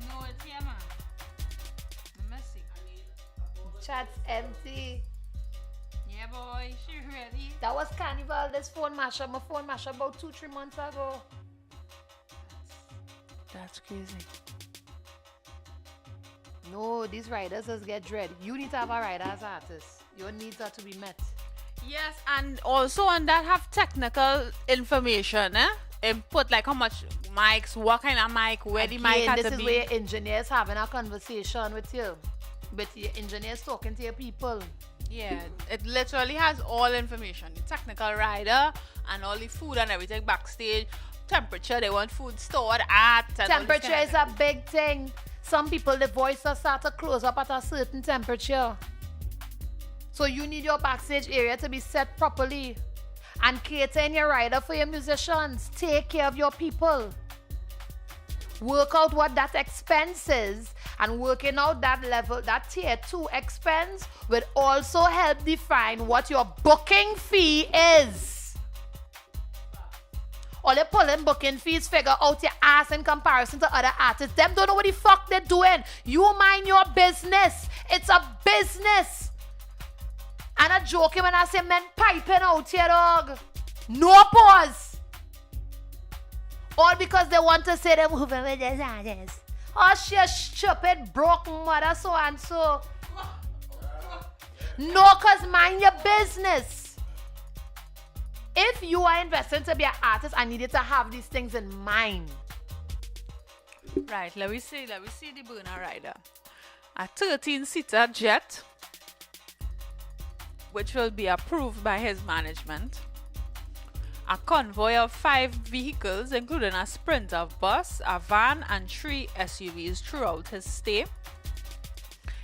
[SPEAKER 1] No, it's here, man. Messy.
[SPEAKER 2] Chat's empty.
[SPEAKER 1] Yeah, boy. She ready.
[SPEAKER 2] That was Carnival, this phone mashup. My phone mashup about 2-3 months ago.
[SPEAKER 1] That's crazy.
[SPEAKER 2] No, these riders just get dread. You need to have a rider as artist. Your needs are to be met.
[SPEAKER 1] Yes, and also on that have technical information, input like how much mics, what kind of mic, where the mic
[SPEAKER 2] Again,
[SPEAKER 1] has
[SPEAKER 2] this
[SPEAKER 1] to
[SPEAKER 2] is
[SPEAKER 1] be.
[SPEAKER 2] where engineers having a conversation with you. But your engineers talking to your people.
[SPEAKER 1] Yeah, it literally has all information. The technical rider and all the food and everything backstage. Temperature, they want food stored at. And all this
[SPEAKER 2] Temperature
[SPEAKER 1] kind of
[SPEAKER 2] is a big thing. Some people, the voices start to close up at a certain temperature. So you need your backstage area to be set properly. And cater in your rider for your musicians. Take care of your people. Work out what that expense is. And working out that level, that tier 2 expense will also help define what your booking fee is. All they pulling booking fees, figure out your ass in comparison to other artists. Them don't know what the fuck they're doing. You mind your business. It's a business. And I'm joking when I say men piping out here, dog. No pause. All because they want to say they're moving with this artist. Oh, she a stupid, broken mother, so and so. No, cause mind your business. If you are investing to be an artist, I need you to have these things in mind.
[SPEAKER 1] Right, let me see the burner rider. A 13-seater jet, which will be approved by his management. A convoy of 5 vehicles, including a Sprinter bus, a van, and 3 SUVs throughout his stay.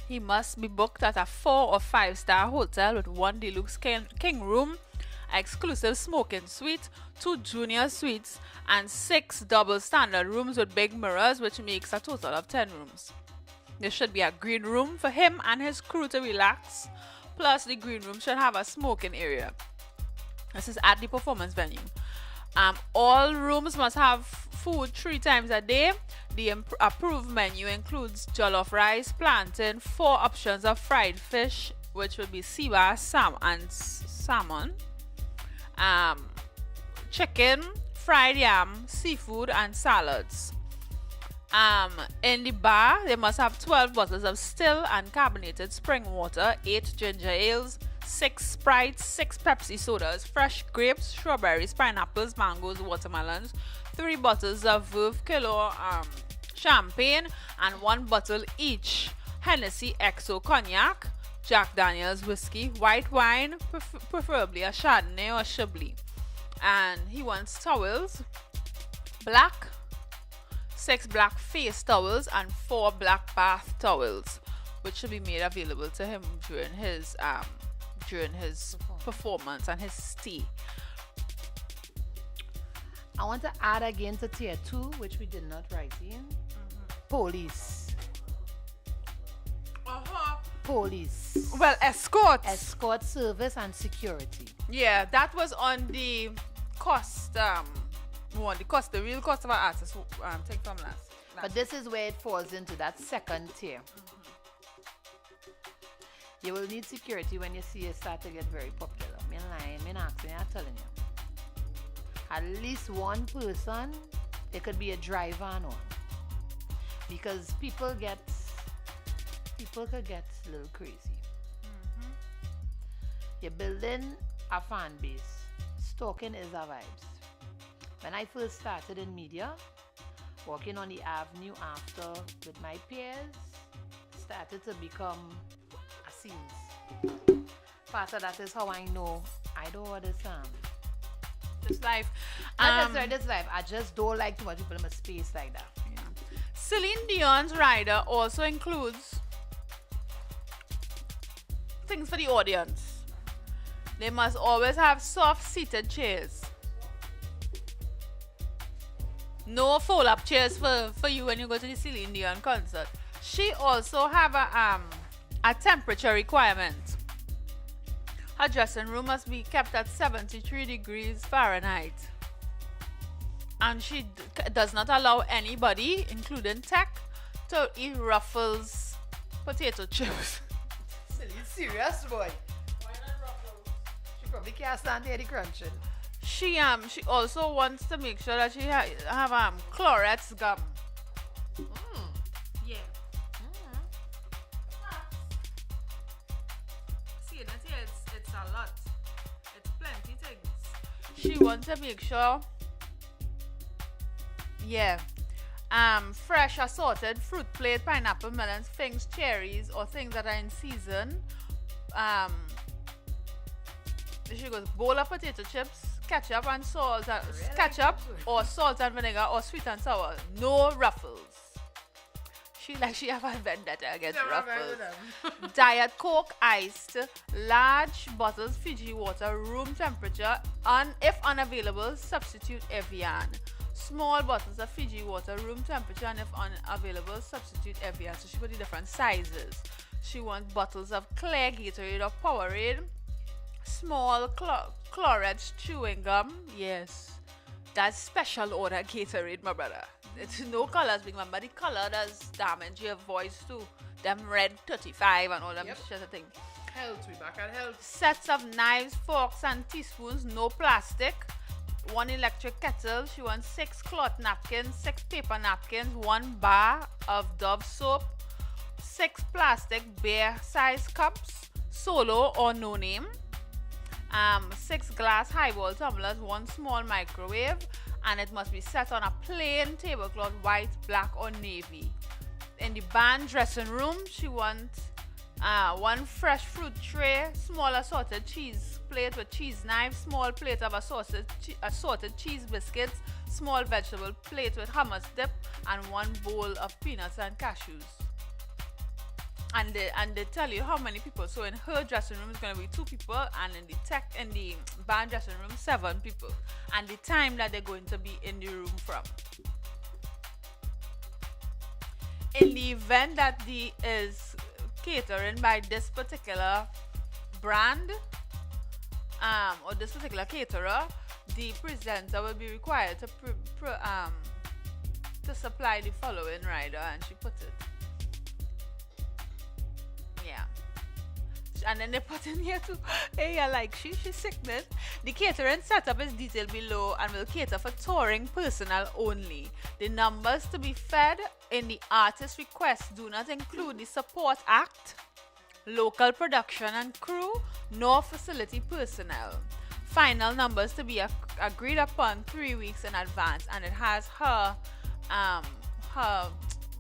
[SPEAKER 1] He must be booked at a 4 or 5-star hotel with 1 deluxe king room, exclusive smoking suite, 2 junior suites, and 6 double standard rooms with big mirrors, which makes a total of 10 rooms. There should be a green room for him and his crew to relax, plus the green room should have a smoking area. This is at the performance venue. All rooms must have food 3 times a day. The approved menu includes jollof rice, plantain, 4 options of fried fish, which would be sea bass, and salmon, chicken, fried yam, seafood, and salads. In the bar, they must have 12 bottles of still and carbonated spring water, 8 ginger ales, 6 Sprites, 6 Pepsi sodas, fresh grapes, strawberries, pineapples, mangoes, watermelons, 3 bottles of Veuve Kilo champagne, and 1 bottle each Hennessy XO cognac, Jack Daniels whiskey, white wine, preferably a Chardonnay or Chablis. And he wants towels, black, 6 black face towels, and 4 black bath towels, which should be made available to him during his performance and his stay.
[SPEAKER 2] I want to add again to tier 2, which we did not write in. Police.
[SPEAKER 1] Uh-huh.
[SPEAKER 2] Police.
[SPEAKER 1] Well, escorts.
[SPEAKER 2] Escort service and security.
[SPEAKER 1] Yeah, that was on the cost. The real cost of our artists. Take from last.
[SPEAKER 2] But this is where it falls into that second tier. You will need security when you see it start to get very popular. I'm lying, I'm asking, I'm telling you. At least one person, it could be a driver and all. Because people could get a little crazy. You're building a fan base. Stalking is a vibes. When I first started in media, walking on the avenue after with my peers, started to become a scenes. Part of that is how I know I don't understand.
[SPEAKER 1] This life.
[SPEAKER 2] Not necessarily this life. I just don't like too much people in a space like that.
[SPEAKER 1] Yeah. Celine Dion's rider also includes things for the audience. They must always have soft seated chairs. No fold-up chairs for you when you go to the Celine Dion concert. She also have a temperature requirement. Her dressing room must be kept at 73 degrees Fahrenheit. And she does not allow anybody, including tech, to eat Ruffles potato chips.
[SPEAKER 2] Celine serious boy.
[SPEAKER 3] Why not Ruffles?
[SPEAKER 2] She probably can't stand the crunching.
[SPEAKER 1] She also wants to make sure that she have Clorets gum. Yeah. See, that's here, it's a lot. It's plenty things. She wants to make sure. Yeah. Fresh assorted fruit plate, pineapple, melons, figs, cherries, or things that are in season. She goes bowl of potato chips, ketchup and salt, ketchup or salt and vinegar or sweet and sour. No Ruffles. She have a vendetta against Ruffles. Diet Coke iced, large bottles Fiji water, room temperature. If unavailable, substitute Evian. Small bottles of Fiji water, room temperature, and if unavailable, substitute Evian. So she put the different sizes. She wants bottles of clear Gatorade or Powerade. Small Clorets chewing gum. Yes. That's special order Gatorade, my brother. It's no colors, big man, but the color does damage your voice too. Them red 35 and all them shit of thing.
[SPEAKER 2] Health, we back at health.
[SPEAKER 1] Sets of knives, forks, and teaspoons, no plastic. 1 electric kettle. She wants 6 cloth napkins, 6 paper napkins, 1 bar of Dove soap, 6 plastic beer size cups, solo or no name. 6 glass highball tumblers, 1 small microwave, and it must be set on a plain tablecloth, white, black, or navy. In the band dressing room, she wants 1 fresh fruit tray, small assorted cheese plate with cheese knife, small plate of assorted cheese biscuits, small vegetable plate with hummus dip, and 1 bowl of peanuts and cashews. And they tell you how many people. So in her dressing room is going to be 2 people, and in the band dressing room 7 people, and the time that they're going to be in the room from. In the event that is catering by this particular brand or this particular caterer, the presenter will be required to supply the following rider, and she put it. Yeah. And then they put in here too. Hey, yeah, like she's sickening. The catering setup is detailed below and will cater for touring personnel only. The numbers to be fed in the artist request do not include the support act, local production and crew, nor facility personnel. Final numbers to be agreed upon 3 weeks in advance, and it has her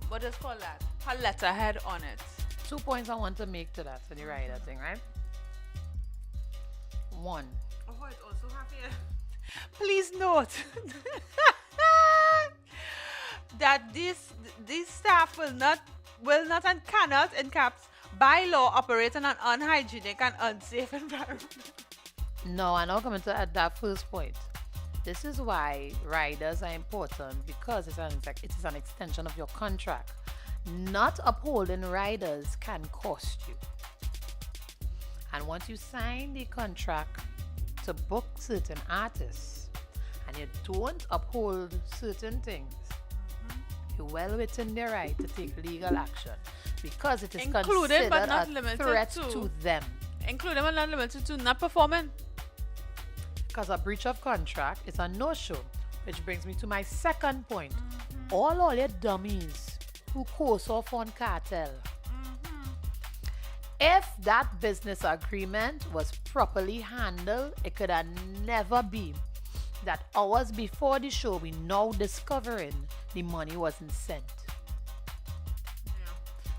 [SPEAKER 1] what is called that? Her letterhead on it.
[SPEAKER 2] 2 points I want to make to that for the rider thing, right? 1.
[SPEAKER 1] Oh, it also have here. Please note that this staff will not and cannot, in caps, by law, operate in an unhygienic and unsafe environment.
[SPEAKER 2] No, I'm not coming to add that first point. This is why riders are important, because it is an extension of your contract. not upholding riders can cost you. And once you sign the contract to book certain artists and you don't uphold certain things, you're well within their right to take legal action because it is
[SPEAKER 1] Included but
[SPEAKER 2] considered
[SPEAKER 1] not
[SPEAKER 2] a
[SPEAKER 1] limited
[SPEAKER 2] threat
[SPEAKER 1] to.
[SPEAKER 2] to them.
[SPEAKER 1] Including but not limited to not performing.
[SPEAKER 2] Because a breach of contract is a no-show. Which brings me to my second point. All your dummies who course off on cartel. If that business agreement was properly handled, it could have never be that hours before the show we now discovering the money wasn't sent.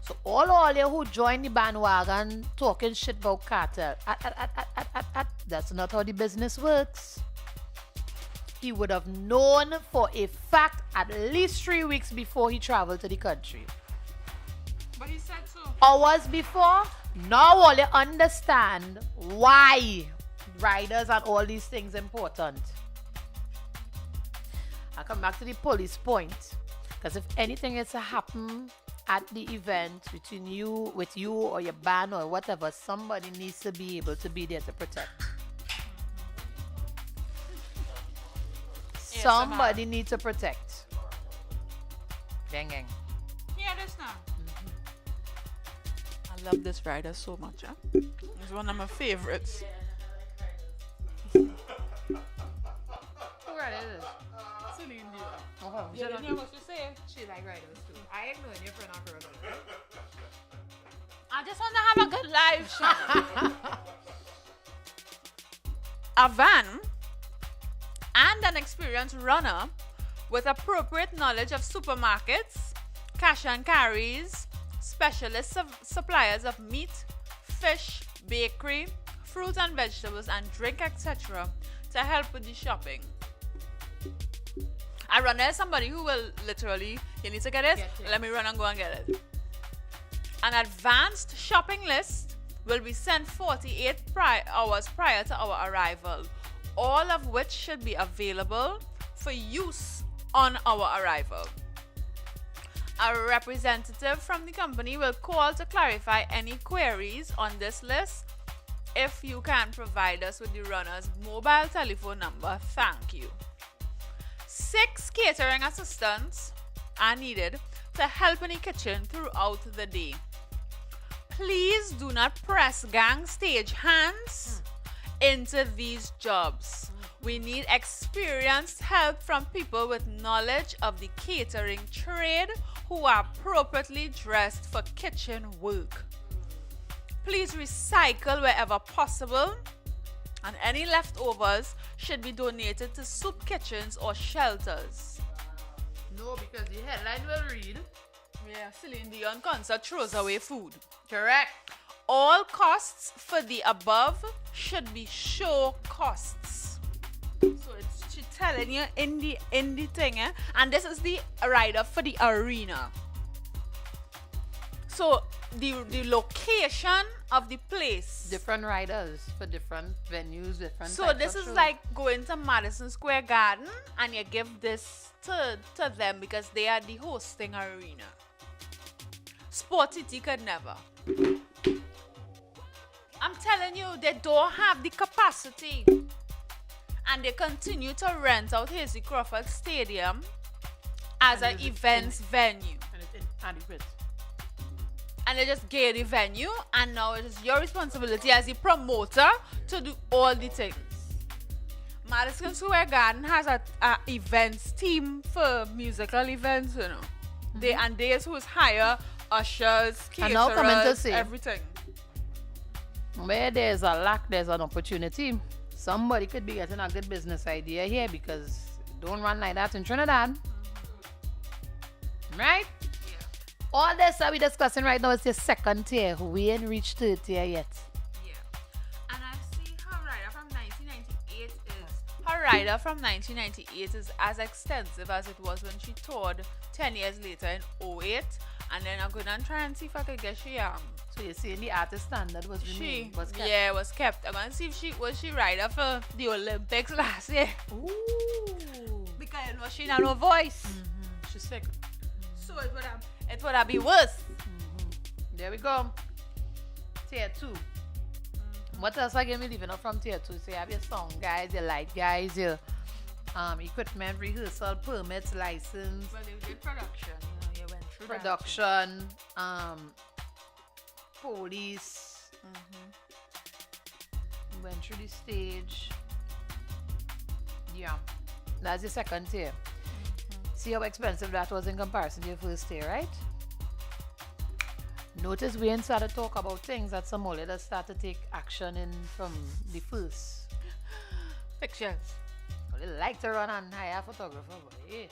[SPEAKER 2] So all you who join the bandwagon talking shit about cartel, that's not how the business works. He would have known for a fact at least 3 weeks before he traveled to the country.
[SPEAKER 1] But he said so.
[SPEAKER 2] Hours before, now all you understand why riders and all these things important. I come back to the police point. Because if anything is to happen at the event with you or your band or whatever, somebody needs to be able to be there to protect. Somebody needs to protect. Gang.
[SPEAKER 1] Hear this now. I love this rider so much. Huh? It's one of my favorites.
[SPEAKER 2] Who rider is this?
[SPEAKER 1] Celine Dion.
[SPEAKER 2] Oh,
[SPEAKER 1] You didn't hear what she said?
[SPEAKER 2] she like riders too. I ignored your friend after her.
[SPEAKER 1] I just want to have a good life, Sean. A van and an experienced runner with appropriate knowledge of supermarkets, cash and carries, specialist suppliers of meat, fish, bakery, fruit and vegetables, and drink, etc. to help with the shopping. A runner is somebody who will literally, you need to get it? Let me run and go and get it. An advanced shopping list will be sent 48 hours prior to our arrival, all of which should be available for use on our arrival. A representative from the company will call to clarify any queries on this list. If you can provide us with the runner's mobile telephone number, thank you. 6 catering assistants are needed to help in the kitchen throughout the day. Please do not press gang stage hands into these jobs. We need experienced help from people with knowledge of the catering trade who are appropriately dressed for kitchen work. Please recycle wherever possible, and any leftovers should be donated to soup kitchens or shelters.
[SPEAKER 2] No, because the headline will read.
[SPEAKER 1] Yeah, Celine Dion concert throws away food.
[SPEAKER 2] Correct.
[SPEAKER 1] All costs for the above should be show costs. So it's she telling you in the thing, and this is the rider for the arena. So the location of the place.
[SPEAKER 2] Different riders for different venues, different.
[SPEAKER 1] So
[SPEAKER 2] types
[SPEAKER 1] this
[SPEAKER 2] of
[SPEAKER 1] is
[SPEAKER 2] shows.
[SPEAKER 1] like going to Madison Square Garden and you give this to them because they are the hosting arena. Sport City could never. I'm telling you, they don't have the capacity. And they continue to rent out Hazy Crawford Stadium as an events venue.
[SPEAKER 2] And it's inadequate.
[SPEAKER 1] And they just get the venue, and now it is your responsibility as the promoter to do all the things. Madison Square Garden has a events team for musical events, you know. They who hire ushers,
[SPEAKER 2] And now coming to
[SPEAKER 1] caterers,
[SPEAKER 2] say-
[SPEAKER 1] everything.
[SPEAKER 2] Where there's a lack, there's an opportunity. Somebody could be getting a good business idea here because it don't run like that in Trinidad. Right? All this that we're discussing right now is the second tier. We ain't reached third tier yet.
[SPEAKER 1] Yeah. And I see her rider from 1998 her rider from 1998 is as extensive as it was when she toured 10 years later in 08. And then I'm gonna try and see if I could get
[SPEAKER 2] So you're saying the artist standard was removed, was kept?
[SPEAKER 1] Yeah, was kept. I'm gonna see if she rider for the Olympics last year.
[SPEAKER 2] Ooh.
[SPEAKER 1] Because you know she had no voice.
[SPEAKER 2] She's sick.
[SPEAKER 1] So it would have it would have been worse.
[SPEAKER 2] There we go. Tier 2. What else again we leaving up from tier 2? So you have your sound guys, your light guys, your equipment, rehearsal, permits, license,
[SPEAKER 1] Well, you did production. You went through that.
[SPEAKER 2] production, police. Went through the stage. Yeah. That's your second tier. See how expensive that was in comparison to your first tier, right? Notice we ain't started to talk about things that some only that start to take action in from the first.
[SPEAKER 1] Pictures.
[SPEAKER 2] They like to run and hire a photographer, but yeah.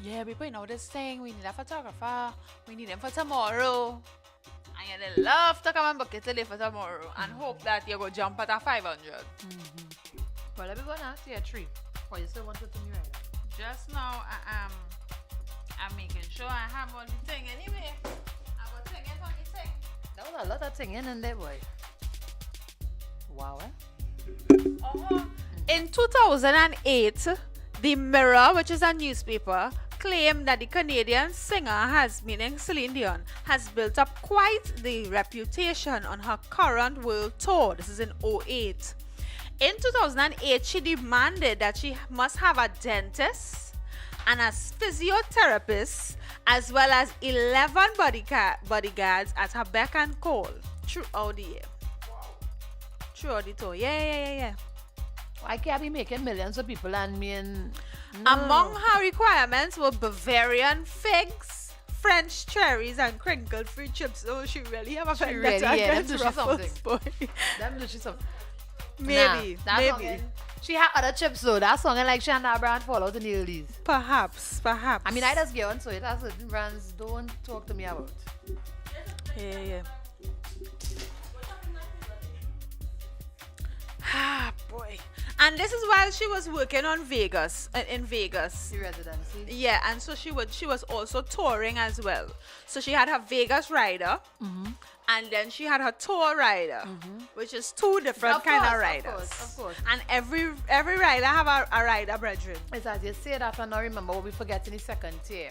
[SPEAKER 1] Yeah, people know this thing. We need a photographer. We need him for tomorrow. And they love to come and book it today for tomorrow and hope that you go jump at a 500.
[SPEAKER 2] Well, let me go now. Tier 3. Or you still want to tell me right now?
[SPEAKER 1] Just now, I'm making sure I have all the thing anyway. I got thing it on the thing.
[SPEAKER 2] That was a lot of thing in there, boy. Wow,
[SPEAKER 1] In 2008, the Mirror, which is a newspaper, claimed that the Canadian singer meaning Celine Dion, has built up quite the reputation on her current world tour. This is in 2008. In 2008, she demanded that she must have a dentist and a physiotherapist, as well as 11 bodyguards at her beck and call throughout the year. Throughout the tour. Yeah.
[SPEAKER 2] I can't be making millions of people and me and...
[SPEAKER 1] Among her requirements were Bavarian figs, French cherries, and crinkle-free chips. Oh, she really have a
[SPEAKER 2] She
[SPEAKER 1] vendetta
[SPEAKER 2] really, yeah, them
[SPEAKER 1] against
[SPEAKER 2] do she
[SPEAKER 1] Ruffles,
[SPEAKER 2] something.
[SPEAKER 1] boy.
[SPEAKER 2] Them do she something.
[SPEAKER 1] Maybe.
[SPEAKER 2] She had other chips though. That song like she and that brand fall out in the earlies.
[SPEAKER 1] Perhaps.
[SPEAKER 2] I mean, I just get on so it has certain brands don't talk to me about.
[SPEAKER 1] Yeah. Ah, boy. And this is while she was working on Vegas, in Vegas.
[SPEAKER 2] The residency.
[SPEAKER 1] Yeah, and so she was also touring as well. So she had her Vegas rider, and then she had her tour rider, which is two different kind of riders.
[SPEAKER 2] Of course.
[SPEAKER 1] And every rider have a rider brethren.
[SPEAKER 2] It's as you say that, and now remember what we forget in the second tier.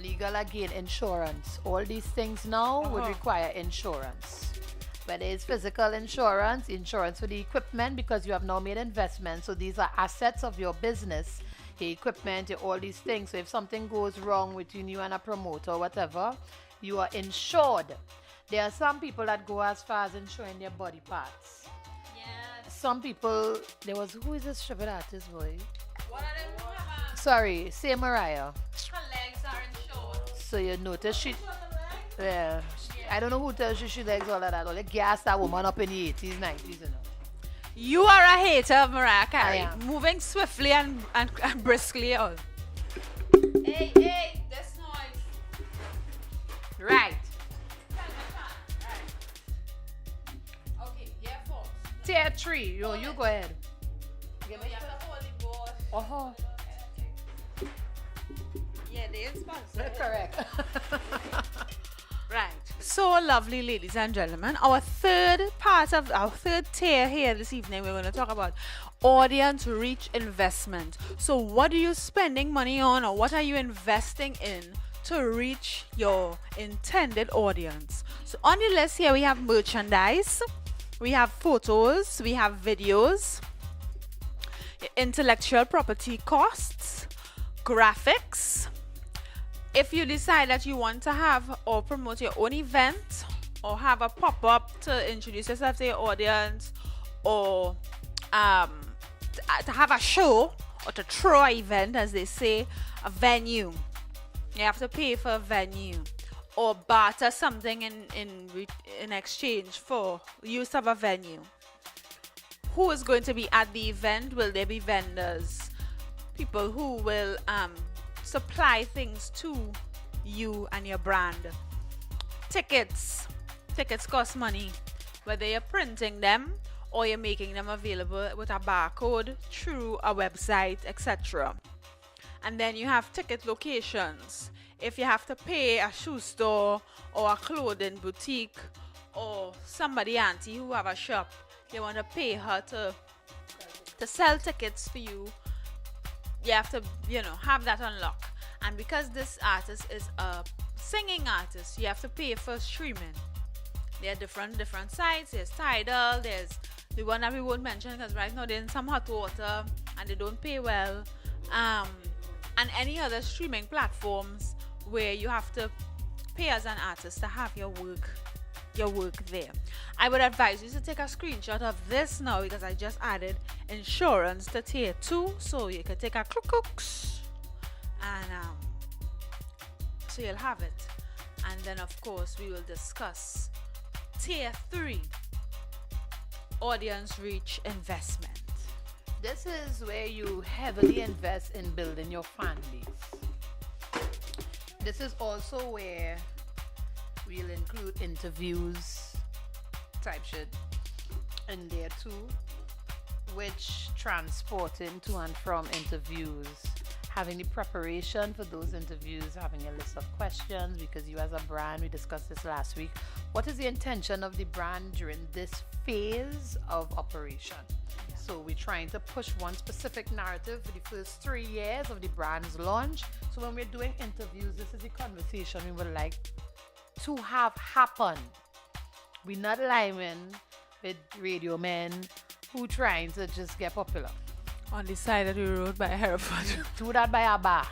[SPEAKER 2] Legal again, insurance. All these things now would require insurance. Whether it's physical insurance for the equipment, because you have now made investments. So these are assets of your business, your equipment, all these things. So if something goes wrong between you and a promoter or whatever, you are insured. There are some people that go as far as insuring their body parts.
[SPEAKER 1] Yes.
[SPEAKER 2] Some people, who is this stupid artist, boy?
[SPEAKER 1] One of them who have
[SPEAKER 2] Sorry, say Mariah.
[SPEAKER 1] her legs are insured.
[SPEAKER 2] So you notice she, yeah. I don't know who tells you she likes all of that. All the gas that woman up in the 80s, 90s, you know.
[SPEAKER 1] You are a hater of Mariah Carey.
[SPEAKER 2] I am.
[SPEAKER 1] Moving swiftly and briskly on. Hey, this noise.
[SPEAKER 2] Right.
[SPEAKER 1] Okay, yeah, four.
[SPEAKER 2] Tier 3. Yo, you go ahead.
[SPEAKER 1] You have to hold the board.
[SPEAKER 2] Oh,
[SPEAKER 1] Yeah, they sponsor.
[SPEAKER 2] correct.
[SPEAKER 1] Right. So lovely, ladies and gentlemen. Our third tier here this evening, we're going to talk about audience reach investment. So what are you spending money on, or what are you investing in to reach your intended audience? So on the list here, we have merchandise, we have photos, we have videos, intellectual property costs, graphics. If you decide that you want to have or promote your own event, or have a pop-up to introduce yourself to your audience, or to have a show, or to throw an event, as they say, a venue, you have to pay for a venue, or barter something in exchange for use of a venue. Who is going to be at the event? Will there be vendors? People who will supply things to you and your brand. Tickets cost money, whether you're printing them or you're making them available with a barcode through a website, etc. And then you have ticket locations. If you have to pay a shoe store or a clothing boutique or somebody auntie who have a shop, you want to pay her to sell tickets for you, you have to, have that unlocked. And because this artist is a singing artists, you have to pay for streaming. There are different sites. There's Tidal. There's the one that we won't mention because right now they're in some hot water and they don't pay well. And any other streaming platforms where you have to pay as an artist to have your work there. I would advise you to take a screenshot of this now because I just added insurance to tier 2, so you can take a cooks and so you'll have it. And then of course we will discuss tier 3, audience reach investment.
[SPEAKER 2] This is where you heavily invest in building your fan base. This is also where we'll include interviews type shit in there too, which transporting to and from interviews, having the preparation for those interviews, having a list of questions, because you as a brand, we discussed this last week, what is the intention of the brand during this phase of operation? So we're trying to push one specific narrative for the first 3 years of the brand's launch. So when we're doing interviews, this is the conversation we would like to have happen. We're not lying with radio men who trying to just get popular.
[SPEAKER 1] On the side of the road by Hereford.
[SPEAKER 2] Do that by a bar.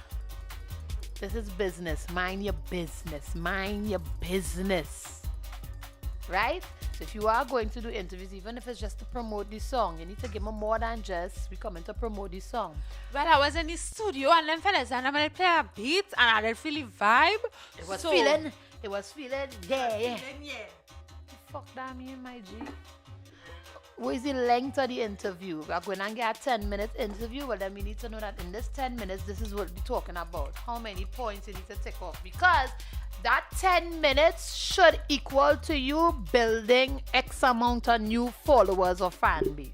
[SPEAKER 2] This is business. Mind your business. Mind your business. Right? So if you are going to do interviews, even if it's just to promote the song, you need to give me more than just we coming to promote the song.
[SPEAKER 1] But I was in the studio and them fellas and I'm gonna play a beat and I didn't feel the vibe.
[SPEAKER 2] It was
[SPEAKER 1] So-
[SPEAKER 2] feeling, yeah.
[SPEAKER 3] Yeah.
[SPEAKER 2] Fuck that mean, my G. What is the length of the interview? We're going to get a 10-minute interview. Well, then we need to know that in this 10 minutes, this is what we're talking about. How many points you need to take off. Because that 10 minutes should equal to you building X amount of new followers or fan base.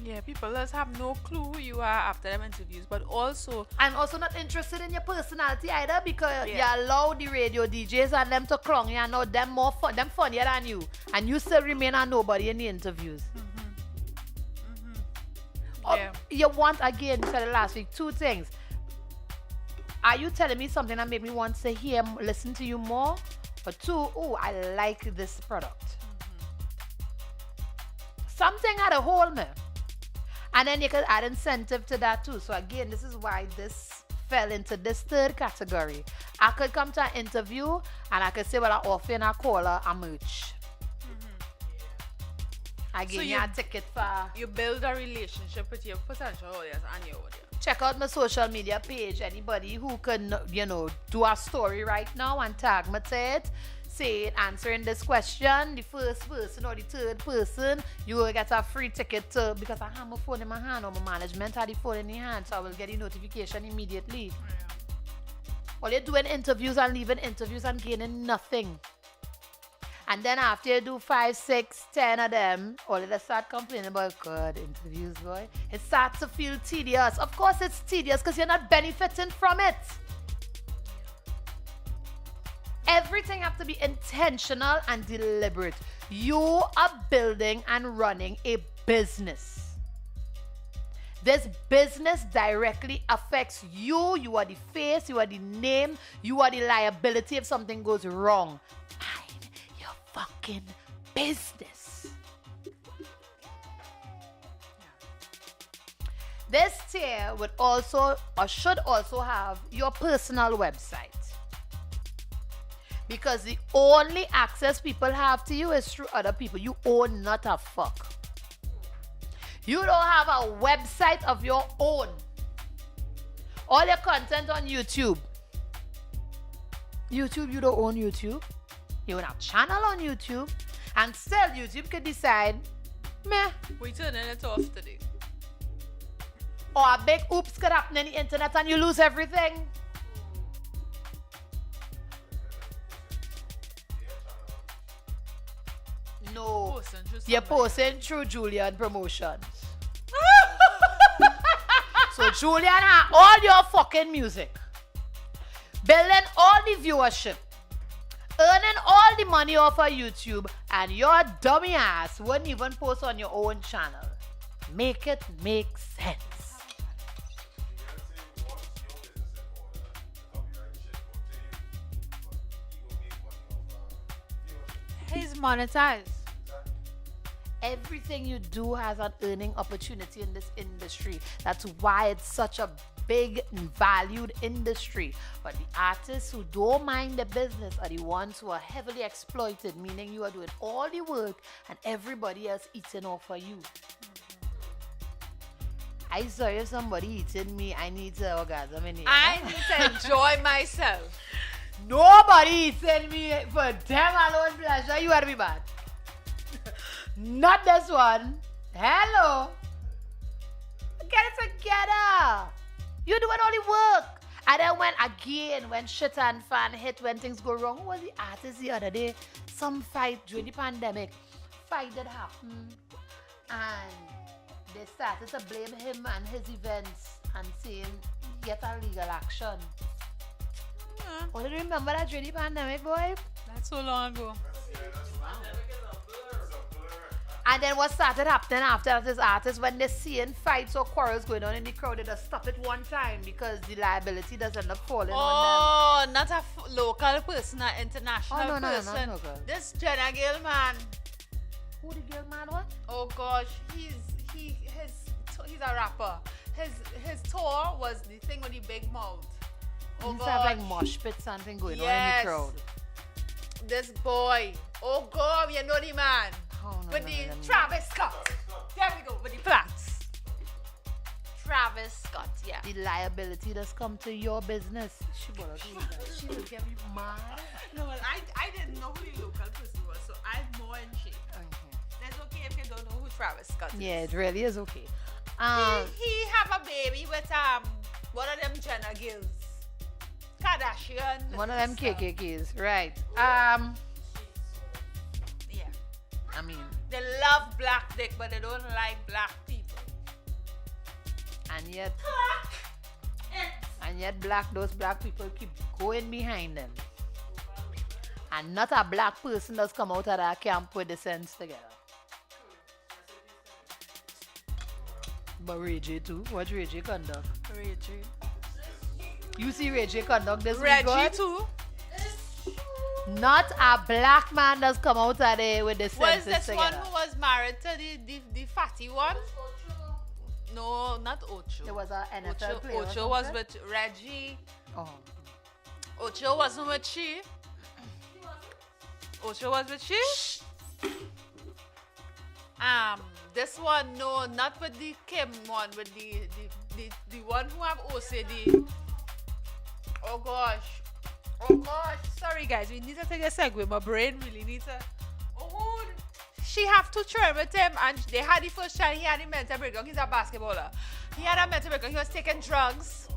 [SPEAKER 1] Yeah, people just have no clue who you are after them interviews, but also
[SPEAKER 2] I'm also not interested in your personality either, because
[SPEAKER 1] Yeah.
[SPEAKER 2] you allow the radio DJs and them to clong you and know them more fun, them funnier than you, and you still remain a nobody in the interviews.
[SPEAKER 1] Yeah.
[SPEAKER 2] You want, again, you said it last week, 2 things. Are you telling me something that made me want to hear, listen to you more? Or 2, oh, I like this product. Something had a hold me. And then you could add incentive to that too. So again, this is why this fell into this 3rd category. I could come to an interview and I could say, well, I offer a caller a merch. Again,
[SPEAKER 1] So
[SPEAKER 2] you a ticket for...
[SPEAKER 1] you build a relationship with your potential audience and your audience.
[SPEAKER 2] Check out my social media page. Anybody who can, do a story right now and tag me to it, say answering this question, the first person or the 3rd person, you will get a free ticket to, because I have my phone in my hand or my management had the phone in the hand, so I will get the notification immediately. All you're doing interviews and leaving interviews and gaining nothing. And then after you do 5, 6, 10 of them, all of them start complaining about, God, interviews, boy. It starts to feel tedious. Of course it's tedious because you're not benefiting from it. Everything has to be intentional and deliberate. You are building and running a business. This business directly affects you. You are the face, you are the name, you are the liability if something goes wrong. Mind your fucking business. This tier would also or should also have your personal website. Because the only access people have to you is through other people. You own not a fuck. You don't have a website of your own. All your content on YouTube. YouTube, you don't own YouTube. You own a channel on YouTube. And still, YouTube could decide, meh.
[SPEAKER 1] We turning it off today.
[SPEAKER 2] Or a big oops could happen on the internet and you lose everything. No.
[SPEAKER 1] Posting through
[SPEAKER 2] You're
[SPEAKER 1] somebody.
[SPEAKER 2] posting through Julian Promotions. So Julian has all your fucking music. Building all the viewership. Earning all the money off of YouTube. And your dummy ass wouldn't even post on your own channel. Make it make sense.
[SPEAKER 1] Monetize.
[SPEAKER 2] Everything you do has an earning opportunity in this industry. That's why it's such a big and valued industry. But the artists who don't mind the business are the ones who are heavily exploited, meaning you are doing all the work and everybody else eating off of you. I saw if somebody eating me, I need to orgasm in here.
[SPEAKER 1] I need to enjoy myself.
[SPEAKER 2] Nobody eating me for them alone pleasure. You are me bad. Not this one. Hello. Get it together. You doing all the work. And then when shit and fan hit, when things go wrong, who was the artist the other day? Some fight during the pandemic. Fight that happened. And they started to blame him and his events and saying, get a legal action.
[SPEAKER 1] Yeah,
[SPEAKER 2] Oh, do you remember that during the pandemic, boy?
[SPEAKER 1] that's so long ago.
[SPEAKER 2] And then what started happening after that is artists, when they're seeing fights or quarrels going on in the crowd, they just stop it one time because the liability doesn't end up falling on them.
[SPEAKER 1] Oh, not a local person, an international
[SPEAKER 2] Oh, no,
[SPEAKER 1] person.
[SPEAKER 2] not local.
[SPEAKER 1] This Jenna Gill man.
[SPEAKER 2] Who the girl man what?
[SPEAKER 1] Oh gosh, he's a rapper. His tour was the thing with the big mouth. Oh
[SPEAKER 2] Used to have
[SPEAKER 1] gosh.
[SPEAKER 2] like mosh pit something going on in
[SPEAKER 1] Yes.
[SPEAKER 2] the crowd.
[SPEAKER 1] This boy. Oh god, you know the man.
[SPEAKER 2] Oh, no,
[SPEAKER 1] With
[SPEAKER 2] no,
[SPEAKER 1] the
[SPEAKER 2] no, no.
[SPEAKER 1] Travis Scott. There we go, with the plants. Travis Scott, yeah.
[SPEAKER 2] The liability does come to your business. She will get me mad.
[SPEAKER 1] No, well, I didn't know who the local person was, so I'm more in shape. It's okay if you don't know who Travis Scott is.
[SPEAKER 2] Yeah, it really is okay.
[SPEAKER 1] He have a baby with one of them Jenna Gills. Kardashian.
[SPEAKER 2] One of them
[SPEAKER 1] stuff.
[SPEAKER 2] KKKs, right?
[SPEAKER 1] Yeah.
[SPEAKER 2] I mean,
[SPEAKER 1] They love black dick, but they don't like black people.
[SPEAKER 2] and yet those black people keep going behind them. And not a black person does come out of that camp with the sense together. But Ray J too. Watch Ray J conduct.
[SPEAKER 1] Reggie.
[SPEAKER 2] You see Ray J conduct this week,
[SPEAKER 1] Reggie
[SPEAKER 2] God?
[SPEAKER 1] too.
[SPEAKER 2] Not a black man does come out of there with the
[SPEAKER 1] Was
[SPEAKER 2] senses
[SPEAKER 1] this
[SPEAKER 2] together.
[SPEAKER 1] one who was married to the fatty one? No, not Ocho.
[SPEAKER 2] There was an NFL
[SPEAKER 1] Ocho,
[SPEAKER 2] player. or
[SPEAKER 1] Ocho was
[SPEAKER 2] something?
[SPEAKER 1] with Reggie.
[SPEAKER 2] Oh.
[SPEAKER 1] Ocho wasn't with she. Ocho was with she. This one, no, not with the Kim one, with the one who have OCD. Oh gosh. Sorry guys, we need to take a segue. My brain really needs to. Oh, she have to train with him, and they had the first child. He had a mental breakdown. He's a basketballer. He had a mental breakdown. He was taking drugs,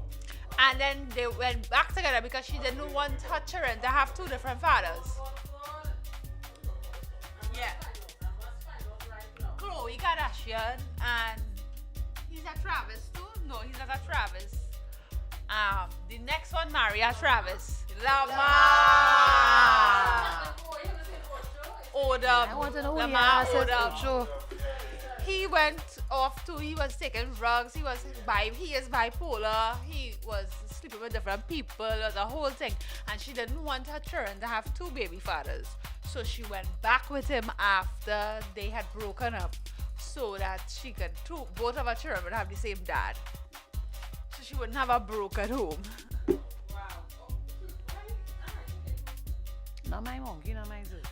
[SPEAKER 1] and then they went back together because she didn't want her children to have two different fathers. Yeah. Khloe Kardashian, and he's a Travis too. No, he's not a Travis. The next one, Maria Travis. Lamar Odom.
[SPEAKER 2] I want to know who
[SPEAKER 1] Lamar
[SPEAKER 2] he is.
[SPEAKER 1] Odom.
[SPEAKER 2] Sure.
[SPEAKER 1] He went off to. He was taking drugs. He is bipolar. He was sleeping with different people. It was a whole thing, and she didn't want her children to have two baby fathers. So she went back with him after they had broken up, so that both of her children would have the same dad. So she wouldn't have a broken home.
[SPEAKER 2] Not my monkey, not my sister.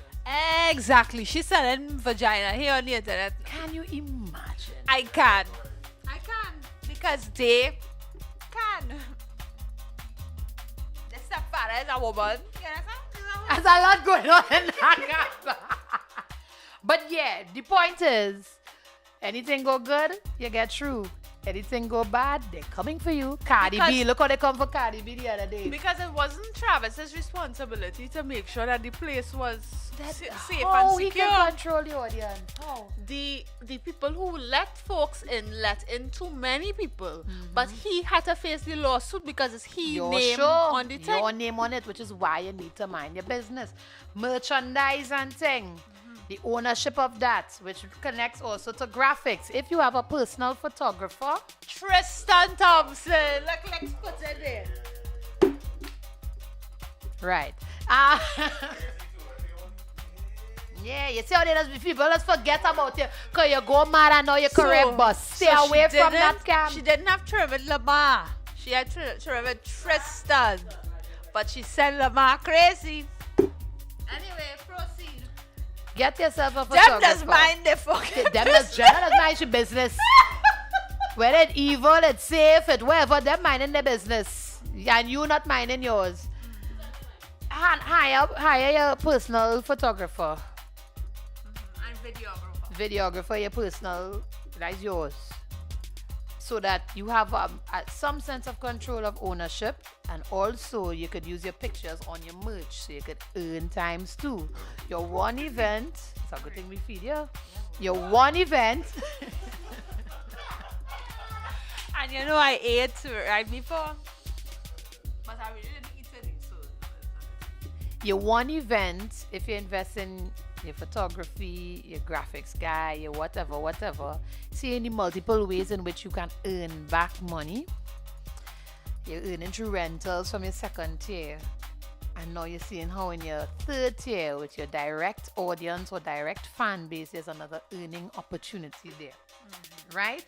[SPEAKER 1] Exactly. She's selling vagina here on the internet.
[SPEAKER 2] Can you imagine?
[SPEAKER 1] I can. Because they can. The stepfather is a woman. You understand?
[SPEAKER 2] There's a lot going on in that camp. But yeah, the point is, anything go good, you get through. Anything go bad, they're coming for you. Cardi B, look how they come for Cardi B the other day.
[SPEAKER 1] Because it wasn't Travis's responsibility to make sure that the place was safe
[SPEAKER 2] Oh,
[SPEAKER 1] and
[SPEAKER 2] he
[SPEAKER 1] secure.
[SPEAKER 2] can control the audience. Oh.
[SPEAKER 1] The people who let folks let in too many people, but he had to face the lawsuit because it's
[SPEAKER 2] Your
[SPEAKER 1] name
[SPEAKER 2] show,
[SPEAKER 1] on the thing.
[SPEAKER 2] your name on it, which is why you need to mind your business. Merchandise and thing. The ownership of that, which connects also to graphics. If you have a personal photographer,
[SPEAKER 1] Tristan Thompson, let's put it in.
[SPEAKER 2] right. Yeah, you see how they just people just forget about you because you go mad and now you're correct, boss. Stay
[SPEAKER 1] so
[SPEAKER 2] away
[SPEAKER 1] she
[SPEAKER 2] from
[SPEAKER 1] didn't-
[SPEAKER 2] that camp.
[SPEAKER 1] She didn't have children with Lamar. She had children with Tristan. But she sent Lamar crazy. Anyway, proceed.
[SPEAKER 2] Get yourself a
[SPEAKER 1] Them
[SPEAKER 2] photographer.
[SPEAKER 1] does mind the fucking
[SPEAKER 2] Them does mind your business. Whether it's evil, it's safe, it's whatever, them minding their business. And you not minding yours. Hire your personal photographer.
[SPEAKER 1] And videographer.
[SPEAKER 2] Videographer, your personal, that's yours. So that you have some sense of control of ownership, and also you could use your pictures on your merch so you could earn times two. Your one event, it's a good thing we feed you. Your one event,
[SPEAKER 1] And you know I ate right before. But I really didn't eat it. So
[SPEAKER 2] your one event, if you invest in your photography, your graphics guy, your whatever, see any multiple ways in which you can earn back money. You're earning through rentals from your second tier. And now you're seeing how in your third tier with your direct audience or direct fan base, there's another earning opportunity there. Right?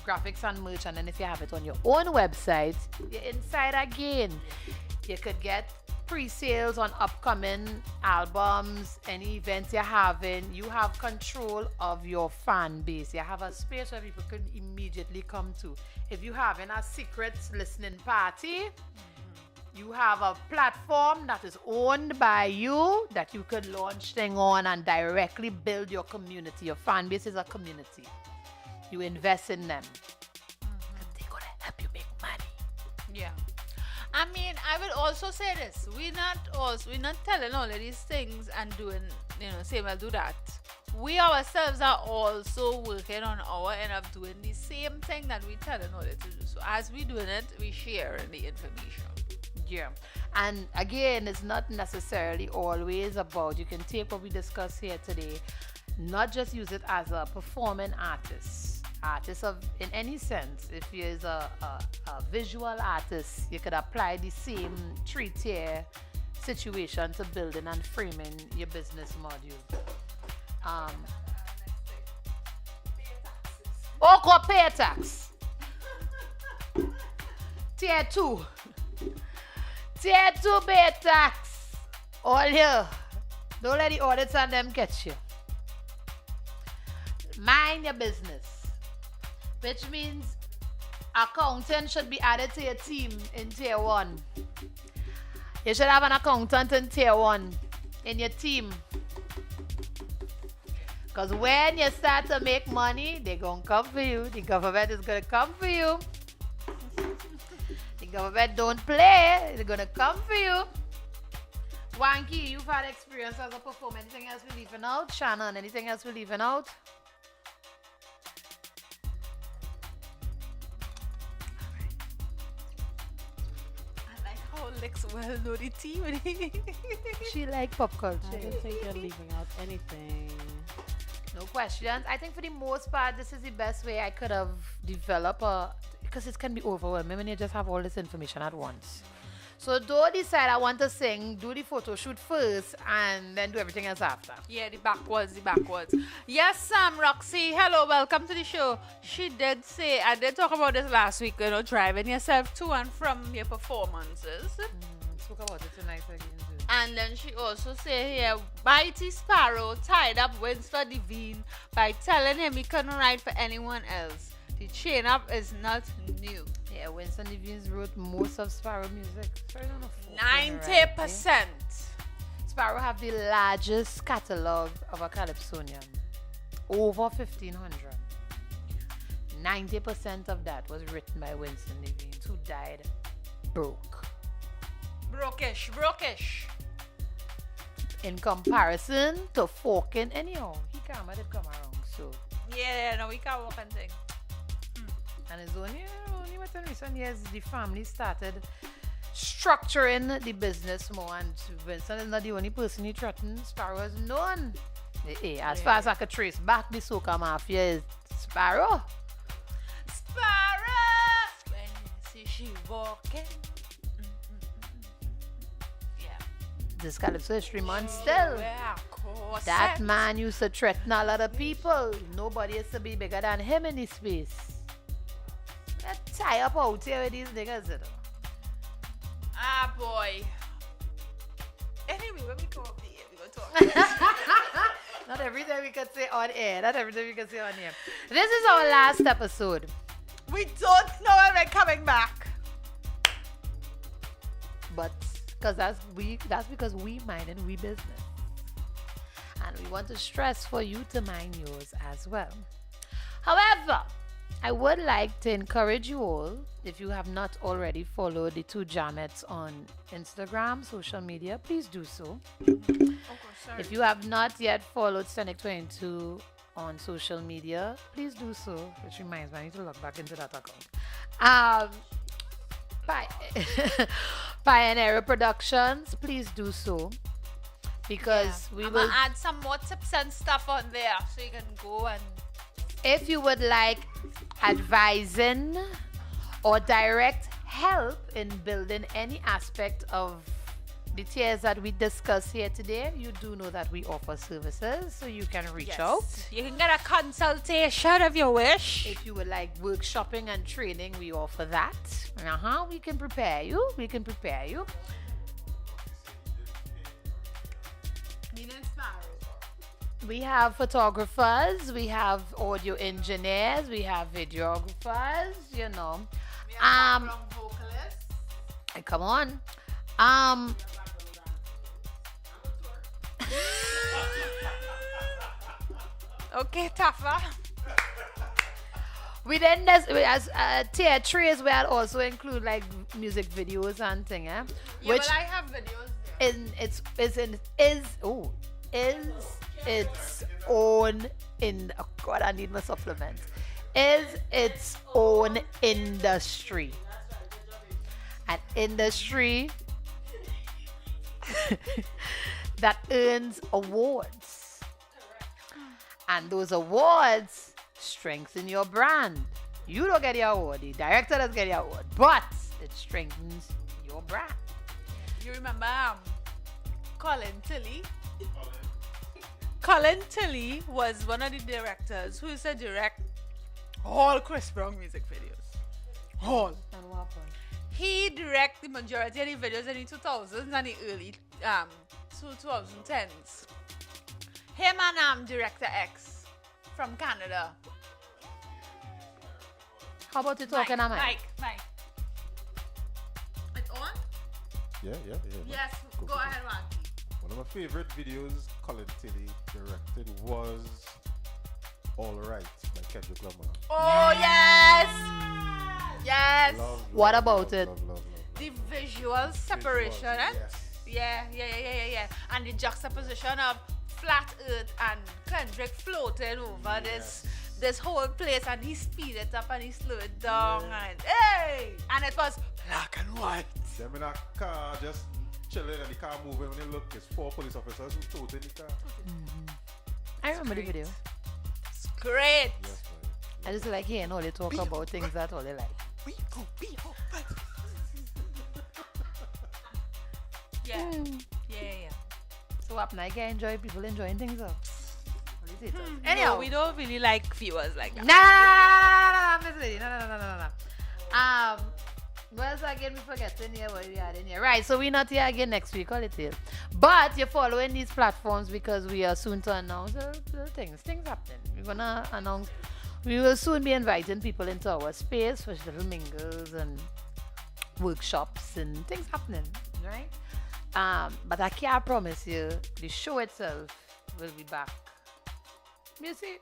[SPEAKER 2] Graphics and merch, and then if you have it on your own website, you're inside again. You could get pre-sales on upcoming albums, any events you're having. You have control of your fan base. You have a space where people can immediately come to. If you're having a secret listening party, you have a platform that is owned by you that you could launch thing on and directly build your community. Your fan base is a community. You invest in them. They're gonna help you make money.
[SPEAKER 1] yeah. I mean, I will also say this. We're not telling all of these things and doing, say we'll do that. We ourselves are also working on our end of doing the same thing that we're telling others to do. So as we're doing it, we share the information.
[SPEAKER 2] Yeah. And again, it's not necessarily always about, you can take what we discussed here today, not just use it as a performing artist of in any sense. If you're a visual artist, you could apply the same 3-tier situation to building and framing your business module. Go pay tax. Tier 2. Tier 2 pay tax. All here. Don't let the audits and them catch you. Mind your business. Which means accountant should be added to your team in tier 1. You should have an accountant in tier 1 in your team. Because when you start to make money, they're going to come for you. The government is going to come for you. The government don't play. They're going to come for you. Wanky, you've had experience as a performer. Anything else we're leaving out? Shannon, anything else we're leaving out?
[SPEAKER 1] I like how Lex well know the team.
[SPEAKER 2] She like pop culture.
[SPEAKER 3] I don't think you're leaving out anything.
[SPEAKER 2] No questions. I think for the most part, this is the best way I could have developed because it can be overwhelming when you just have all this information at once. So don't decide I want to sing, do the photo shoot first, and then do everything else after.
[SPEAKER 1] Yeah, the backwards. Yes, Roxy, hello, welcome to the show. She did say, I did talk about this last week, driving yourself to and from your performances.
[SPEAKER 2] Spoke about it tonight again too.
[SPEAKER 1] And then she also said here, Mighty Sparrow tied up Winston Devine by telling him he couldn't write for anyone else. The chain up is not new.
[SPEAKER 2] Yeah, Winston Devine wrote most of Sparrow music.
[SPEAKER 1] 90%.
[SPEAKER 2] Sparrow have the largest catalog of a calypsonian. Over 1,500. 90% of that was written by Winston Devine, who died broke.
[SPEAKER 1] Brokish.
[SPEAKER 2] In comparison to Forkin, anyhow, he did come around, so.
[SPEAKER 1] Yeah, no, we can't walk and thing.
[SPEAKER 2] And it's only within recent years the family started structuring the business more, and Vincent is not the only person he threatened. Sparrow is known. As far as I could trace back the soca mafia is Sparrow.
[SPEAKER 1] When you see she walking. Yeah.
[SPEAKER 2] This Calypso History Month still.
[SPEAKER 1] Where I come
[SPEAKER 2] That
[SPEAKER 1] set.
[SPEAKER 2] man used to threaten a lot of people. Nobody used to be bigger than him in his space. Let's tie up out here with these niggas, you know.
[SPEAKER 1] Ah, boy. Anyway, when we come up here, we going to talk.
[SPEAKER 2] Not everything we can say on air. Not everything we can say on air. This is our last episode.
[SPEAKER 1] We don't know when we're coming back.
[SPEAKER 2] But because that's because we mind and we business. And we want to stress for you to mind yours as well. However, I would like to encourage you all, if you have not already followed the two Jammettes on Instagram, social media, please do so.
[SPEAKER 1] Sorry.
[SPEAKER 2] If you have not yet followed Sonic22 on social media, please do so. Which reminds me, I need to log back into that account. Pioneer Productions, please do so. Because we
[SPEAKER 1] I'm
[SPEAKER 2] will.
[SPEAKER 1] gonna add some more tips and stuff on there so you can go and.
[SPEAKER 2] If you would like advising or direct help in building any aspect of the tiers that we discuss here today, you do know that we offer services, so you can reach out.
[SPEAKER 1] You can get a consultation if you wish.
[SPEAKER 2] If you would like workshopping and training, we offer that. We can prepare you. We have photographers, we have audio engineers, we have videographers, you know. Come on.
[SPEAKER 1] Okay, Tafa.
[SPEAKER 2] We then as tier 3s we also include like music videos and thing,
[SPEAKER 1] Yeah,
[SPEAKER 2] which
[SPEAKER 1] but I have videos there.
[SPEAKER 2] is its own oh God, I need my supplements. Is its own industry. An industry that earns awards. And those awards strengthen your brand. You don't get the award, the director doesn't get the award, but it strengthens your brand.
[SPEAKER 1] You remember Colin Tilley? Colin Tilley was one of the directors who used to direct all Chris Brown music videos. All.
[SPEAKER 2] And what happened?
[SPEAKER 1] He directed the majority of the videos in the 2000s and the early 2010s. Him and Director X from Canada.
[SPEAKER 2] How about you talking about
[SPEAKER 1] Mike. It's on?
[SPEAKER 5] Yeah.
[SPEAKER 1] Yes, go
[SPEAKER 5] for it.
[SPEAKER 1] ahead, Randy.
[SPEAKER 5] One of my favorite videos Colin Tilley directed was All Right by Kendrick Lamar.
[SPEAKER 1] Oh, yes! Yes!
[SPEAKER 2] What about it?
[SPEAKER 5] Love.
[SPEAKER 1] The visual separation, eh?
[SPEAKER 5] Yes.
[SPEAKER 1] Yeah. And the juxtaposition of flat earth and Kendrick floating over this whole place, and he speed it up and he slow it down, and hey! And it was black and white.
[SPEAKER 5] Them in a car just chilling and the car moving. When you look, it's 4 police officers who towed in the car.
[SPEAKER 2] I remember the video.
[SPEAKER 1] It's great.
[SPEAKER 5] Yes,
[SPEAKER 2] I just like hearing all they talk about things that all they like.
[SPEAKER 1] We go be open. Yeah.
[SPEAKER 2] So what happened? I can enjoy people enjoying things up. What is it?
[SPEAKER 1] Anyhow, we don't really like viewers like that.
[SPEAKER 2] No. Miss Lady. No. Well, so again, we forgetting here what we had in here. Right, so we're not here again next week, all it is. But you're following these platforms because we are soon to announce things. Things happening. We're gonna announce. We will soon be inviting people into our space for little mingles and workshops and things happening, right? But I can't promise you the show itself will be back. You see?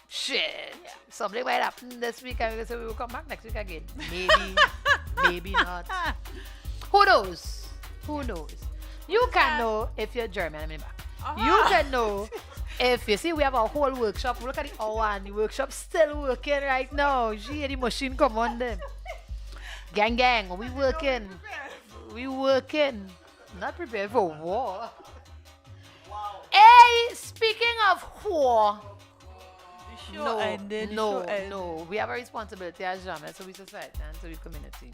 [SPEAKER 2] Shit. Something might happen this week and we say we will come back next week again. Maybe not. Who knows? You can know if you're German. I mean, you can know if you see we have a whole workshop. Look at the hour and the workshop still working right now. The machine come on them. Gang, we working. Not prepared for war. Hey, speaking of war. No. We have a responsibility as Jammettes, so we society and so we community.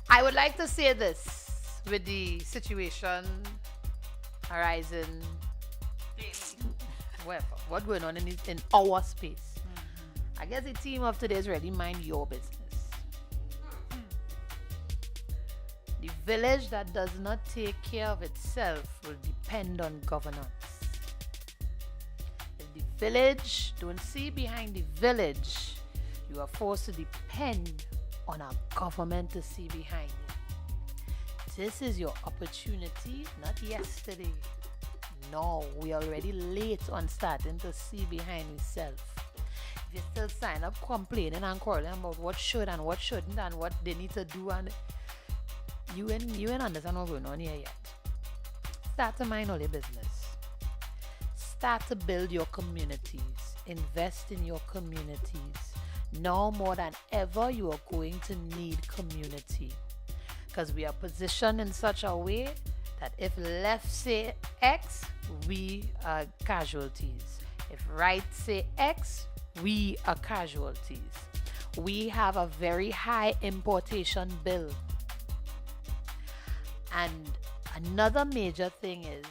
[SPEAKER 2] I would like to say this with the situation Horizon,
[SPEAKER 1] Daily.
[SPEAKER 2] whatever. What's going on in our space? I guess the theme of today is really mind your business. The village that does not take care of itself will depend on governance. If the village don't see behind the village, you are forced to depend on a government to see behind you. This is your opportunity, not yesterday. No, we are already late on starting to see behind yourself. If you still sign up complaining and quarreling about what should and what shouldn't and what they need to do, and you ain't understand what's going on here yet. Start to mind all your business. Start to build your communities. Invest in your communities. Now more than ever, you are going to need community. Because we are positioned in such a way that if left say X, we are casualties. If right say X, we are casualties. We have a very high importation bill. And another major thing is,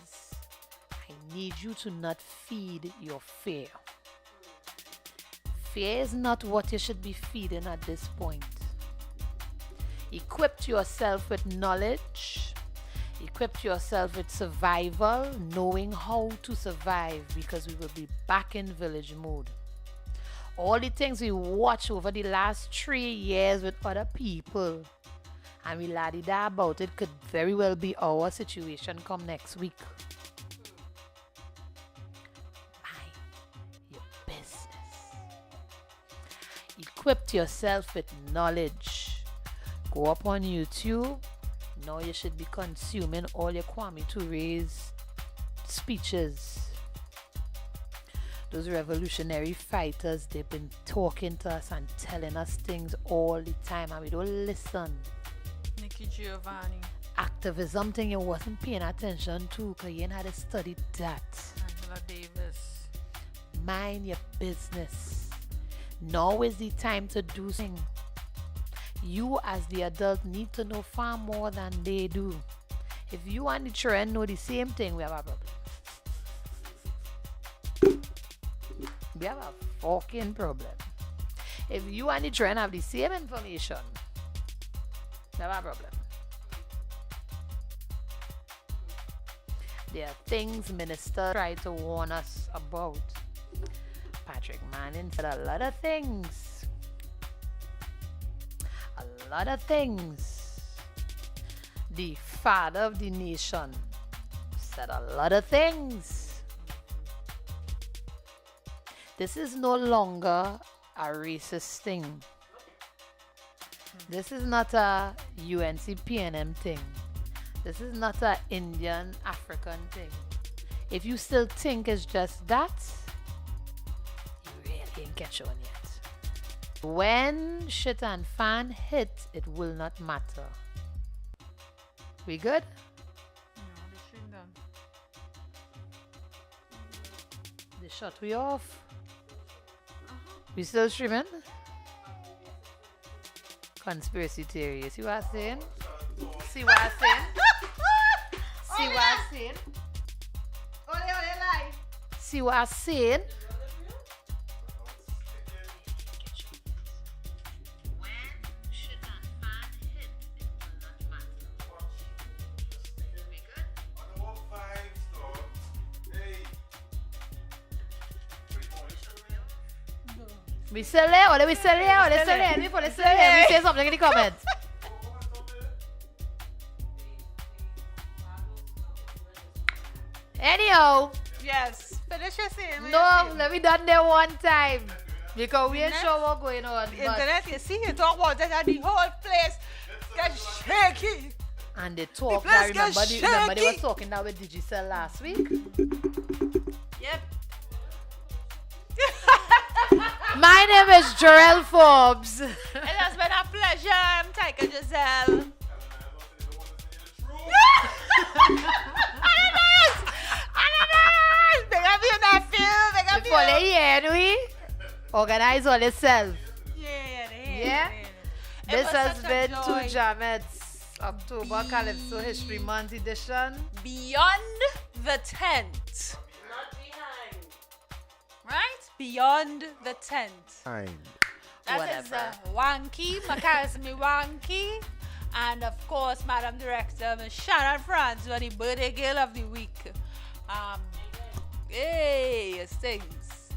[SPEAKER 2] I need you to not feed your fear. Fear is not what you should be feeding at this point. Equip yourself with knowledge. Equip yourself with survival, knowing how to survive, because we will be back in village mode. All the things we watched over the last 3 years with other people, and we la-di-da about it, could very well be our situation come next week. Mind your business. Equip yourself with knowledge. Go up on YouTube. Now you should be consuming all your Kwame Toure's speeches. Those revolutionary fighters, they've been talking to us and telling us things all the time, and we don't listen.
[SPEAKER 1] Nikki Giovanni.
[SPEAKER 2] Activism thing you wasn't paying attention to because you ain't had to study that.
[SPEAKER 1] Angela Davis.
[SPEAKER 2] Mind your business. Now is the time to do things. You as the adult need to know far more than they do. If you and the children know the same thing, we have a problem. We have a fucking problem. If you and the children have the same information, we have a problem. There are things ministers try to warn us about. Patrick Manning said a lot of things. A lot of things. The father of the nation said a lot of things. This is no longer a racist thing. This is not a UNC PNM thing. This is not a Indian African thing. If you still think it's just that, you really ain't catch on yet. When shit and fan hit, it will not matter. We good?
[SPEAKER 1] No, they shouldn't done.
[SPEAKER 2] They shut we off. We still streaming? Conspiracy theory. You see what I'm saying? See what I'm saying? See what I'm saying? See what I'm saying? We still there? Or we still there? Or they still there? People still there? We say something in the comments. Anyhow,
[SPEAKER 1] Yes. Finish your saying.
[SPEAKER 2] no, let me done there one time. Because we ain't sure what's going on. But,
[SPEAKER 1] Internet, you see, you talk about that and the whole place gets shaky.
[SPEAKER 2] and they talk.
[SPEAKER 1] place
[SPEAKER 2] I
[SPEAKER 1] gets
[SPEAKER 2] remember they were
[SPEAKER 1] shaky.
[SPEAKER 2] talking that with Digicel last week.
[SPEAKER 1] Yep.
[SPEAKER 2] My name is Jarrell Forbes.
[SPEAKER 1] It has been a pleasure. I'm Taika Giselle. Big up your nephew. Big up
[SPEAKER 2] Before
[SPEAKER 1] you.
[SPEAKER 2] they hear we organize all yourself.
[SPEAKER 1] Yeah.
[SPEAKER 2] Yeah?
[SPEAKER 1] It
[SPEAKER 2] This
[SPEAKER 1] was
[SPEAKER 2] has
[SPEAKER 1] such a
[SPEAKER 2] been
[SPEAKER 1] joy.
[SPEAKER 2] Two Jammettes October Calypso History Month edition.
[SPEAKER 1] Beyond the tent.
[SPEAKER 3] Not behind.
[SPEAKER 1] Right? Beyond the tent.
[SPEAKER 5] Time.
[SPEAKER 1] That is
[SPEAKER 2] Whatever.
[SPEAKER 1] Wanky, Makasmi Wanky. And of course, Madam Director, Ms. Shannon Franz, you are the birthday girl of the week. Hey, things.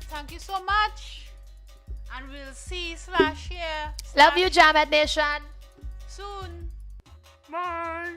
[SPEAKER 1] Thank you so much. And we'll see/hear
[SPEAKER 2] Love you, Jamette Nation.
[SPEAKER 1] soon.
[SPEAKER 5] Bye.